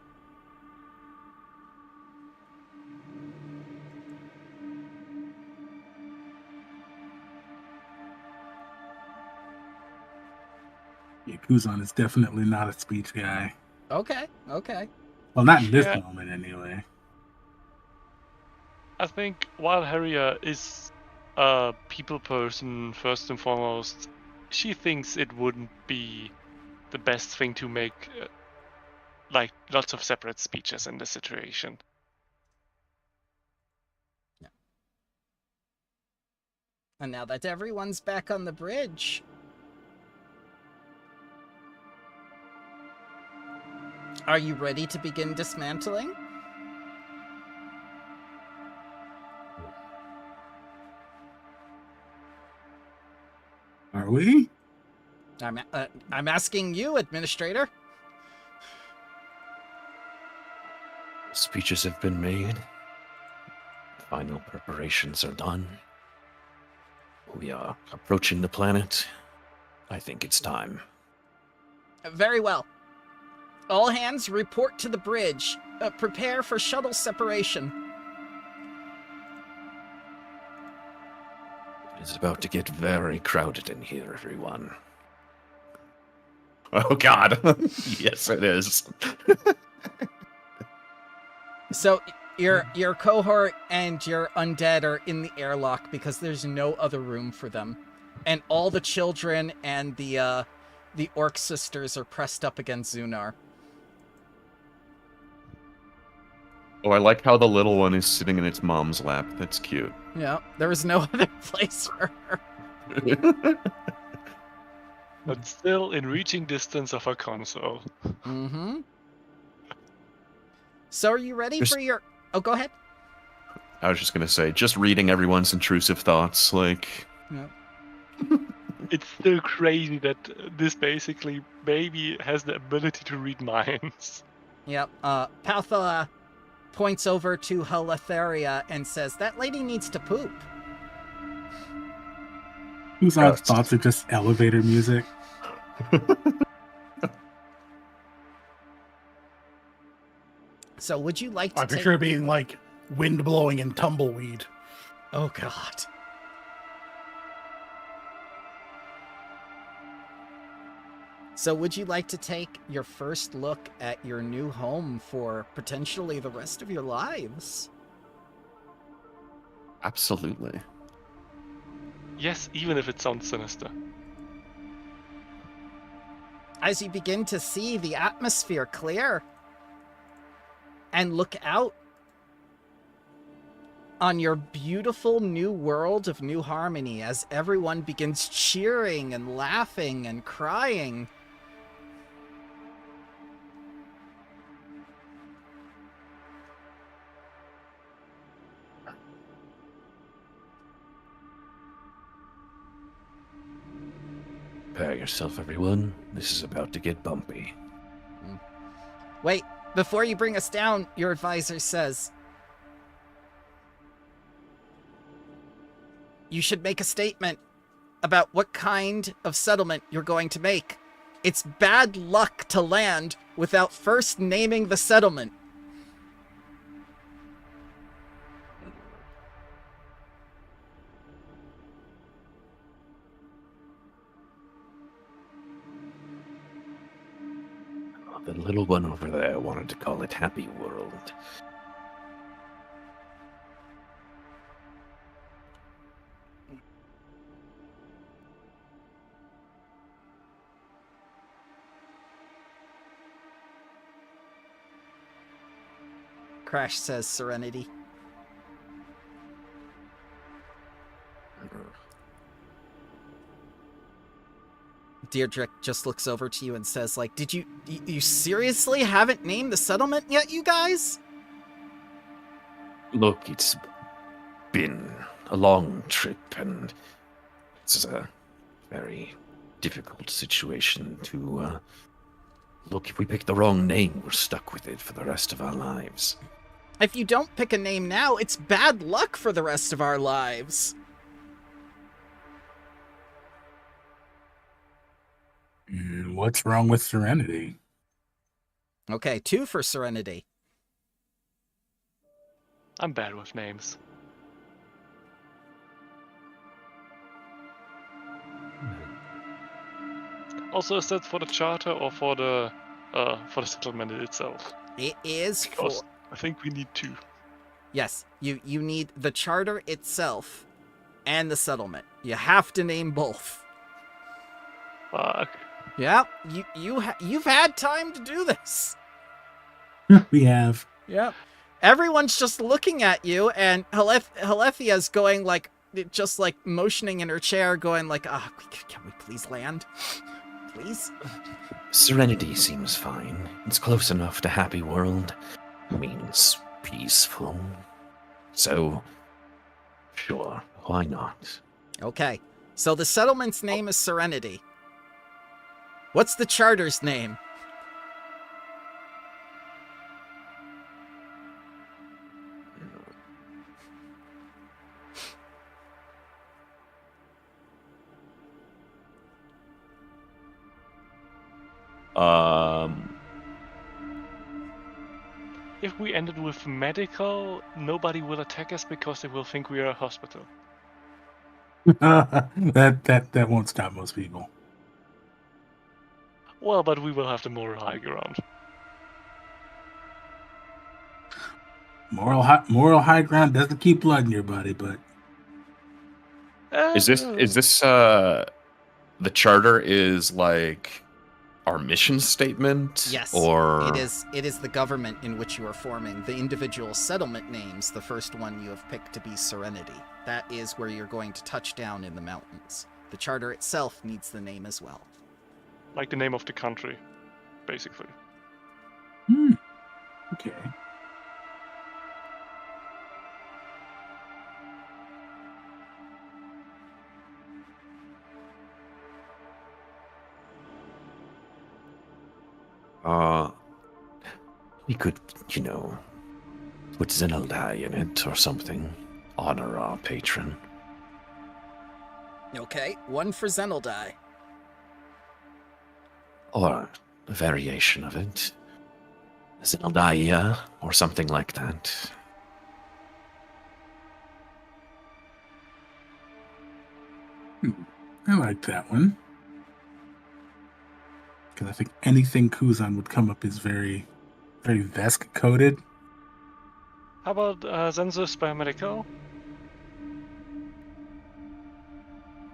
Kuzan is definitely not a speech guy. Okay. Well, not in this Yeah. moment, anyway. I think while Harrier is a people person first and foremost, she thinks it wouldn't be the best thing to make like lots of separate speeches in this situation. And now that everyone's back on the bridge, are you ready to begin dismantling? Are we? I'm asking you, Administrator. Speeches have been made. Final preparations are done. We are approaching the planet. I think it's time. Very well. All hands report to the bridge. Prepare for shuttle separation. It is about to get very crowded in here, everyone. Oh, God. Yes, it is. So your cohort and your undead are in the airlock because there's no other room for them, and all the children and the orc sisters are pressed up against Zunar. Oh, I like how the little one is sitting in its mom's lap. That's cute. Yeah, there was no other place for her. But still in reaching distance of a console. Mm-hmm. So are you ready for your... Oh, go ahead. I was just gonna say, just reading everyone's intrusive thoughts, like... Yeah. It's still crazy that this basically maybe has the ability to read minds. Yep. Palthala points over to Halatheria and says, that lady needs to poop. Kuzan's thoughts are just elevator music. So would you like to I picture it being like wind blowing and tumbleweed. Oh, God. So would you like to take your first look at your new home for potentially the rest of your lives? Absolutely. Yes, even if it sounds sinister. As you begin to see the atmosphere clear and look out on your beautiful new world of New Harmony as everyone begins cheering and laughing and crying. Prepare yourself, everyone. This is about to get bumpy. Wait, before you bring us down, your advisor says, you should make a statement about what kind of settlement you're going to make. It's bad luck to land without first naming the settlement. The little one over there wanted to call it Happy World. Crash says Serenity. Deirdre just looks over to you and says, like, did you seriously haven't named the settlement yet, you guys? Look, it's been a long trip, and it's a very difficult situation to, look, if we pick the wrong name, we're stuck with it for the rest of our lives. If you don't pick a name now, it's bad luck for the rest of our lives. What's wrong with Serenity? Okay, 2 for Serenity. I'm bad with names. Also, is that for the charter or for the settlement itself? It is Because for... I think we need two. Yes, you need the charter itself and the settlement. You have to name both. Fuck. Yeah, you've had time to do this. We have. Yep. Everyone's just looking at you, and Halethia's going like, just like motioning in her chair, going like, can we please land? Please? Serenity seems fine. It's close enough to happy world. Means peaceful. So, sure, why not? Okay, so the settlement's name is Serenity. What's the charter's name? If we ended with medical, nobody will attack us because they will think we are a hospital. that won't stop most people. Well, but we will have the moral high ground. Moral high ground doesn't keep blood in your body, but Is this the charter is like our mission statement? Yes, Or it is the government in which you are forming. The individual settlement names, the first one you have picked to be Serenity. That is where you're going to touch down in the mountains. The charter itself needs the name as well. Like the name of the country, basically. okay. We could, put Zenaldai in it or something. Honor our patron. Okay, one for Zenaldai. Or a variation of it. Zenaldai or something like that. I like that one. Because I think anything Kuzan would come up is very, very Vesk coded. How about Zensus Biomedical?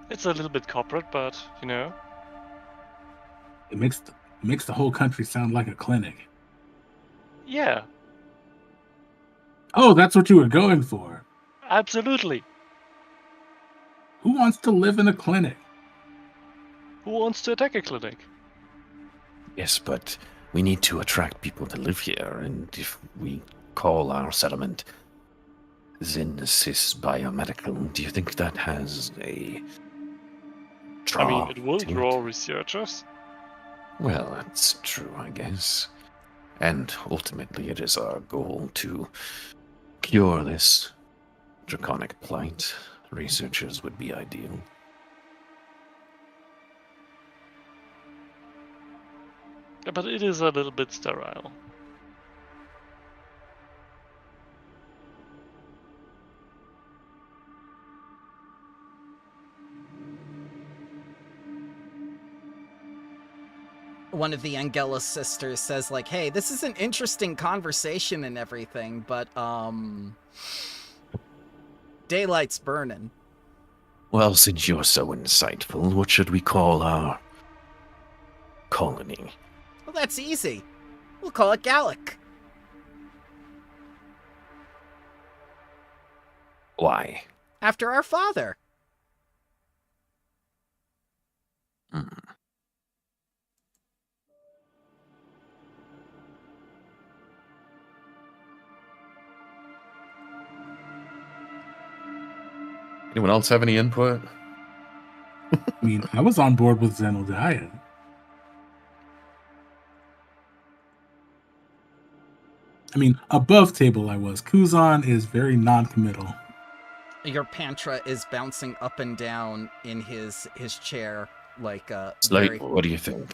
It's a little bit corporate, but It makes the whole country sound like a clinic. Yeah, Oh, that's what you were going for. absolutely. Who wants to live in a clinic? Who wants to attack a clinic? Yes, but we need to attract people to live here, and if we call our settlement Zensis Biomedical, do you think that has a draw? I mean, it will to draw researchers. Well, that's true, I guess. And ultimately, it is our goal to cure this draconic plight. Researchers would be ideal. But it is a little bit sterile. One of the Angela sisters says, like, hey, this is an interesting conversation and everything, but, daylight's burning. Well, since you're so insightful, what should we call our colony? Well, that's easy. We'll call it Gallic. Why? After our father. anyone else have any input? I mean, I was on board with Zenaldaya. I mean, above table I was. Kuzan is very non-committal. Your Pantra is bouncing up and down in his chair, like, Slate, what do you think?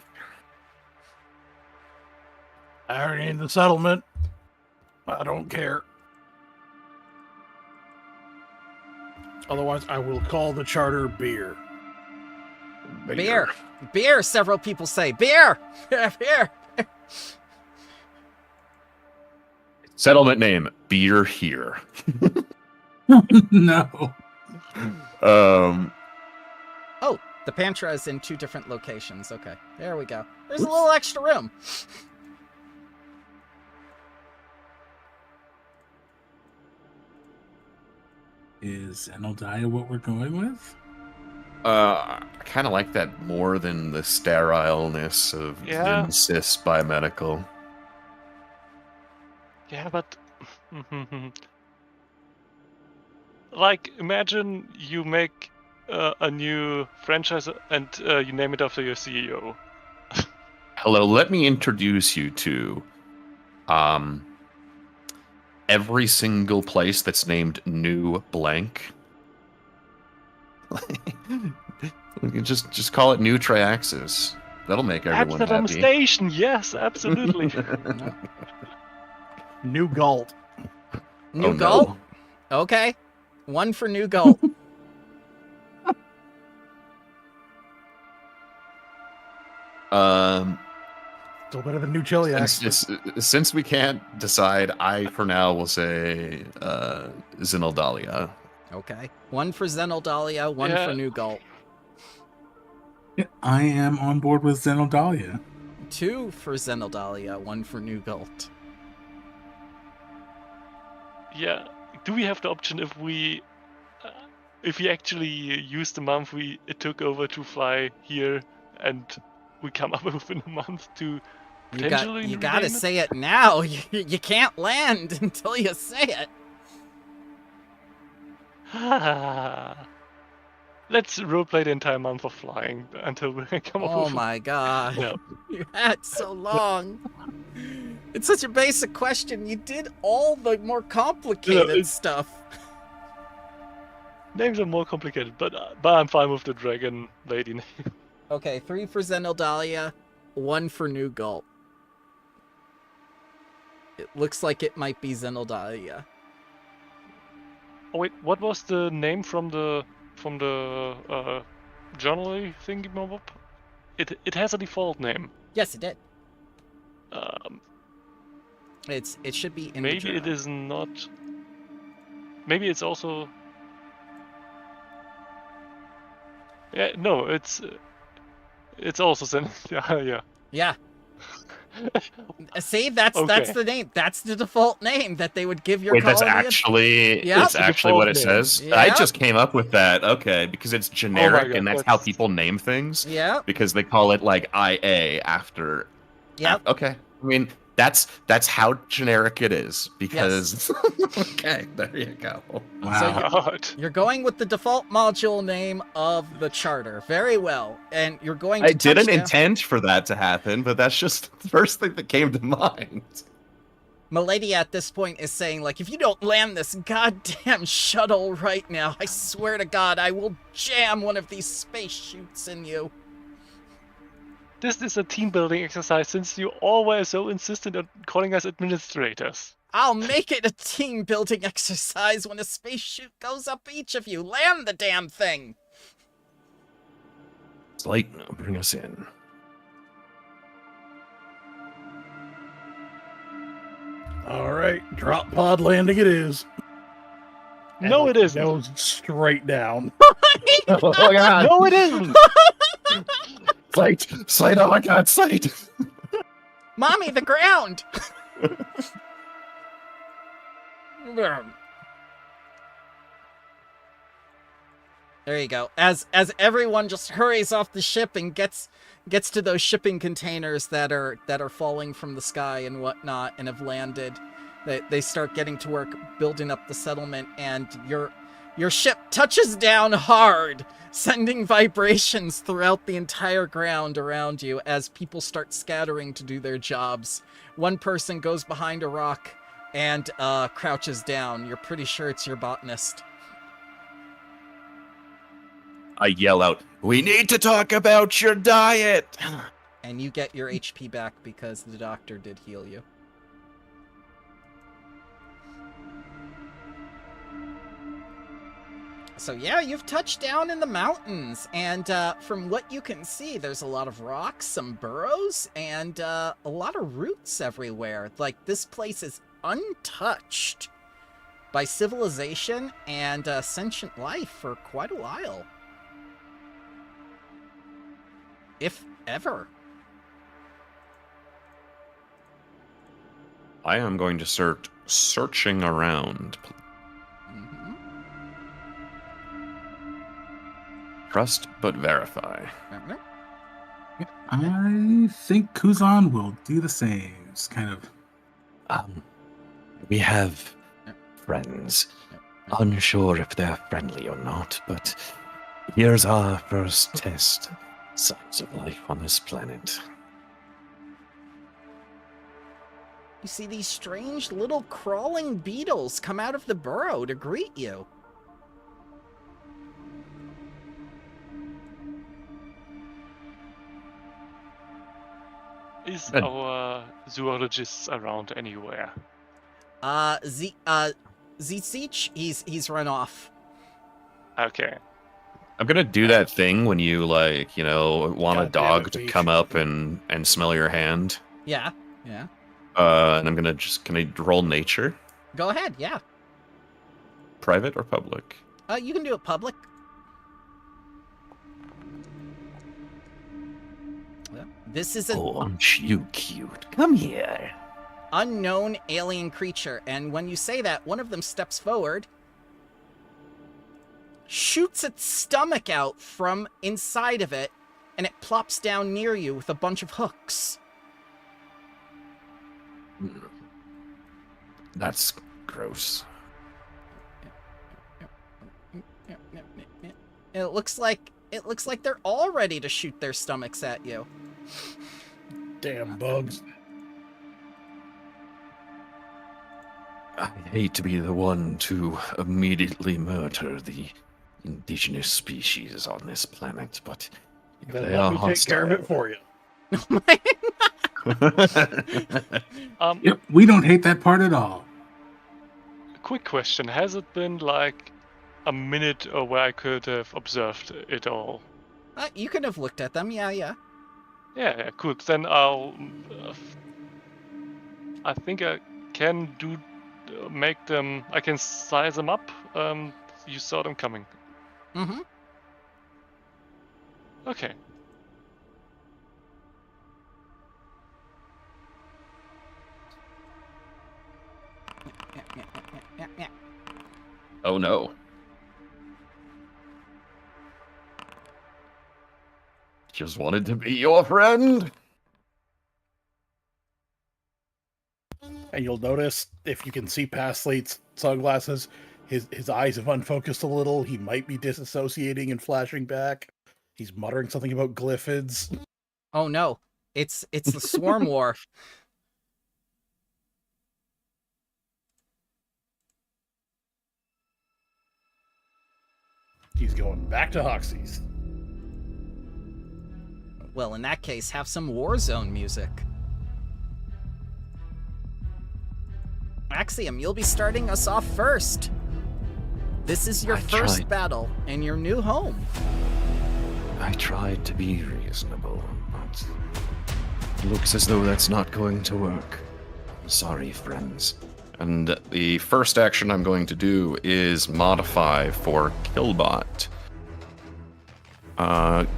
I already in the settlement. I don't care. Otherwise, I will call the charter beer. Beer. Beer, several people say. Beer! Beer! Settlement name, Beer Here. No. Oh, the Pantra is in 2 different locations. Okay, there we go. There's a little extra room. Is Zenaldaya what we're going with? I kind of like that more than the sterileness of Yeah. Cis biomedical. Yeah, but like, imagine you make a new franchise and you name it after your CEO. Hello, let me introduce you to every single place that's named New Blank. We can just call it New Triaxis. That'll make everyone Amsterdam happy. Station, yes, absolutely. New Galt. New Oh, Galt? no. Okay. 1 for New Galt. Still better than New Chiliac. Since we can't decide, I for now will say Zenaldalia. Okay. 1 for Zenaldalia, 1 Yeah. for New Galt. Yeah, I am on board with Zenaldalia. 2 for Zenaldalia, 1 for New Galt. Yeah. Do we have the option if we actually use the month it took over to fly here, and we come up within a month to potentially You gotta rename it? say it now. You can't land until you say it. Let's roleplay the entire month of flying until we come up Oh with my god. Yeah. You had so long. It's such a basic question. You did all the more complicated it's- stuff. Names are more complicated, but I'm fine with the dragon lady name. Okay, 3 for Zenaldalia, 1 for New Galt. It looks like it might be Zenaldalia. Oh wait, what was the name from the journal thingy mob? It has a default name. Yes, it did. It should be in the Maybe it journal. is not. Maybe it's also. Yeah, no, it's also Zen. Yeah. Yeah. See, that's Okay. the name. That's the default name that they would give your Wait, that's colony. actually Yeah. that's The actually what it default name. says. Yeah. I just came up with that. Okay, because it's generic God, and that's how that's- people name things. Yeah. Because they call it like IA after. Yep. Okay. I mean, that's how generic it is. Because okay, there you go. Wow. God. You're going with the default module name of the charter. Very well. And you're going to I didn't touch down- intend for that to happen, but that's just the first thing that came to mind. Milady at this point is saying, like, if you don't land this goddamn shuttle right now, I swear to God, I will jam one of these space chutes in you. This is a team building exercise since you always so insistent on calling us administrators. I'll make it a team building exercise when a space chute goes up each of you. Land the damn thing. Slight, bring us in. All right, drop pod landing it is. No, And it isn't. Nose straight down. Oh god. No, it isn't. Sight, oh my god, sight. Mommy, the ground. There you go. As everyone just hurries off the ship and gets to those shipping containers that are falling from the sky and whatnot and have landed, they start getting to work building up the settlement, and your ship touches down hard, sending vibrations throughout the entire ground around you as people start scattering to do their jobs. One person goes behind a rock and crouches down. You're pretty sure it's your botanist. I yell out, "We need to talk about your diet." And you get your HP back because the doctor did heal you. So yeah, you've touched down in the mountains, and from what you can see, there's a lot of rocks, some burrows, and a lot of roots everywhere. Like, this place is untouched by civilization and sentient life for quite a while. If ever. I am going to start searching around. Mm-hmm. Trust but verify. I think Kuzan will do the same. It's kind of... We have friends. Unsure if they're friendly or not, but here's our first test. Signs of life on this planet. You see these strange little crawling beetles come out of the burrow to greet you. Is our zoologist around anywhere? Zizich, he's run off. Okay. I'm gonna do that thing when you want a God dog damn it, to Beach. come up and smell your hand. Yeah. And I'm gonna roll nature. Go ahead, yeah. Private or public? You can do it public. This is an Oh, aren't you cute? Come here. unknown alien creature, and when you say that, one of them steps forward, shoots its stomach out from inside of it, and it plops down near you with a bunch of hooks. That's gross. It looks like they're all ready to shoot their stomachs at you. Damn bugs. I hate to be the one to immediately murder the indigenous species on this planet, but if Then they are let me take care of it hostile, for you. Yep, we don't hate that part at all. Quick question: has it been like a minute or where I could have observed it all? You could have looked at them, yeah. Yeah, good. Then I'll. I think I can make them. I can size them up. You saw them coming. Mm-hmm. Okay. Yeah. Oh no. Just wanted to be your friend. And you'll notice, if you can see past Slate's sunglasses, his eyes have unfocused a little. He might be disassociating and flashing back. He's muttering something about glyphids. Oh no, it's the swarm war. He's going back to Hoxie's. Well, in that case, have some Warzone music. Axiom, you'll be starting us off first. This is your first tried. battle in your new home. I tried to be reasonable, but it looks as though that's not going to work. I'm sorry, friends. And the first action I'm going to do is modify for Killbot.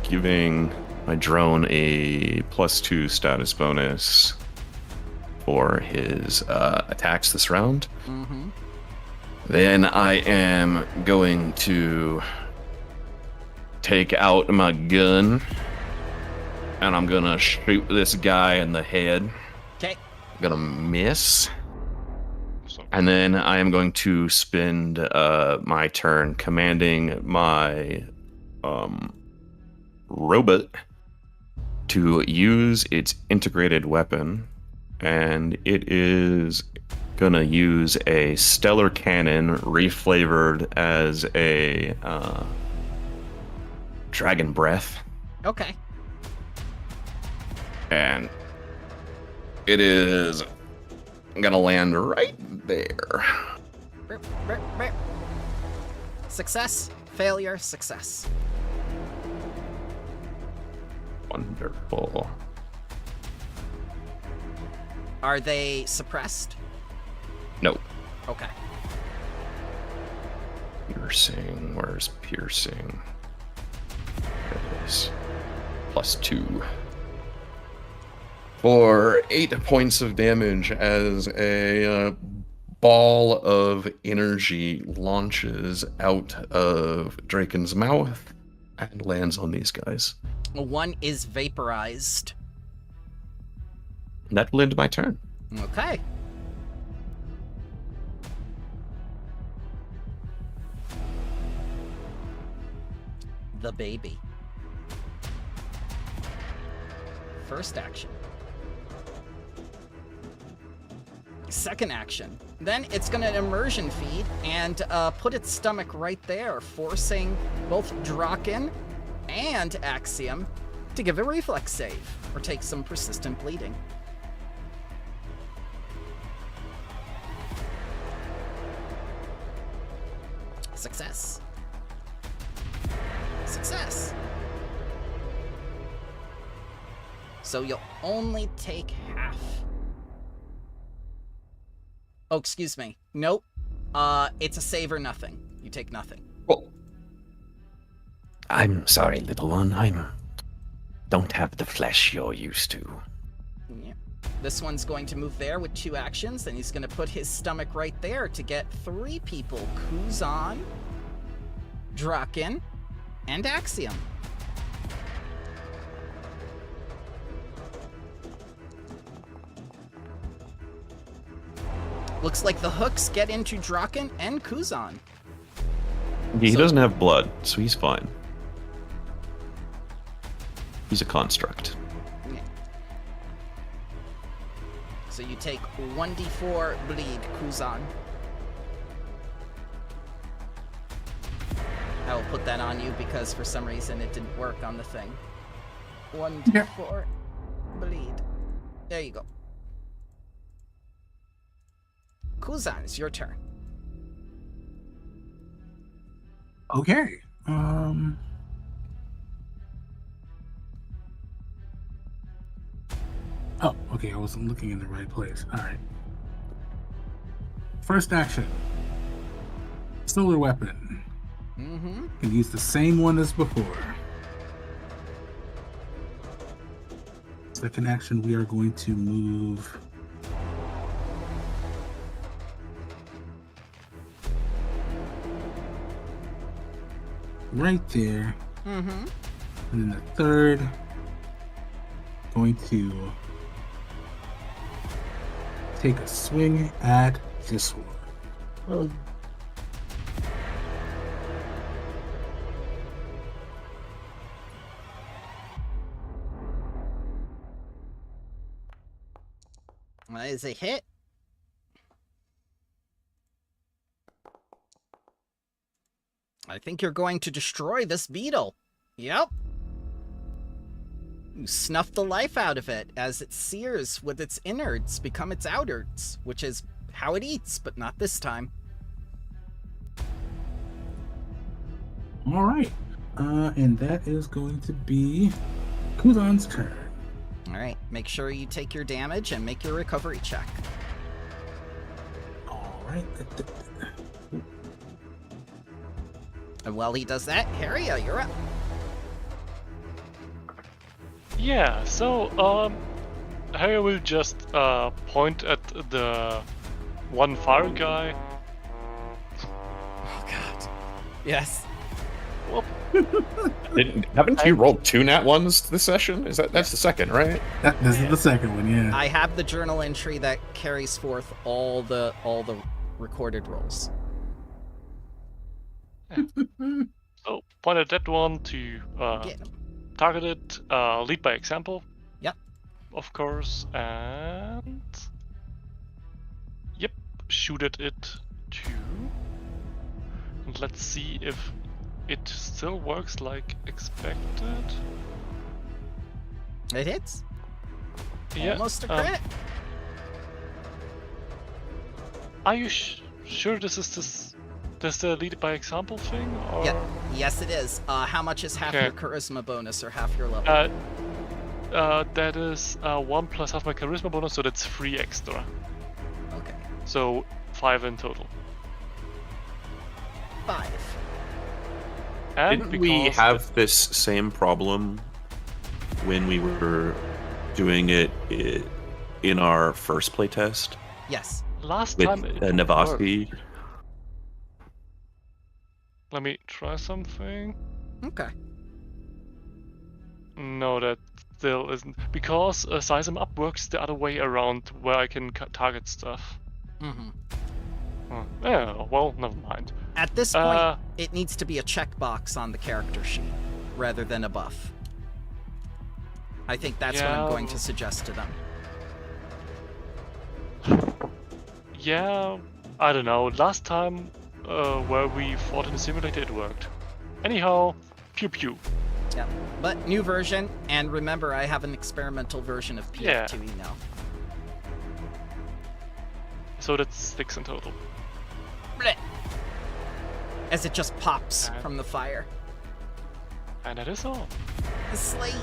Giving my drone a +2 status bonus for his attacks this round. Mm-hmm. Then I am going to take out my gun and I'm gonna shoot this guy in the head. Okay. Gonna miss. So, And then I am going to spend my turn commanding my robot to use its integrated weapon. And it is going to use a stellar cannon reflavored as a dragon breath. Okay. And it is going to land right there. Success. Failure, success. Wonderful. Are they suppressed? Nope. Okay. Piercing. Where's piercing? There it is. +2. For 8 points of damage as a ball of energy launches out of Draken's mouth and lands on these guys. One is vaporized. That will end my turn. Okay. The baby. First action. Second action. Then it's going to immersion feed and put its stomach right there, forcing both Draken and Axiom to give a reflex save or take some persistent bleeding. Success. Success. So you'll only take half. Oh, excuse me. Nope. It's a save or nothing. You take nothing. Well, I'm sorry, little one. Don't have the flesh you're used to. Yeah. This one's going to move there with 2 actions, and he's going to put his stomach right there to get 3 people. Kuzan, Draken, and Axiom. Looks like the hooks get into Draken and Kuzan. He doesn't have blood, so he's fine. He's a construct. Yeah. So you take 1d4 bleed, Kuzan. I will put that on you because for some reason it didn't work on the thing. 1d4 bleed. There you go. Kuzan, it's your turn. Okay. Oh, okay. I wasn't looking in the right place. All right. First action. Solar weapon. Mm-hmm. Can use the same one as before. Second action, we are going to move right there. Mm-hmm. And then the third, going to take a swing at this one. That is a hit. I think you're going to destroy this beetle. Yep. You snuff the life out of it as it sears with its innards become its outards, which is how it eats, but not this time. All right. And that is going to be Kuzan's turn. All right, make sure you take your damage and make your recovery check. All right. And while he does that, Harrier, you're up. Yeah, so Harry will just point at the one fire guy. Oh god. Yes. Whoop. Haven't you rolled 2 nat ones this session? That's the second, right? This is the second one, yeah. I have the journal entry that carries forth all the recorded rolls. So point at that one to target it, lead by example. Yep. Of course, and yep, shoot at it too. And let's see if it still works like expected. It hits. Yeah. Almost a crit. Are you sure this is Does the lead by example thing? Or... Yeah. Yes, it is. How much is half Okay. your charisma bonus or half your level? That is 1 plus half my charisma bonus, so that's 3 extra. Okay. So 5 in total. 5. And Didn't we because have this same problem when we were doing it in our first playtest Yes. last with time it Navasi? worked. Let me try something. Okay. No, that still isn't. Because Size 'em Up works the other way around, where I can target stuff. Mm-hmm. Oh, yeah, well, never mind. At this point, it needs to be a checkbox on the character sheet rather than a buff. I think that's what I'm going to suggest to them. Yeah, I don't know. Last time where we fought in the simulator, it worked. Anyhow, pew pew. Yeah. But new version, and remember, I have an experimental version of PF2E now. So that's 6 in total. Blech. As it just pops from the fire. And that is all. The slate.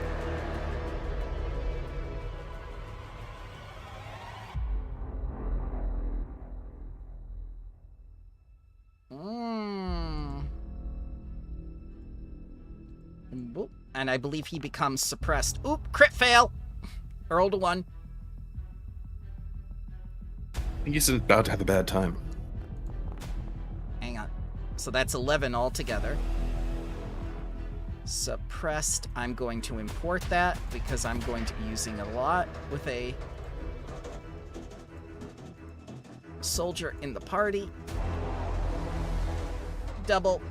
Boop. And I believe he becomes suppressed. Oop, crit fail. Rolled a 1. I think he's about to have a bad time. Hang on. So that's 11 altogether. Suppressed. I'm going to import that because I'm going to be using it a lot with a soldier in the party. Double.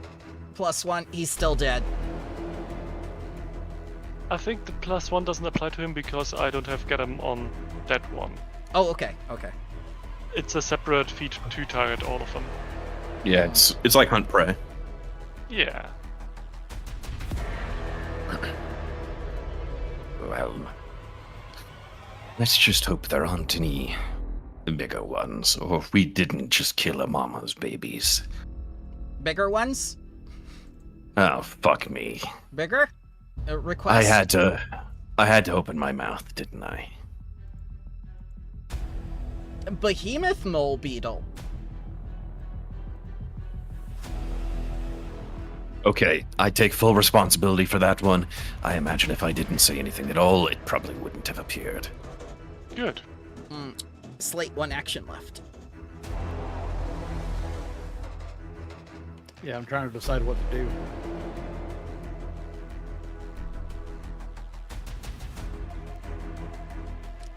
+1. He's still dead. I think the +1 doesn't apply to him because I don't have get him on that one. Oh, okay. Okay. It's a separate feat to target all of them. Yeah, it's like Hunt Prey. Yeah. Well, let's just hope there aren't any bigger ones, or if we didn't just kill a mama's babies. Bigger ones? Oh, fuck me. Bigger? Request. I had to open my mouth, didn't I? Behemoth mole beetle. Okay, I take full responsibility for that one. I imagine if I didn't say anything at all, it probably wouldn't have appeared. Good. Slate 1 action left. Yeah, I'm trying to decide what to do.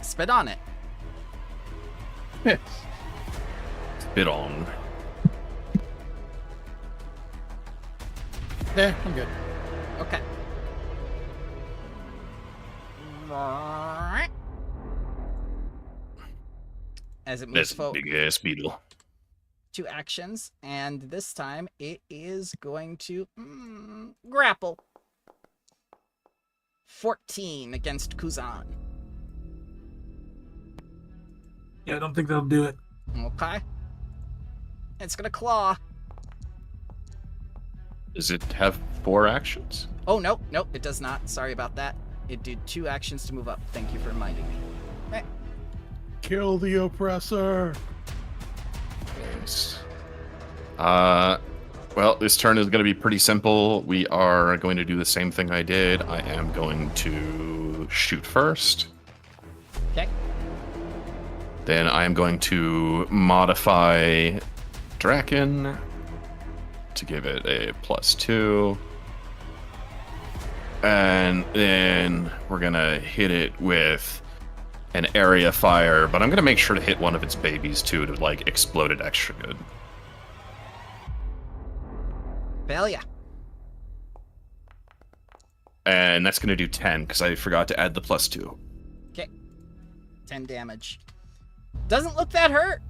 Spit on it. Spit on. Yeah, I'm good. Okay. As it moves That's a forward. big ass beetle. 2 actions, and this time it is going to grapple. 14 against Kuzan. Yeah, I don't think they'll do it. Okay. It's gonna claw. Does it have 4 actions? Oh, nope, it does not. Sorry about that. It did 2 actions to move up. Thank you for reminding me. Eh. Kill the oppressor. Yes. Well, this turn is going to be pretty simple. We are going to do the same thing I did. I am going to shoot first. Okay. Then I am going to modify Draken to give it a +2. And then we're going to hit it with an area fire, but I'm going to make sure to hit one of its babies too to like explode it extra good. Failure. And that's going to do 10 because I forgot to add the +2. Okay. 10 damage. Doesn't look that hurt.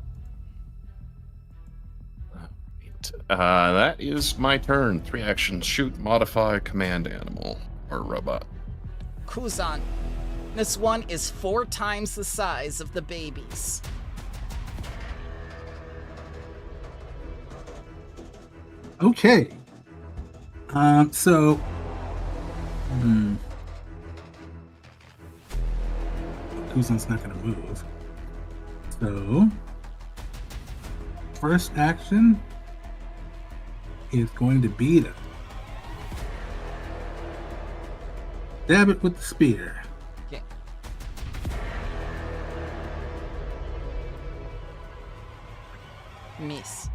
That is my turn. 3 actions: shoot, modify, command animal or robot. Kuzan. This one is 4 times the size of the babies. Okay. So. Kuzan's not going to move. So. First action is going to be to stab it with the spear. Okay. Miss.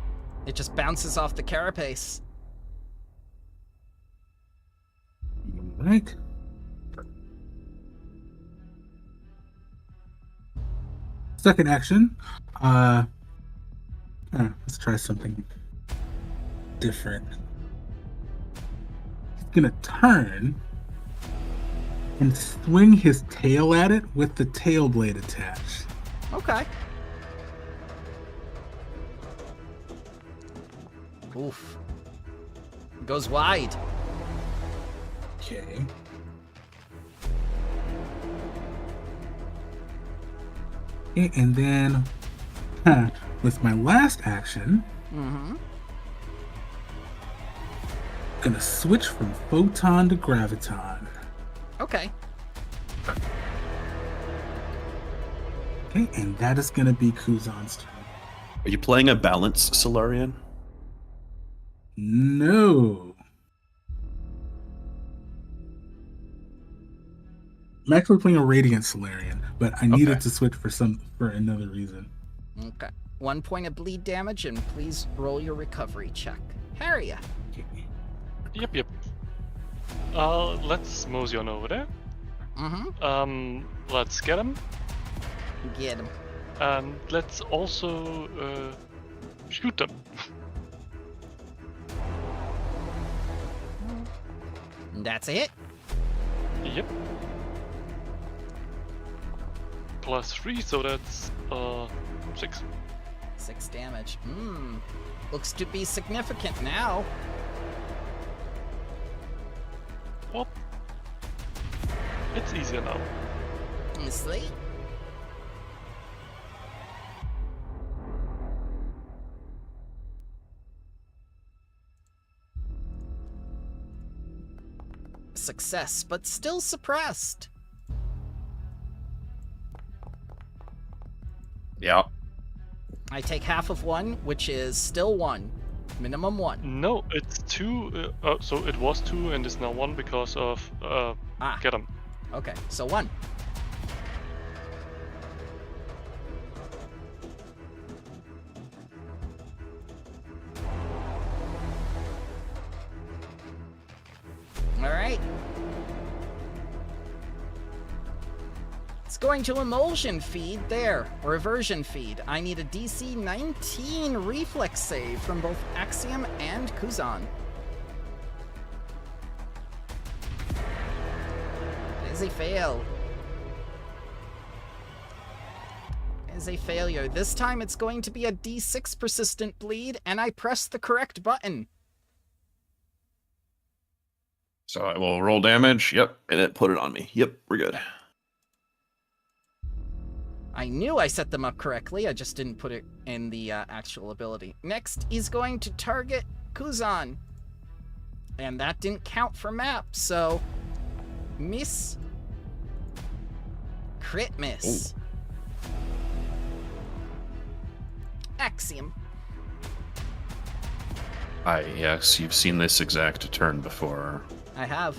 It just bounces off the carapace. Right. Second action. Let's try something different. He's gonna turn and swing his tail at it with the tail blade attached. Okay. Oof. Goes wide. Okay. And then, with my last action, gonna switch from photon to graviton. Okay. Okay, and that is gonna be Kuzan's turn. Are you playing a balanced Solarian? No. I'm actually playing a Radiant Solarian, but I needed to switch for another reason. Okay. 1 point of bleed damage, and please roll your recovery check. Harriet. Yep. Let's mosey on over there. Let's get him. Get him. And let's also shoot them. That's a hit. Yep. +3, so that's 6. 6 damage. Looks to be significant now. Well, it's easier now. Honestly. Success, but still suppressed. Yeah. I take half of 1, which is still 1. Minimum 1. No, it's 2. So it was 2 and is now 1 because of get him. Okay, so 1. Alright. It's going to emulsion feed there, or aversion feed. I need a DC 19 reflex save from both Axiom and Kuzan. Is a fail. Is a failure. This time it's going to be a D6 persistent bleed, and I press the correct button. So I will roll damage. Yep. And it put it on me. Yep. We're good. I knew I set them up correctly, I just didn't put it in the actual ability. Next, he's going to target Kuzan. And that didn't count for map, so... Miss. Crit miss. Ooh. Axiom. Yes, you've seen this exact turn before. I have.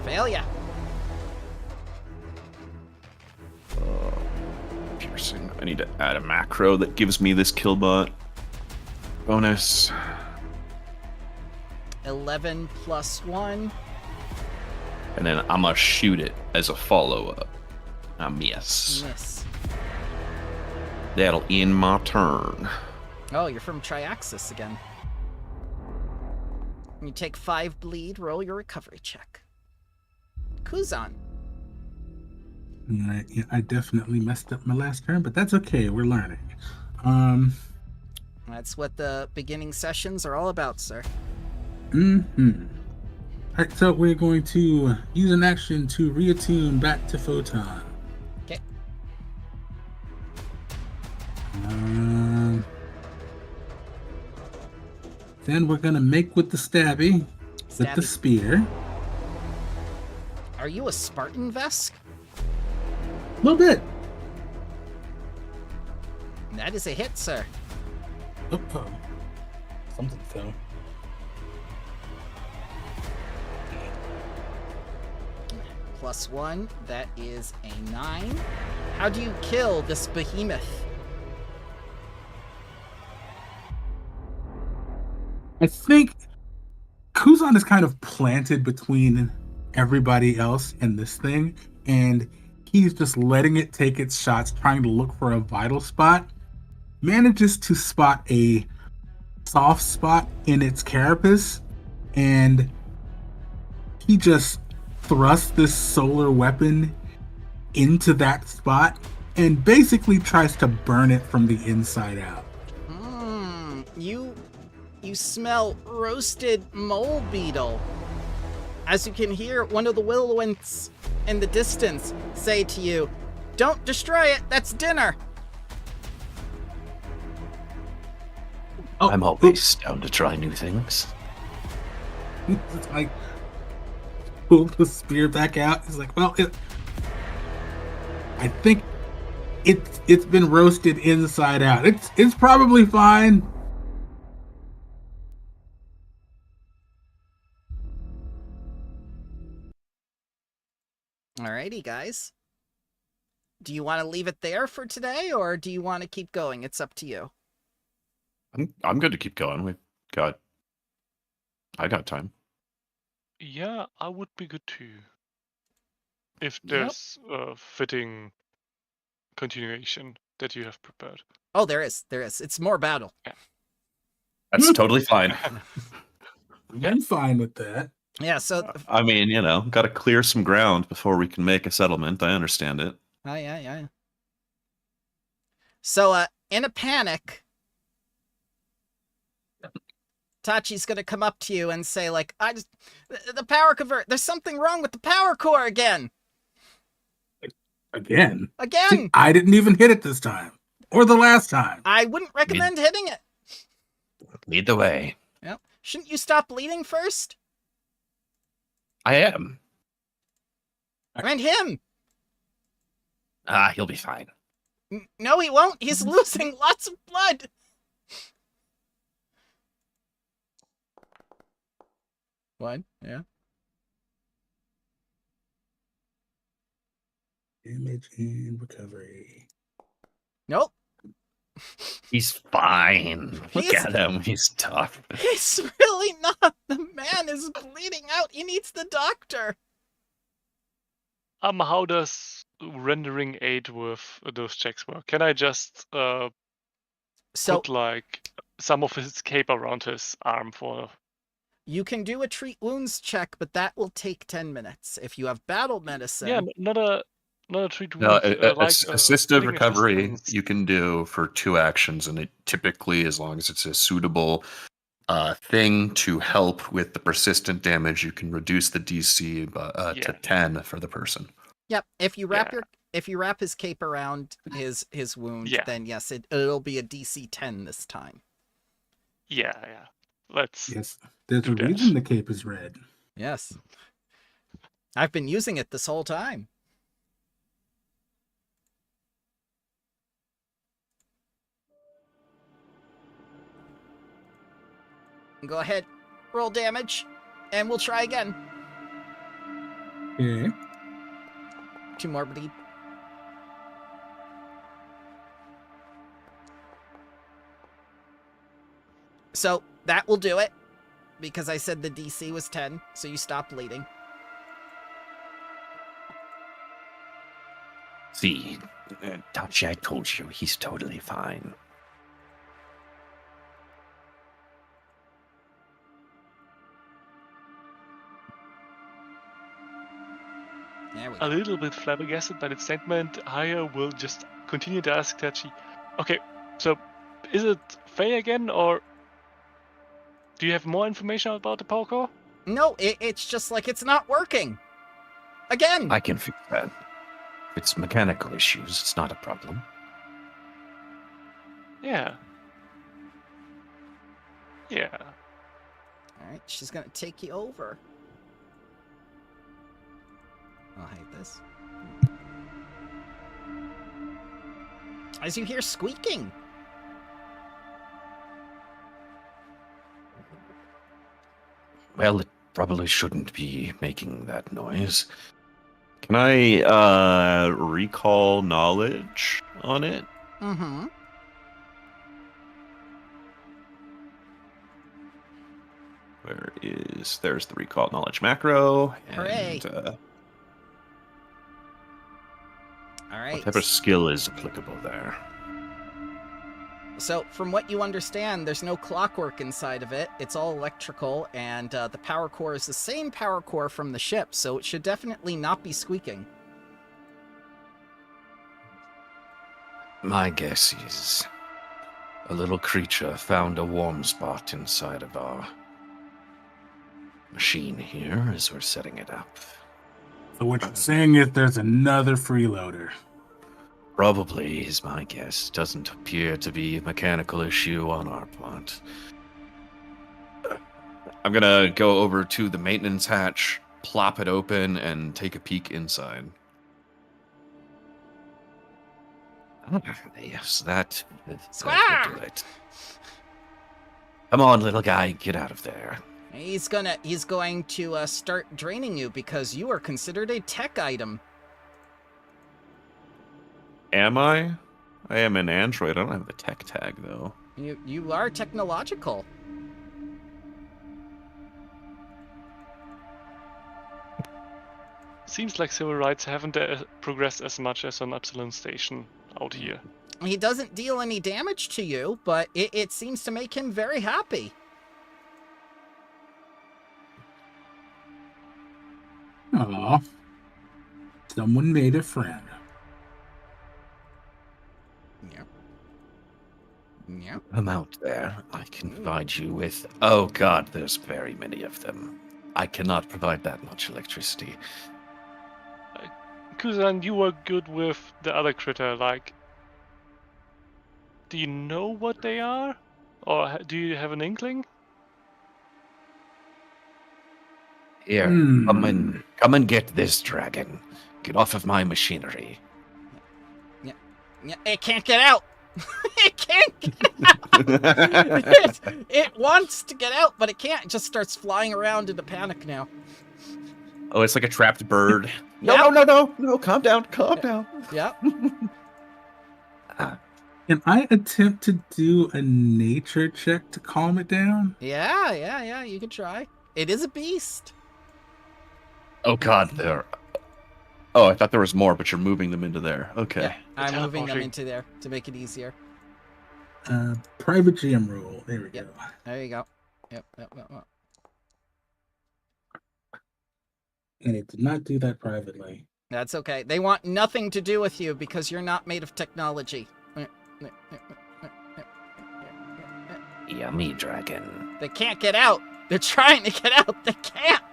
Failure. Piercing. I need to add a macro that gives me this killbot bonus. 11 plus 1. And then I'm gonna shoot it as a follow-up. I miss. Miss. That'll end my turn. Oh, you're from Triaxis again. You take 5 bleed, roll your recovery check. Kuzan. Right, yeah, I definitely messed up my last turn, but that's okay. We're learning. That's what the beginning sessions are all about, sir. Alright, so we're going to use an action to reattune back to Photon. Okay. Then we're gonna make with the stabby. With the spear. Are you a Spartan Vesk? A little bit. That is a hit, sir. Oh. Something fell. +1, that is a 9. How do you kill this behemoth? I think Kuzan is kind of planted between everybody else and this thing, and he's just letting it take its shots, trying to look for a vital spot. Manages to spot a soft spot in its carapace, and he just thrusts this solar weapon into that spot and basically tries to burn it from the inside out. You smell roasted mole beetle. As you can hear, one of the Willowints in the distance say to you, "Don't destroy it, that's dinner." Oh, I'm always down to try new things. It's like, pull the spear back out. He's like, well, I think it's been roasted inside out. It's probably fine. Alrighty, guys. Do you want to leave it there for today, or do you want to keep going? It's up to you. I'm good to keep going. I got time. Yeah, I would be good too. If there's a fitting continuation that you have prepared. Oh, there is. It's more battle. That's totally fine. I'm fine with that. Yeah, so... I mean, got to clear some ground before we can make a settlement. I understand it. Oh, yeah. So, in a panic, Tachi's gonna come up to you and say, like, the power convert, there's something wrong with the power core again! Again? Again! I didn't even hit it this time. Or the last time. I wouldn't recommend hitting it. Lead the way. Yep. Shouldn't you stop bleeding first? I am. And him! He'll be fine. No, he won't. He's losing lots of blood. What? Yeah. Damage and recovery. Nope. He's fine. Look at him. He's tough. He's really not. The man is bleeding out. He needs the doctor. How does rendering aid with those checks work? Can I just put like some of his cape around his arm for? You can do a treat wounds check, but that will take 10 minutes. If you have battle medicine, Yeah, not a treat No, wounds. assistive recovery assistance. you can do for 2 actions, and it typically, as long as it's a suitable thing to help with the persistent damage, you can reduce the DC to 10 for the person. Yep. If you wrap his cape around his wound, then yes, it'll be a DC 10 this time. Yeah. Yes, there's a reason the cape is red. Yes. I've been using it this whole time. Go ahead, roll damage, and we'll try again. Okay. 2 more bleed. So that will do it, because I said the DC was 10, so you stop bleeding. See, Tachi, I told you, he's totally fine. A little bit flabbergasted by the statement, Haya will just continue to ask Tachi, okay, so is it Faye again, or do you have more information about the power core? No, it's just like it's not working. Again! I can fix that. If it's mechanical issues, it's not a problem. Yeah. Alright, she's gonna take you over. I'll hide this. As you hear squeaking. Well, it probably shouldn't be making that noise. Can I recall knowledge on it? Mm-hmm. There's the recall knowledge macro. Hooray. And, Alright. what type of skill is applicable there? So, from what you understand, there's no clockwork inside of it. It's all electrical, and the power core is the same power core from the ship, so it should definitely not be squeaking. My guess is a little creature found a warm spot inside of our machine here as we're setting it up. So what you're saying is there's another freeloader. Probably is my guess. Doesn't appear to be a mechanical issue on our part. I'm gonna go over to the maintenance hatch, plop it open, and take a peek inside. Yes, that will do it. Come on, little guy, get out of there. He's going to start draining you because you are considered a tech item. Am I? I am an android. I don't have the tech tag, though. You are technological. Seems like civil rights haven't progressed as much as on Epsilon Station out here. He doesn't deal any damage to you, but it seems to make him very happy. Aw. Someone made a friend. Yep. Yep. I'm out there. I can provide you with... Oh god, there's very many of them. I cannot provide that much electricity. Kuzan, you were good with the other critter, like... Do you know what they are? Or do you have an inkling? Here, come and get this dragon. Get off of my machinery. Yeah, it can't get out. It can't get out. It wants to get out, but it can't. It just starts flying around into panic now. Oh, it's like a trapped bird. Yep. No, calm down. Yep. Can I attempt to do a nature check to calm it down? Yeah, you could try. It is a beast. Oh god, there. Oh, I thought there was more, but you're moving them into there. Okay. Yeah, I'm moving them teleporting. into there to make it easier. Private GM rule. There we go. There you go. Yep. And it did not do that privately. That's okay. They want nothing to do with you because you're not made of technology. Yummy dragon. They can't get out. They're trying to get out. They can't.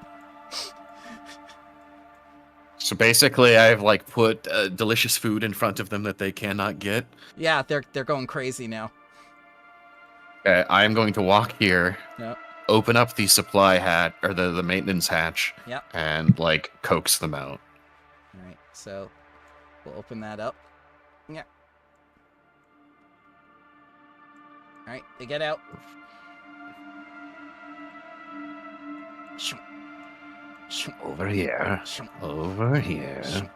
So basically, I've like put delicious food in front of them that they cannot get. Yeah, they're going crazy now. Okay, I am going to walk here, Yep. open up the supply hatch or the maintenance hatch, Yep. and like coax them out. All right, so we'll open that up. Yeah. All right, they get out. Shoo. Shoo. Over here. Shoo. Over here.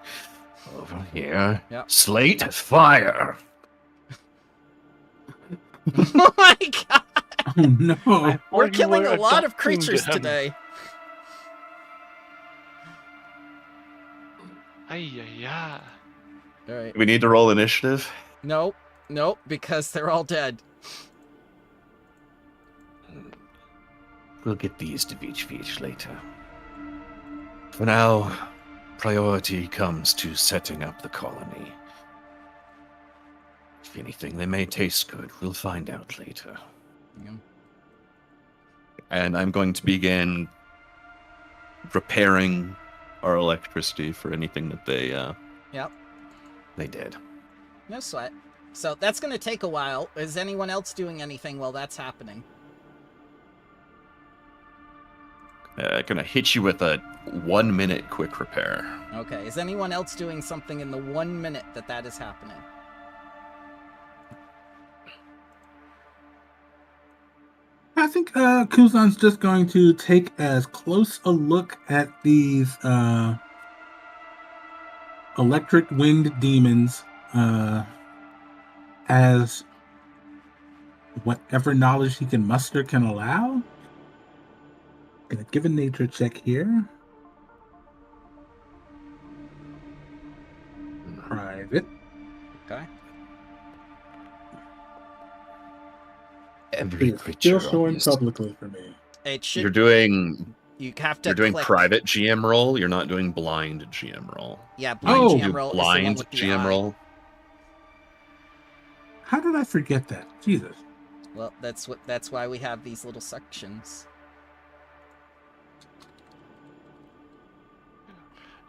Over here. Yep. Slate fire. Oh my god! Oh no. We're you killing were a lot of adopting creatures them. today. Ay. All right. We need to roll initiative. Nope, because they're all dead. We'll get these to Beach later. For now, priority comes to setting up the colony. If anything, they may taste good. We'll find out later. Yeah. And I'm going to begin repairing our electricity for anything that they did. No sweat. So that's going to take a while. Is anyone else doing anything while that's happening? Gonna hit you with a 1 minute quick repair. Okay, is anyone else doing something in the 1 minute that is happening? I think Kuzan's just going to take as close a look at these electric winged demons as whatever knowledge he can muster can allow. Gonna give a nature check here. Private. Okay. Every It's creature still showing on this publicly for me. It should. You're doing You have to. you're doing click. private GM roll. You're not doing blind GM roll. Yeah, blind Oh, GM roll is the one Blind with the GM eye. roll. How did I forget that? Jesus. Well, that's why we have these little sections.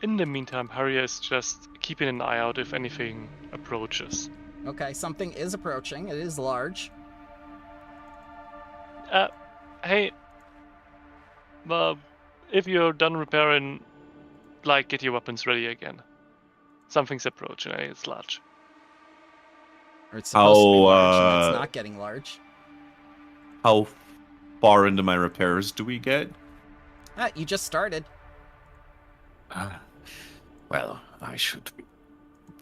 In the meantime, Harrier is just keeping an eye out if anything approaches. Okay, something is approaching. It is large. Hey, if you're done repairing, like, get your weapons ready again. Something's approaching. It's large. Or it's supposed to be large, and it's How, not getting large. How far into my repairs do we get? You just started. Well, I should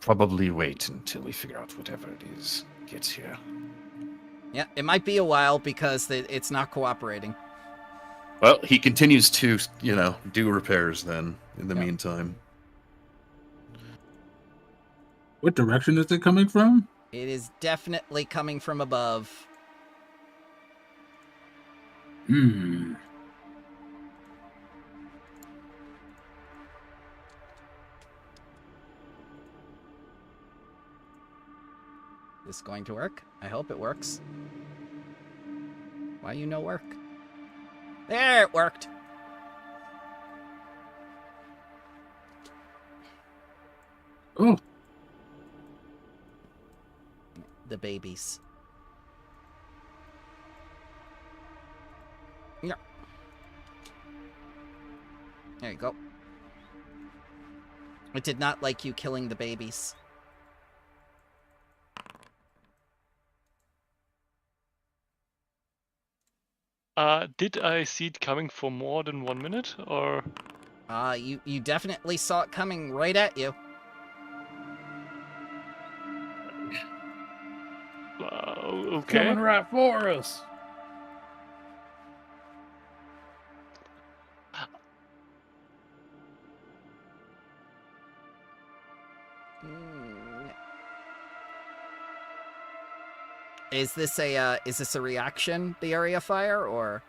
probably wait until we figure out whatever it is gets here. Yeah, it might be a while because it's not cooperating. Well, he continues to, do repairs then, in the Yeah. meantime. What direction is it coming from? It is definitely coming from above. Hmm. Is this going to work? I hope it works. Why you no work? There, it worked. Oh, The babies. Yeah. There you go. It did not like you killing the babies. Did I see it coming for more than 1 minute, or? You definitely saw it coming right at you. Okay. Coming right for us. Is this a reaction, the area fire, or?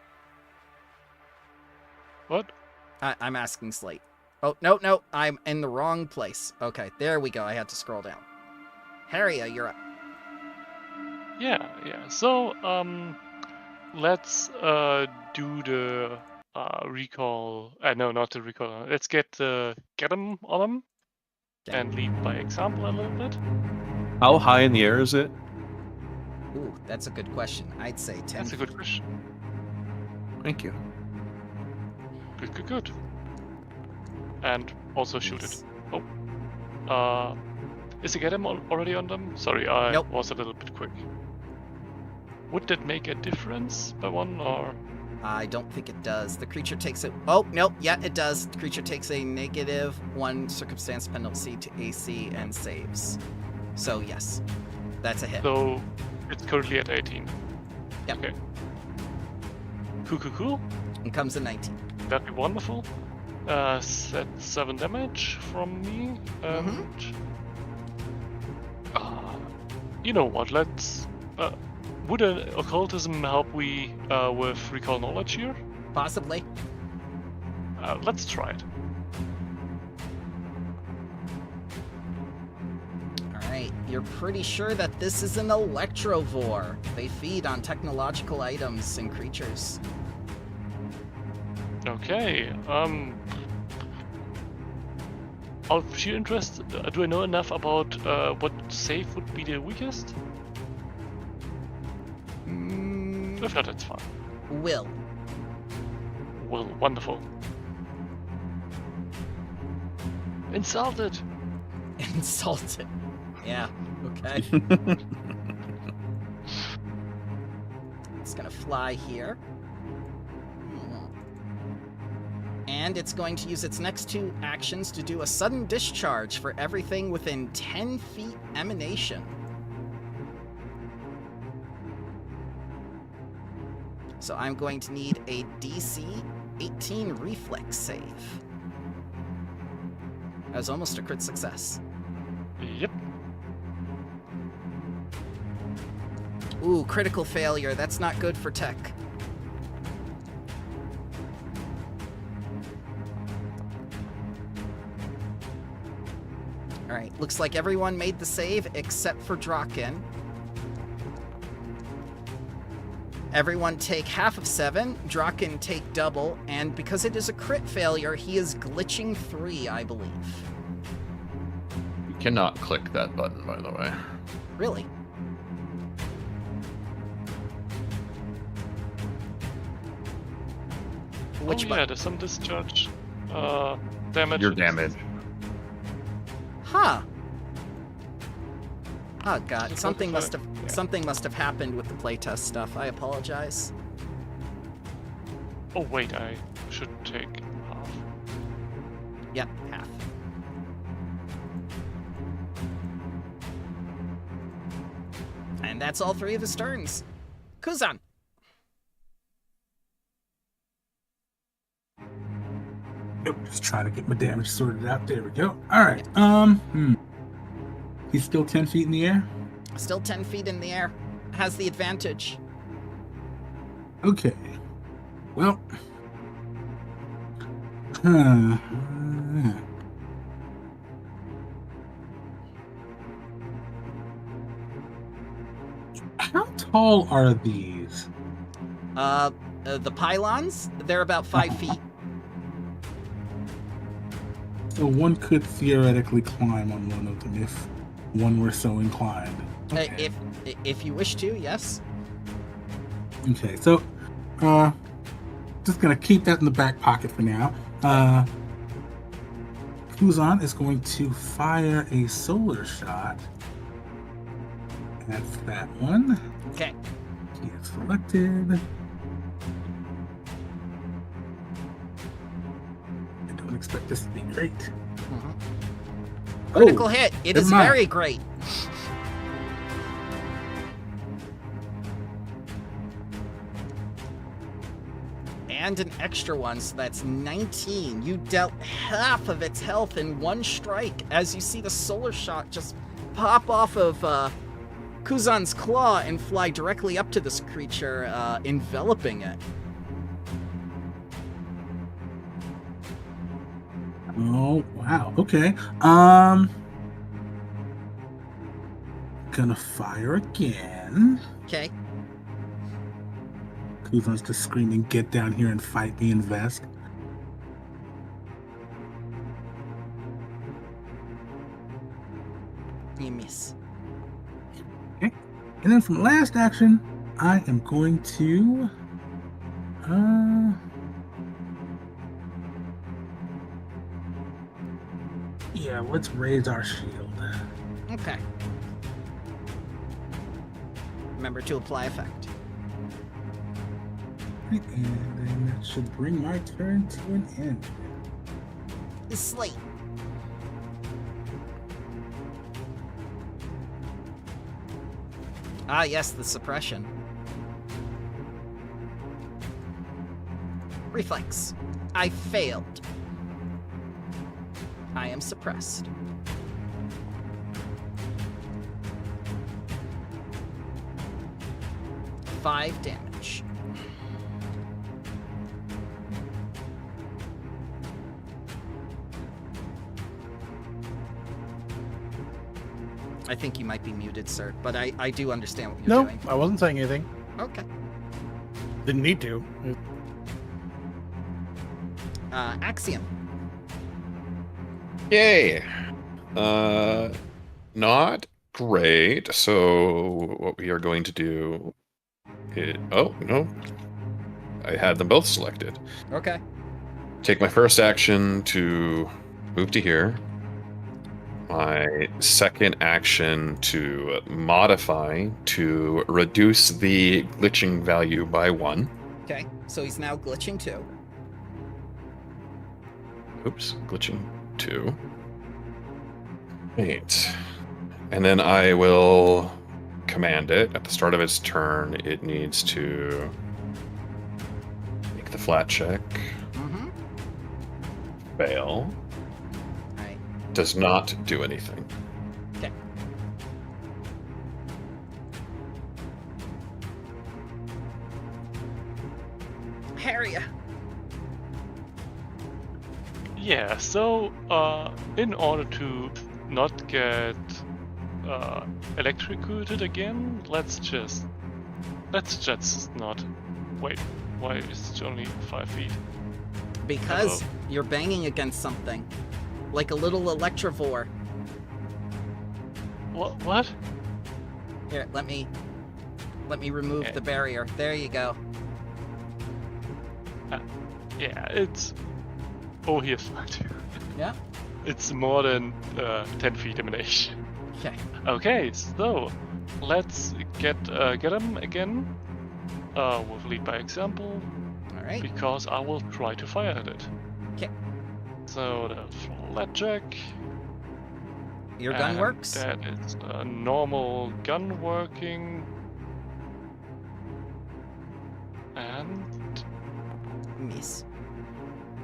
What? I'm asking Slate. Oh, no, I'm in the wrong place. Okay, there we go. I had to scroll down. Harrier, you're up. Yeah. So, let's do the recall. No, not the recall. Let's get them on them, Okay. and lead by example a little bit. How high in the air is it? Ooh, that's a good question. I'd say 10. That's a good question. Thank you. Good. And also shoot Nice. it. Oh. Is the get him already on them? Sorry, I Nope. was a little bit quick. Would that make a difference by one, or? I don't think it does. The creature takes it. Oh, nope. Yeah, it does. The creature takes a -1 circumstance penalty to AC and saves. So, yes. That's a hit. So, it's currently at 18. Yep. Okay. Cool. And comes a 19. That'd be wonderful. Set 7 damage from me, and you know what? Let's. Would an occultism help with recall knowledge here? Possibly. Let's try it. Alright, you're pretty sure that this is an electrovore. They feed on technological items and creatures. Okay. Out of sheer interest, do I know enough about what save would be the weakest? If not, that's fine. Will. well, wonderful. Insulted. Insulted. Yeah, okay. It's gonna fly here. And it's going to use its next 2 actions to do a sudden discharge for everything within 10 feet emanation. So I'm going to need a DC 18 reflex save. That was almost a crit success. Yep. Ooh, critical failure. That's not good for tech. Alright, looks like everyone made the save except for Draken. Everyone take half of 7, Draken take double, and because it is a crit failure, he is glitching 3, I believe. You cannot click that button, by the way. Really? Which yeah, button? there's some discharge damage. Your damage. Huh. Oh god, Just something notify- must have yeah. something must have happened with the playtest stuff. I apologize. Oh wait, I should take half. Yep, half. And that's all 3 of his turns. Kuzan. Nope, just trying to get my damage sorted out. There we go. Alright, He's still 10 feet in the air? Still 10 feet in the air. Has the advantage. Okay. Well. How tall are these? The pylons, they're about 5 feet. So one could theoretically climb on one of them if one were so inclined. Okay. If you wish to, yes. Okay, so just gonna keep that in the back pocket for now. Kuzan is going to fire a solar shot at that one. Okay. He is selected. I don't expect this to be great. Critical hit. It is never mind. very great. And an extra one, so that's 19. You dealt half of its health in one strike as you see the solar shot just pop off of Kuzan's claw and fly directly up to this creature, enveloping it. Oh, wow. Okay. Gonna fire again. Okay. Kuzan's just screaming, "Get down here and fight me, invest." You miss. Okay. And then from last action, I am going to yeah, let's raise our shield. Okay. Remember to apply effect. And then that should bring my turn to an end. Slate. Ah, yes, the suppression. Reflex. I failed. I am suppressed. Five damage. I think you might be muted, sir, but I do understand what you're doing. No, I wasn't saying anything. Okay. Didn't need to. Axiom. Yay! Not great. So what we are going to do is... Oh, no. I had them both selected. Okay. Take my first action to move to here. My second action to modify to reduce the glitching value by 1. Okay, so he's now glitching 2. Oops, glitching 2. Right. And then I will command it. At the start of its turn, it needs to make the flat check. Mm-hmm. Fail. Right. Does not do anything. Okay. Harry. Yeah, so in order to not get electrocuted again, let's just not. Wait, why is it only 5 feet? Because Hello. you're banging against something. Like a little electrovore. What? Here, let me remove the barrier. There you go. Yeah, it's... Oh, here's fine too. Yeah. It's more than 10 feet emanation. Okay. Okay, so let's get him again with lead by example, All right. because I will try to fire at it. Okay. So the flat jack. Your gun and works? That is a normal gun working. And Miss.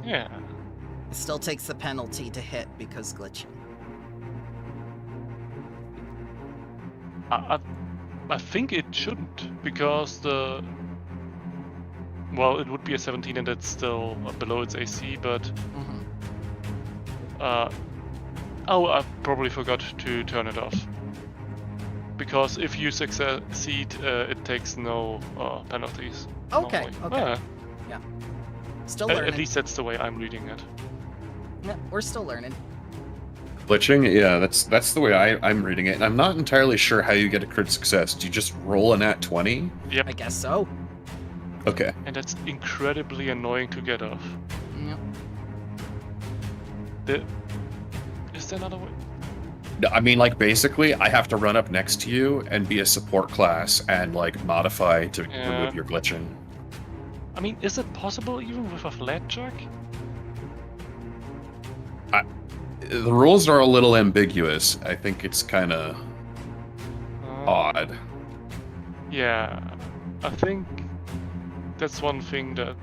yeah. It still takes the penalty to hit because glitching. I think it shouldn't, because the... Well, it would be a 17 and it's still below its AC, but... Mm-hmm. Oh, I probably forgot to turn it off. Because if you succeed, it takes no penalties. Okay, normally. okay. Still learning. At least that's the way I'm reading it. Yeah, we're still learning. Glitching? Yeah, that's the way I'm reading it. And I'm not entirely sure how you get a crit success. Do you just roll a nat 20? Yep. I guess so. Okay. And that's incredibly annoying to get off. Yep. Is there another way? I mean, like, basically, I have to run up next to you and be a support class and, like, modify to remove your glitching. I mean, is it possible even with a flat jack? The rules are a little ambiguous. I think it's kind of odd. Yeah, I think that's one thing that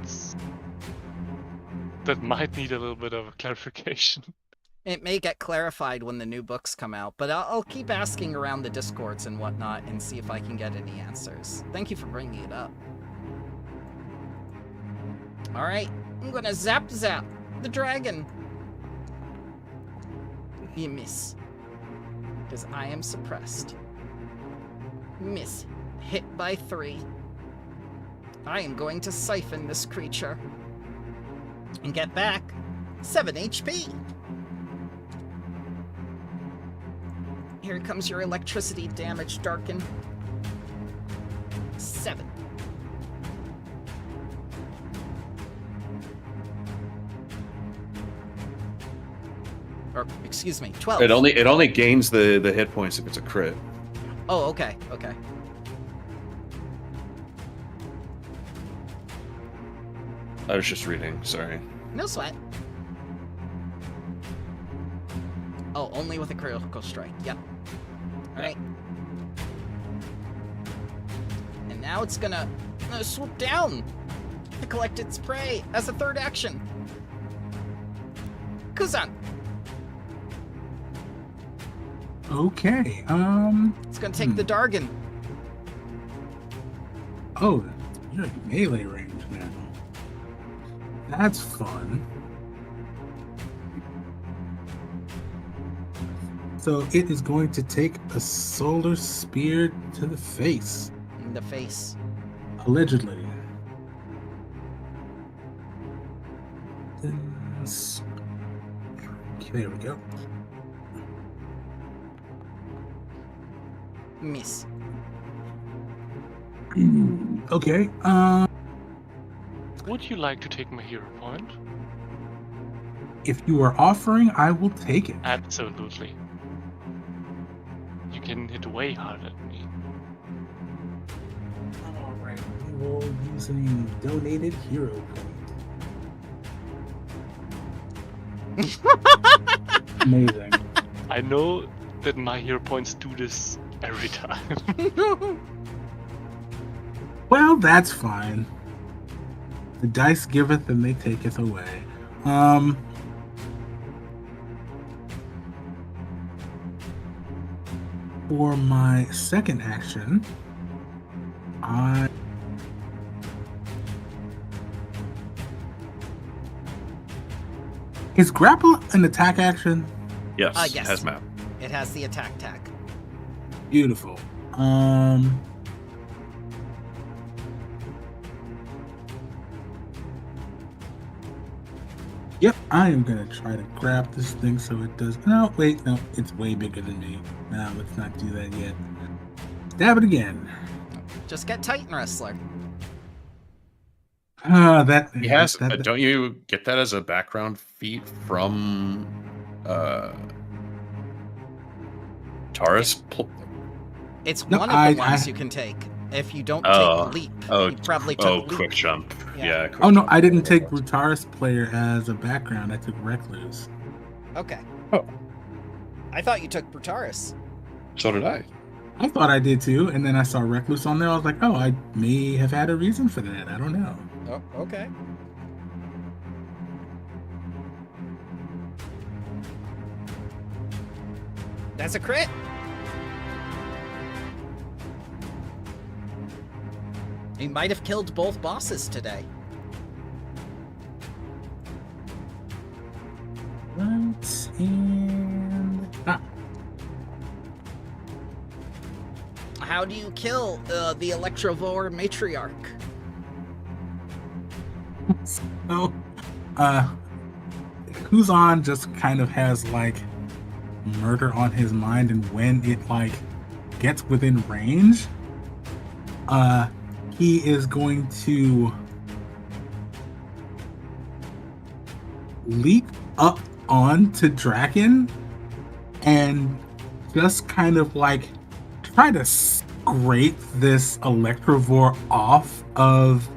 might need a little bit of clarification. It may get clarified when the new books come out, but I'll keep asking around the discords and whatnot and see if I can get any answers. Thank you for bringing it up. Alright, I'm gonna zap the dragon. You miss. Because I am suppressed. Miss. Hit by 3. I am going to siphon this creature. And get back 7 HP. Here comes your electricity damage, Darkin. 7. Or, excuse me, 12. It only gains the hit points if it's a crit. Oh, okay, okay. I was just reading, sorry. No sweat. Oh, only with a critical strike. Yep. Alright. And now it's gonna swoop down to collect its prey as a third action. Kuzan! Okay. It's gonna take the Dargon. Oh, you're at melee range now. That's fun. So it is going to take a solar spear to the face. In the face. Allegedly. Okay, there we go. Miss. Okay. Would you like to take my hero point? If you are offering, I will take it. Absolutely. You can hit way harder than me. Alright, we will use a donated hero point. Amazing. I know that my hero points do this every time. Well, that's fine. The dice giveth and they taketh away. For my second action, Is grapple an attack action? Yes, Yes. hazmat. It has the attack tag. Beautiful. Yep, I am gonna try to grab this thing so it does. No, wait, no, it's way bigger than me. No, let's not do that yet. Stab it again. Just get Titan Wrestler. He has. Don't you get that as a background feat from Taurus? It's No, one of the ones you can take. If you don't take Leap, you probably took Leap. Quick jump. Yeah. Oh no, I didn't take Brutaris player as a background. I took Recluse. Okay. Oh. I thought you took Brutaris. So did I. I thought I did too, and then I saw Recluse on there. I was like, oh, I may have had a reason for that. I don't know. Oh, okay. That's a crit. He might have killed both bosses today. Right, and How do you kill the Electrovore matriarch? So, Kuzan just kind of has like murder on his mind, and when it like gets within range, he is going to leap up onto Draken and just kind of like try to scrape this Electrovore off of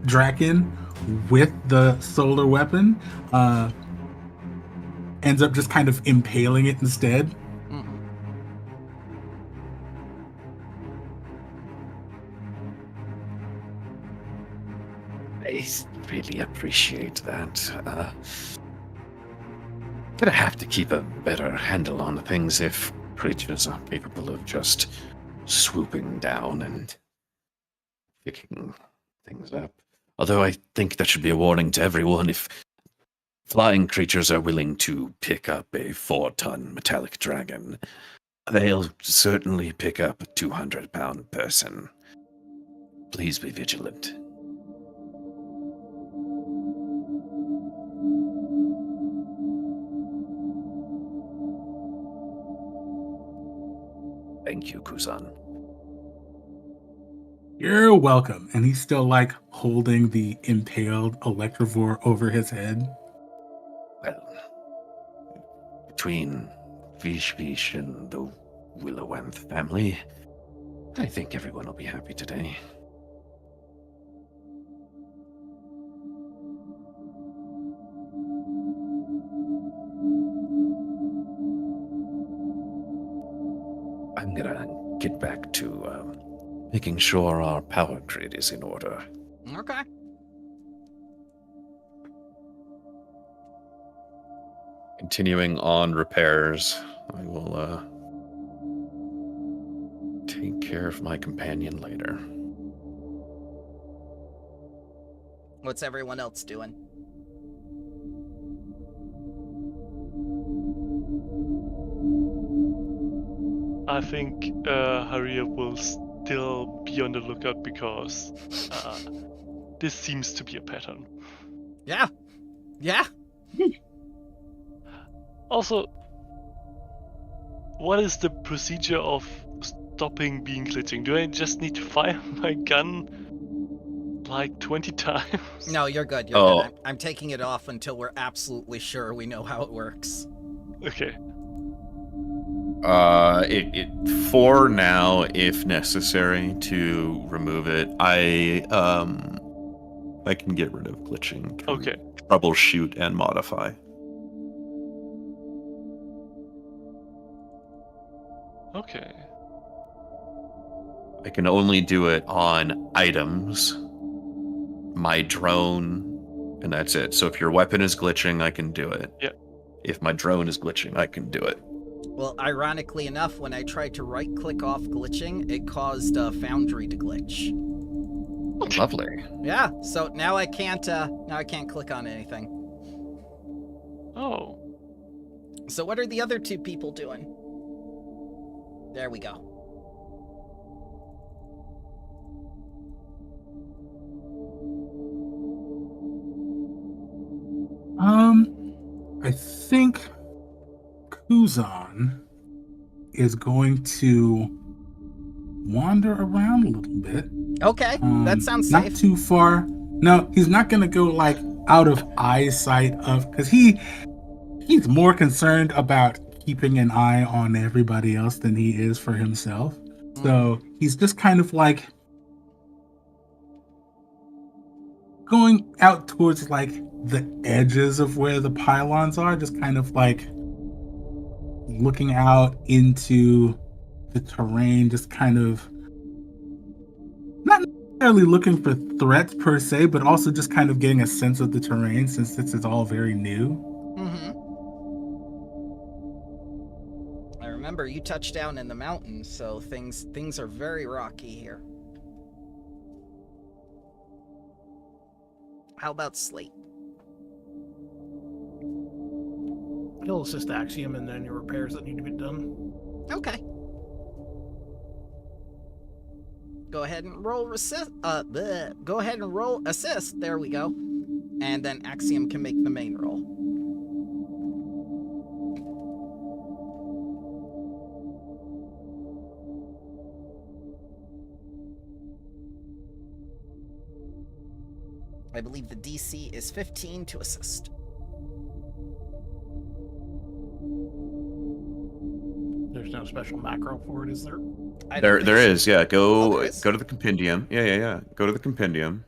Draken with the solar weapon. Ends up just kind of impaling it instead. I really appreciate that. Gonna have to keep a better handle on things if creatures are capable of just swooping down and picking things up. Although I think that should be a warning to everyone if flying creatures are willing to pick up a 4-ton metallic dragon. They'll certainly pick up a 200-pound person. Please be vigilant. Thank you, Kuzan. You're welcome. And he's still like holding the impaled Electrovore over his head. Well, between Vish and the Willowanth family, I think everyone will be happy today. I'm gonna get back to making sure our power grid is in order. Okay. Continuing on repairs, I will take care of my companion later. What's everyone else doing? I think Harriet will still be on the lookout because this seems to be a pattern. Yeah. Yeah. Also, what is the procedure of stopping being glitching? Do I just need to fire my gun like 20 times. No, you're good. You're good. I'm taking it off until we're absolutely sure we know how it works. Okay. For now, if necessary to remove it, I can get rid of glitching. Can Okay. Troubleshoot and modify. Okay. I can only do it on items, my drone, and that's it. So if your weapon is glitching, I can do it. Yeah. If my drone is glitching, I can do it. Well, ironically enough, when I tried to right-click off glitching, it caused Foundry to glitch. Lovely. Yeah, so now I can't click on anything. Oh. So what are the other two people doing? There we go. I think Kuzan is going to wander around a little bit. Okay, that sounds not safe. Not too far. No, he's not going to go like out of eyesight of, because he's more concerned about keeping an eye on everybody else than he is for himself. So he's just kind of like going out towards like the edges of where the pylons are, just kind of like looking out into the terrain, just kind of not necessarily looking for threats per se, but also just kind of getting a sense of the terrain since this is all very new. I remember you touched down in the mountains, so things are very rocky here. How about Slate? He'll assist Axiom in any repairs that need to be done. Okay. Go ahead and roll assist. Go ahead and roll assist. There we go. And then Axiom can make the main roll. I believe the DC is 15 to assist. There's no special macro for it, is there? There is, yeah. Go there is? Go to the compendium. Yeah. Go to the compendium.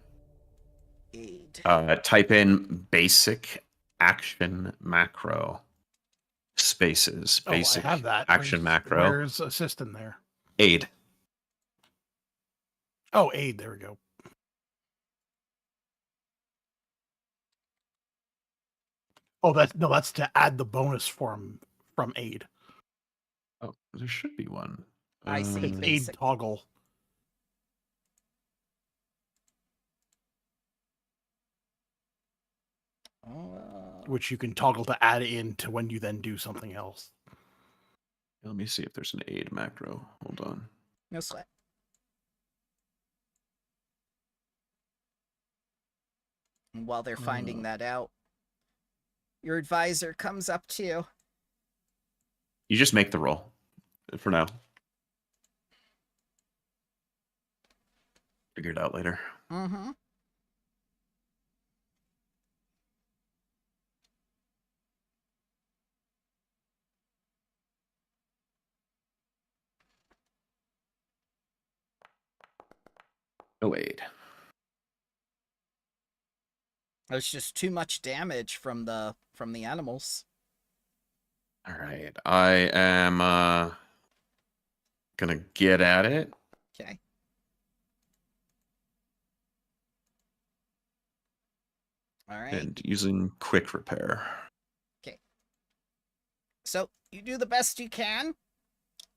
Aid. Type in basic action macro. Spaces. Basic I have that. action macro. Where's assist in there? Aid. Oh, aid. There we go. Oh, that's to add the bonus from aid. Oh, there should be one. I see. It's aid Basic. toggle. Which you can toggle to add in to when you then do something else. Let me see if there's an aid macro. Hold on. No sweat. And while they're finding that out, your advisor comes up to you. You just make the roll for now. Figure it out later. Mm-hmm. No aid. There's just too much damage from the animals. All right. I am gonna get at it. Okay. All right. And using quick repair. Okay. So you do the best you can,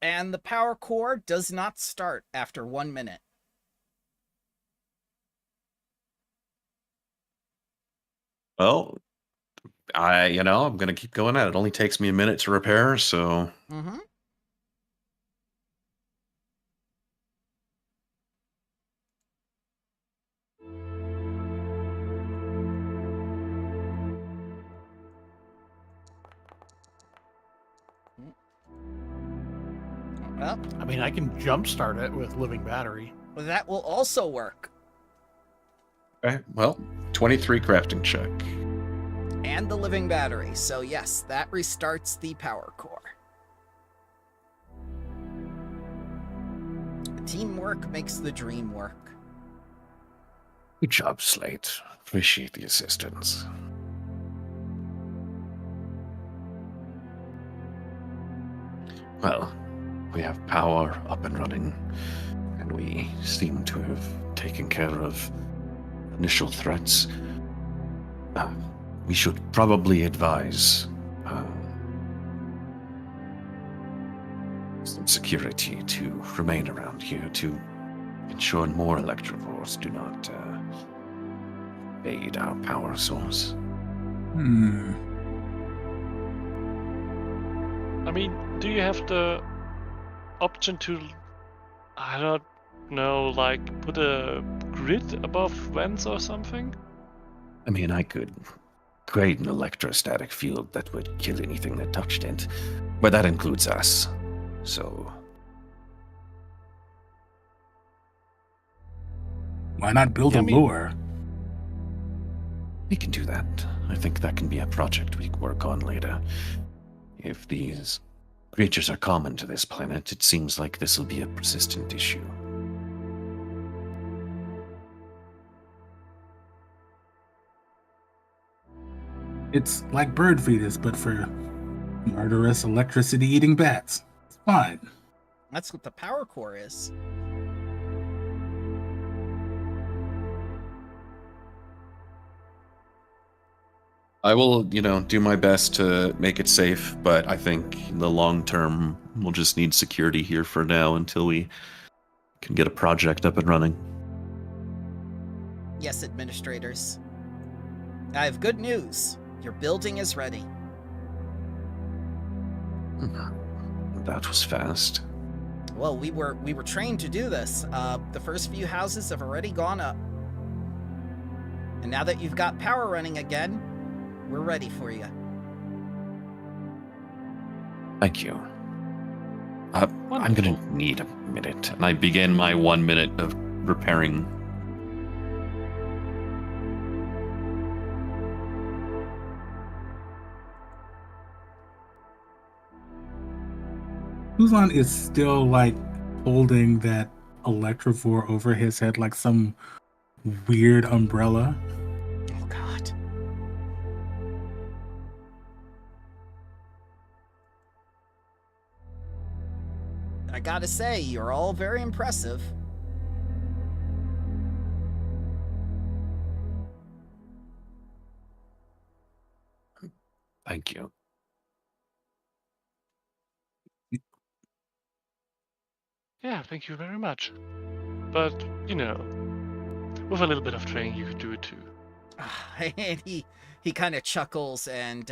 and the power core does not start after 1 minute. Well, I'm gonna keep going at it. It only takes me a minute to repair, so. Mm-hmm. Well, I mean, I can jumpstart it with living battery. that will also work. Okay, well, 23 crafting check. And the living battery. So yes, that restarts the power core. Teamwork makes the dream work. Good job, Slate. Appreciate the assistance. Well, we have power up and running, and we seem to have taken care of initial threats. We should probably advise some security to remain around here to ensure more electrovores do not invade our power source. I mean, do you have the option to, I don't know, like put a grid above vents or something? I mean, I could create an electrostatic field that would kill anything that touched it, but that includes us. So why not build a lure? we can do that. I think that can be a project we can work on later. If these creatures are common to this planet, it seems like this will be a persistent issue. It's like bird fetus, but for murderous electricity-eating bats. It's fine. That's what the power core is. I will, do my best to make it safe, but I think in the long term, we'll just need security here for now until we can get a project up and running. Yes, administrators. I have good news. Your building is ready. That was fast. Well, we were trained to do this. The first few houses have already gone up. And now that you've got power running again, we're ready for you. Thank you. I'm gonna need a minute. And I begin my 1 minute of repairing. Uzan is still like holding that electrovore over his head like some weird umbrella. Oh God. I gotta say, you're all very impressive. Thank you. Yeah, thank you very much. But, with a little bit of training, you could do it too. And he kind of chuckles and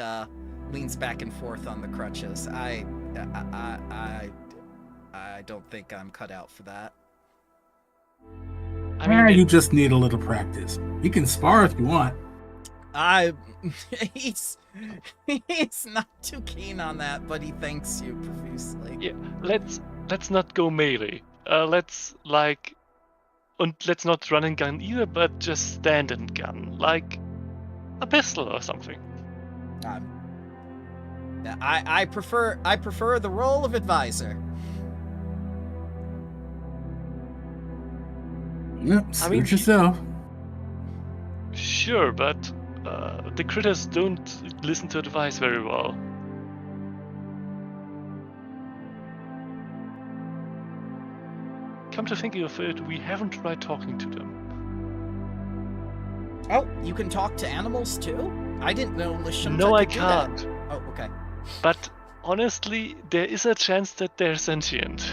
leans back and forth on the crutches. I don't think I'm cut out for that. I mean, you just need a little practice. You can spar if you want. He's not too keen on that, but he thanks you profusely. Yeah, let's not go melee. Let's not run and gun either, but just stand and gun, like a pistol or something. I prefer the role of advisor. Yep, suit yourself. Sure, but the critters don't listen to advice very well. Come to think of it, we haven't tried talking to them. Oh, you can talk to animals too? I didn't know Lisham. No, I can't. Oh, okay. But honestly, there is a chance that they're sentient.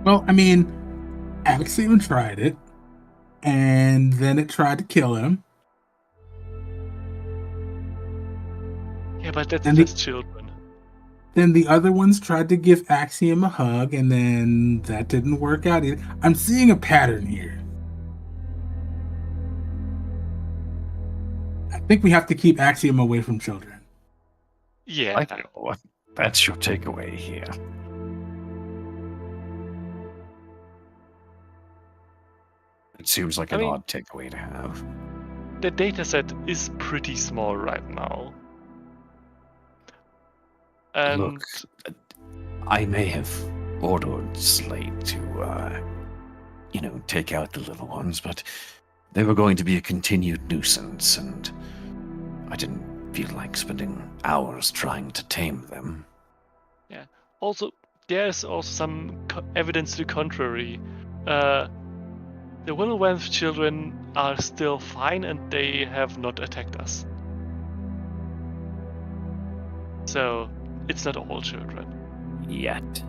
Well, I mean, Axiom tried it, and then it tried to kill him. Yeah, but that's And just children. Then the other ones tried to give Axiom a hug, and then that didn't work out either. I'm seeing a pattern here. I think we have to keep Axiom away from children. Yeah. I know. That's your takeaway here. It seems like an odd takeaway to have. the dataset is pretty small right now. And Look, I may have ordered Slate to, take out the little ones, but they were going to be a continued nuisance, and I didn't feel like spending hours trying to tame them. yeah. Also, there's also some evidence to the contrary. The Willowwamp children are still fine and they have not attacked us. So, it's not all children. Yet.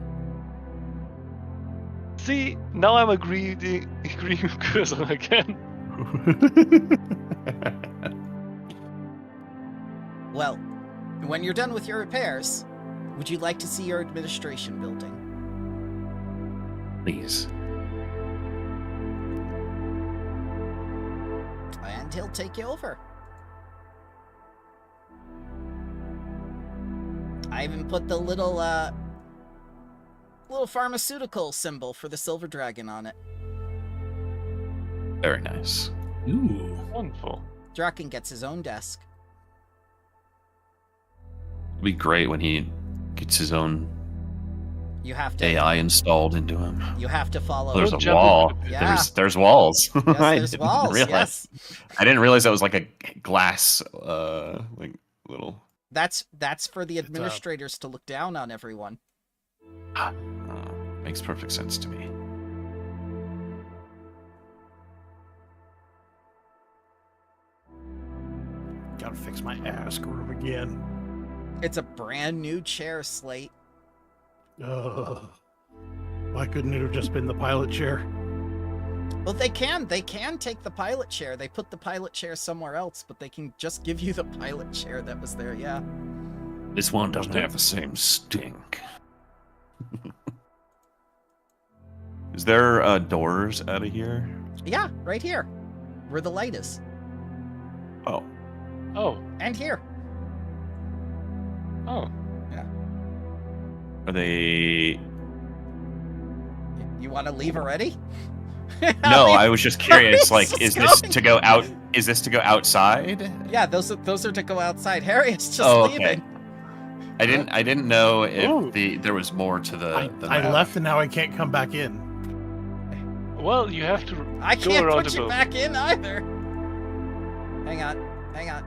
See, now I'm agreeing with Curzon again. Well, when you're done with your repairs, would you like to see your administration building? Please. And he'll take you over. I even put the little pharmaceutical symbol for the silver dragon on it. Very nice. Ooh. Wonderful. Draken gets his own desk. It'd be great when he gets his own You have to AI installed into him. You have to follow. There's Don't a jump wall. into Yeah. There's walls. Yes, I there's didn't walls. realize. Yes, I didn't realize that was like a glass, like little. that's for the administrators to look down on everyone. Makes perfect sense to me. Gotta fix my ass groove again. It's a brand new chair, Slate. Ugh. Why couldn't it have just been the pilot chair? Well, they can take the pilot chair. They put the pilot chair somewhere else, but they can just give you the pilot chair that was there. Yeah. This one doesn't have the same stink. Is there doors out of here? Yeah, right here, where the light is, Oh. Oh, and here. oh. Are they? You want to leave already? No, I was just curious. Like, Harry's is just this to go out? Is this to go outside? Yeah, those are to go outside. Harriet's just Oh, okay. leaving. I didn't know Ooh. if there was more to the. I map. left and now I can't come back in. Well, you have to I go can't around put the you boat. back in either. Hang on.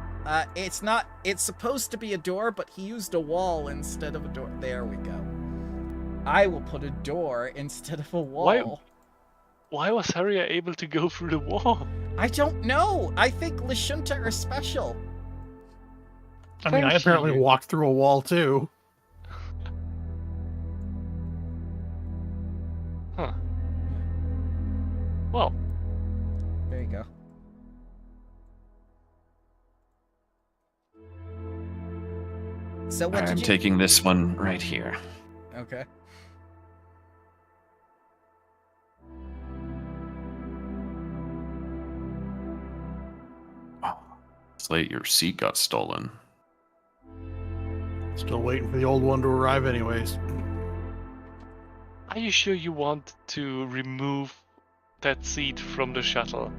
It's not. It's supposed to be a door, but he used a wall instead of a door. There we go. I will put a door instead of a wall. Why was Harrier able to go through the wall? I don't know. I think Lashunta are special. I mean, I Thank apparently you. walked through a wall too. Huh. Well, There you go. So what I'm did you? taking this one right here. Okay. Slate, your seat got stolen. Still waiting for the old one to arrive anyways. are you sure you want to remove that seat from the shuttle?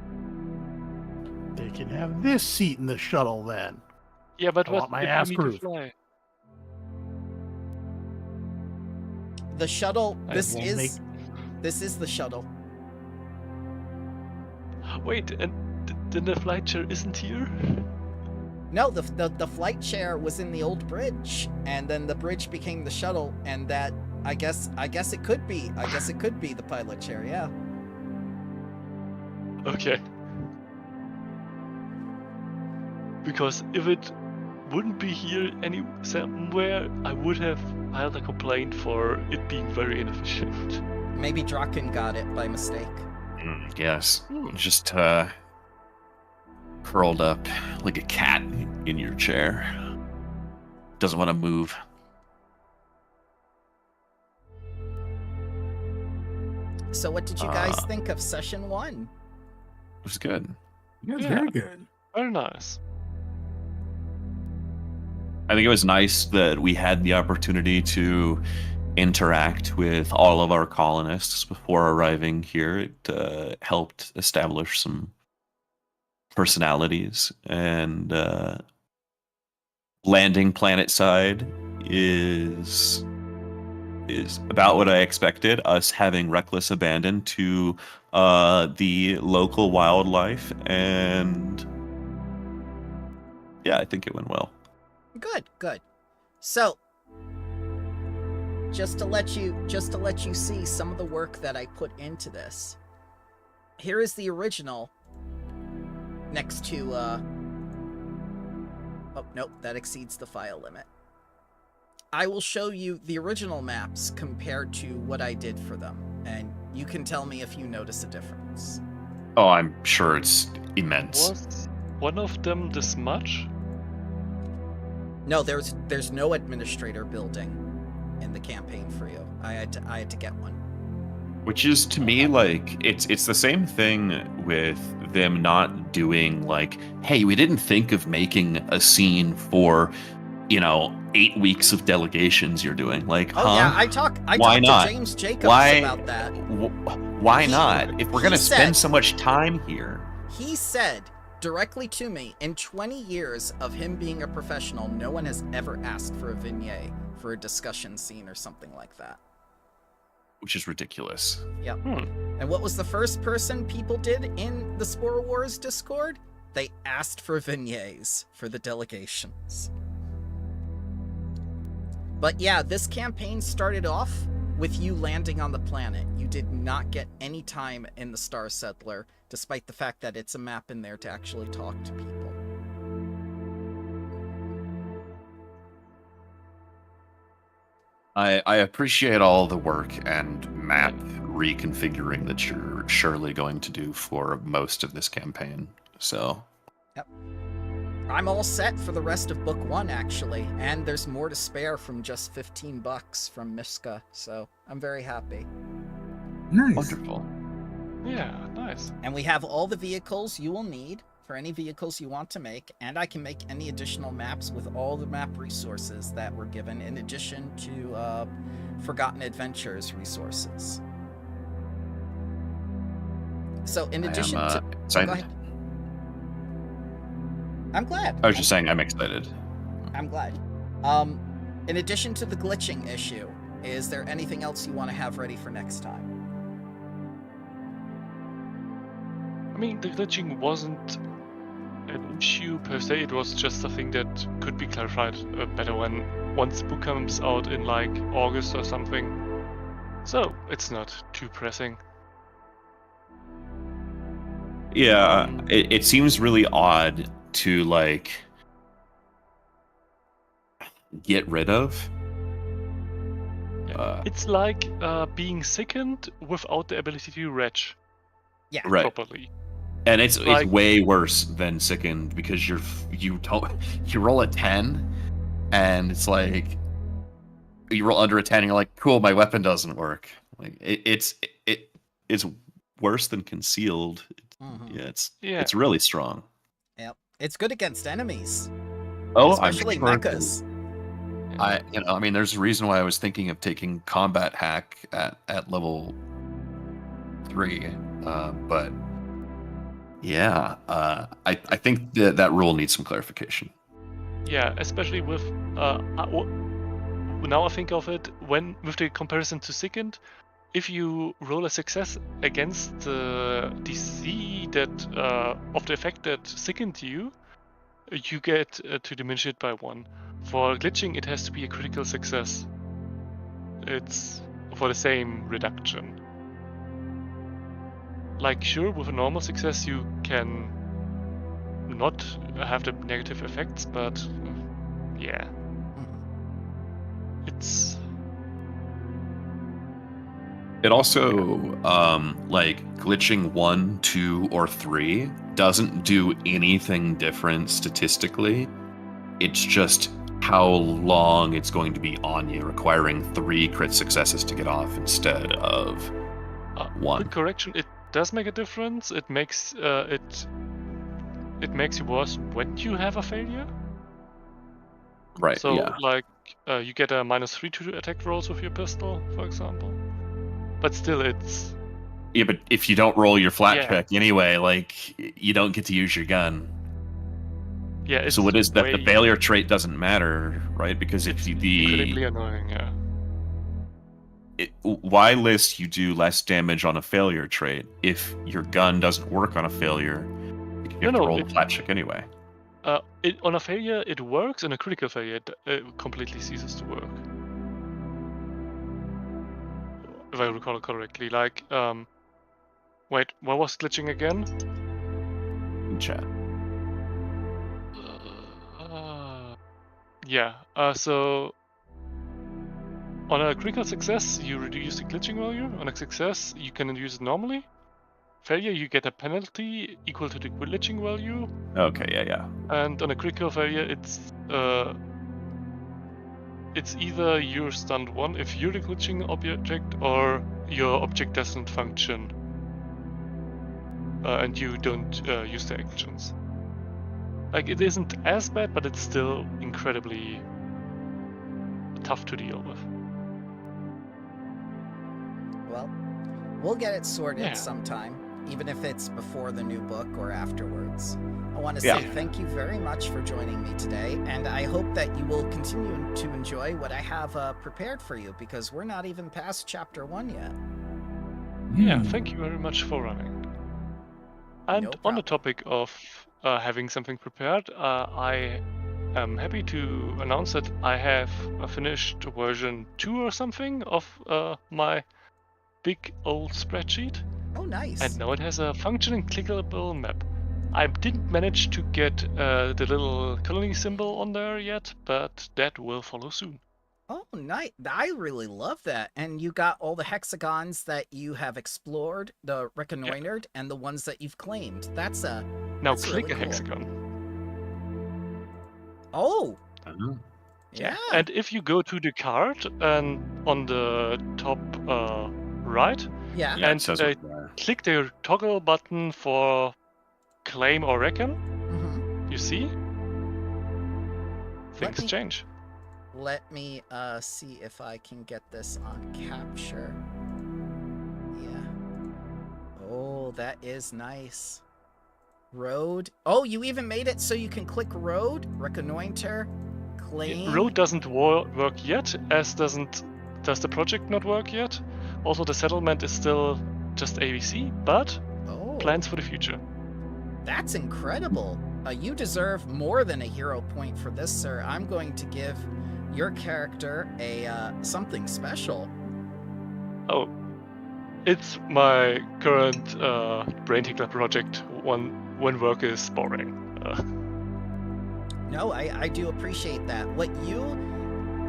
They can have this seat in the shuttle then. Yeah, but I what want my if ass we need groove. to fly? The shuttle. I This won't is. This is the shuttle. Wait, and then the flight chair isn't here? No, the flight chair was in the old bridge, and then the bridge became the shuttle, and that I guess it could be. I guess it could be the pilot chair. Yeah. Okay. Because if it wouldn't be here somewhere, I would have filed a complaint for it being very inefficient. Maybe Draken got it by mistake. Yes. Just curled up like a cat in your chair. Doesn't want to move. So what did you guys think of session 1? It was good. Yeah, Yeah. very good. Very nice. I think it was nice that we had the opportunity to interact with all of our colonists before arriving here. It helped establish some personalities, and landing planet side is about what I expected. Us having reckless abandon to the local wildlife, and yeah, I think it went well. Good, good. So, just to let you see some of the work that I put into this. Here is the original next to oh nope, that exceeds the file limit. I will show you the original maps compared to what I did for them, and you can tell me if you notice a difference. Oh, I'm sure it's immense. Was one of them this much? No, there's no administrator building in the campaign for you. I had to get one. Which is, to me, like, it's the same thing with them not doing, like, hey, we didn't think of making a scene for, 8 weeks of delegations you're doing. Like, oh yeah, I talked not? to James Jacobs about that. Why not? If we're going to spend so much time here. He said directly to me, in 20 years of him being a professional, no one has ever asked for a vignette for a discussion scene or something like that. Which is ridiculous. Yep. And what was the first person people did in the Spore Wars Discord? They asked for vignettes for the delegations. But yeah, this campaign started off with you landing on the planet. You did not get any time in the Star Settler, despite the fact that it's a map in there to actually talk to people. I appreciate all the work and map reconfiguring that you're surely going to do for most of this campaign. So, yep. I'm all set for the rest of Book 1, actually, and there's more to spare from just $15 from Miska, so I'm very happy. Nice. Wonderful. Yeah, nice. And we have all the vehicles you will need for any vehicles you want to make, and I can make any additional maps with all the map resources that were given, in addition to Forgotten Adventures resources. So, in addition to... Excited. Go ahead. I'm glad. I was just saying I'm excited. I'm glad. In addition to the glitching issue, is there anything else you want to have ready for next time? I mean, the glitching wasn't an issue per se, it was just something that could be clarified better once the book comes out in like August or something. So, it's not too pressing. Yeah, it seems really odd to, like, get rid of. It's like being sickened without the ability to retch properly. And it's way worse than sickened, because you roll a 10 and it's like you roll under a 10 and you're like, cool, my weapon doesn't work. Like it's worse than concealed. It's really strong. Yep. It's good against enemies. Oh, especially mechas. I mean, there's a reason why I was thinking of taking combat hack at level 3, but yeah, I think that rule needs some clarification. Yeah, especially with now I think of it, with the comparison to Sickened, if you roll a success against the DC that of the effect that Sickened you get to diminish it by 1. For glitching, it has to be a critical success. It's for the same reduction. Like, sure, with a normal success you can not have the negative effects, but yeah. It also, like, glitching 1, 2, or 3 doesn't do anything different statistically. It's just how long it's going to be on you, requiring 3 crit successes to get off instead of 1. Quick correction, it does make a difference. It makes it makes you worse when you have a failure. Right. So, yeah. like, you get a -3 to attack rolls with your pistol, for example. But still, Yeah, but if you don't roll your flat Yeah. check anyway, like you don't get to use your gun. Yeah, it's So what is that? The way failure trait doesn't matter, right? Because if it's the incredibly annoying, yeah. why list you do less damage on a failure trait if your gun doesn't work on a failure? Because you have to roll the flat check anyway. On a failure, it works. On a critical failure, it completely ceases to work. If I recall correctly. Like, wait, what was glitching again? In chat. Yeah, so on a critical success, you reduce the glitching value. On a success, you can use it normally. Failure, you get a penalty equal to the glitching value. Okay, yeah. And on a critical failure, it's either you're stunned 1 if you're the glitching object, or your object doesn't function and you don't use the actions. Like, it isn't as bad, but it's still incredibly tough to deal with. Well, we'll get it sorted Yeah. sometime, even if it's before the new book or afterwards. I want to say thank you very much for joining me today, and I hope that you will continue to enjoy what I have prepared for you, because we're not even past chapter 1 yet. Yeah, thank you very much for running. And No on the problem. topic of having something prepared, I am happy to announce that I have finished version 2 or something of my big old spreadsheet. Oh, nice. And now it has a functioning clickable map. I didn't manage to get the little colony symbol on there yet, but that will follow soon. Oh, nice. I really love that. And you got all the hexagons that you have explored, the reconnoitered, and the ones that you've claimed. Now that's click really a cool. hexagon. Oh! Uh-huh. Yeah. And if you go to the card and on the top right, Yeah. Yeah, and it says it there. click the toggle button for claim or reckon, Mm-hmm. you see? Things change. Let me see if I can get this on capture. Yeah. Oh, that is nice. Road. Oh, you even made it so you can click road, reconnoiter, claim. Road doesn't work yet, as does the project not work yet. Also, the settlement is still just ABC, but plans for the future. That's incredible. You deserve more than a hero point for this, sir. I'm going to give your character a something special. Oh, it's my current brain tickler project when work is boring. No, I do appreciate that. What you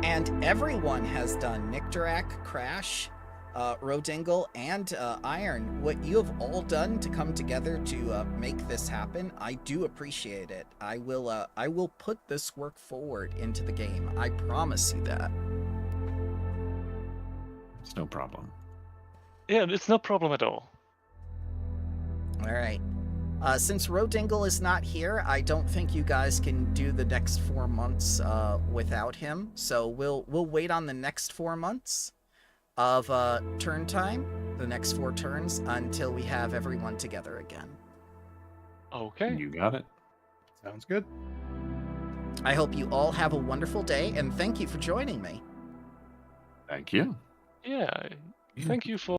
and everyone has done, Nictorak, Crash, Rodingle, and Iron, what you have all done to come together to make this happen, I do appreciate it. I will put this work forward into the game. I promise you that. It's no problem. Yeah, it's no problem at all. All right. Since Rodingle is not here, I don't think you guys can do the next 4 months without him. So we'll wait on the next 4 months of turn time, the next 4 turns, until we have everyone together again. Okay. You got it. Sounds good. I hope you all have a wonderful day, and thank you for joining me. Thank you. Yeah, thank you for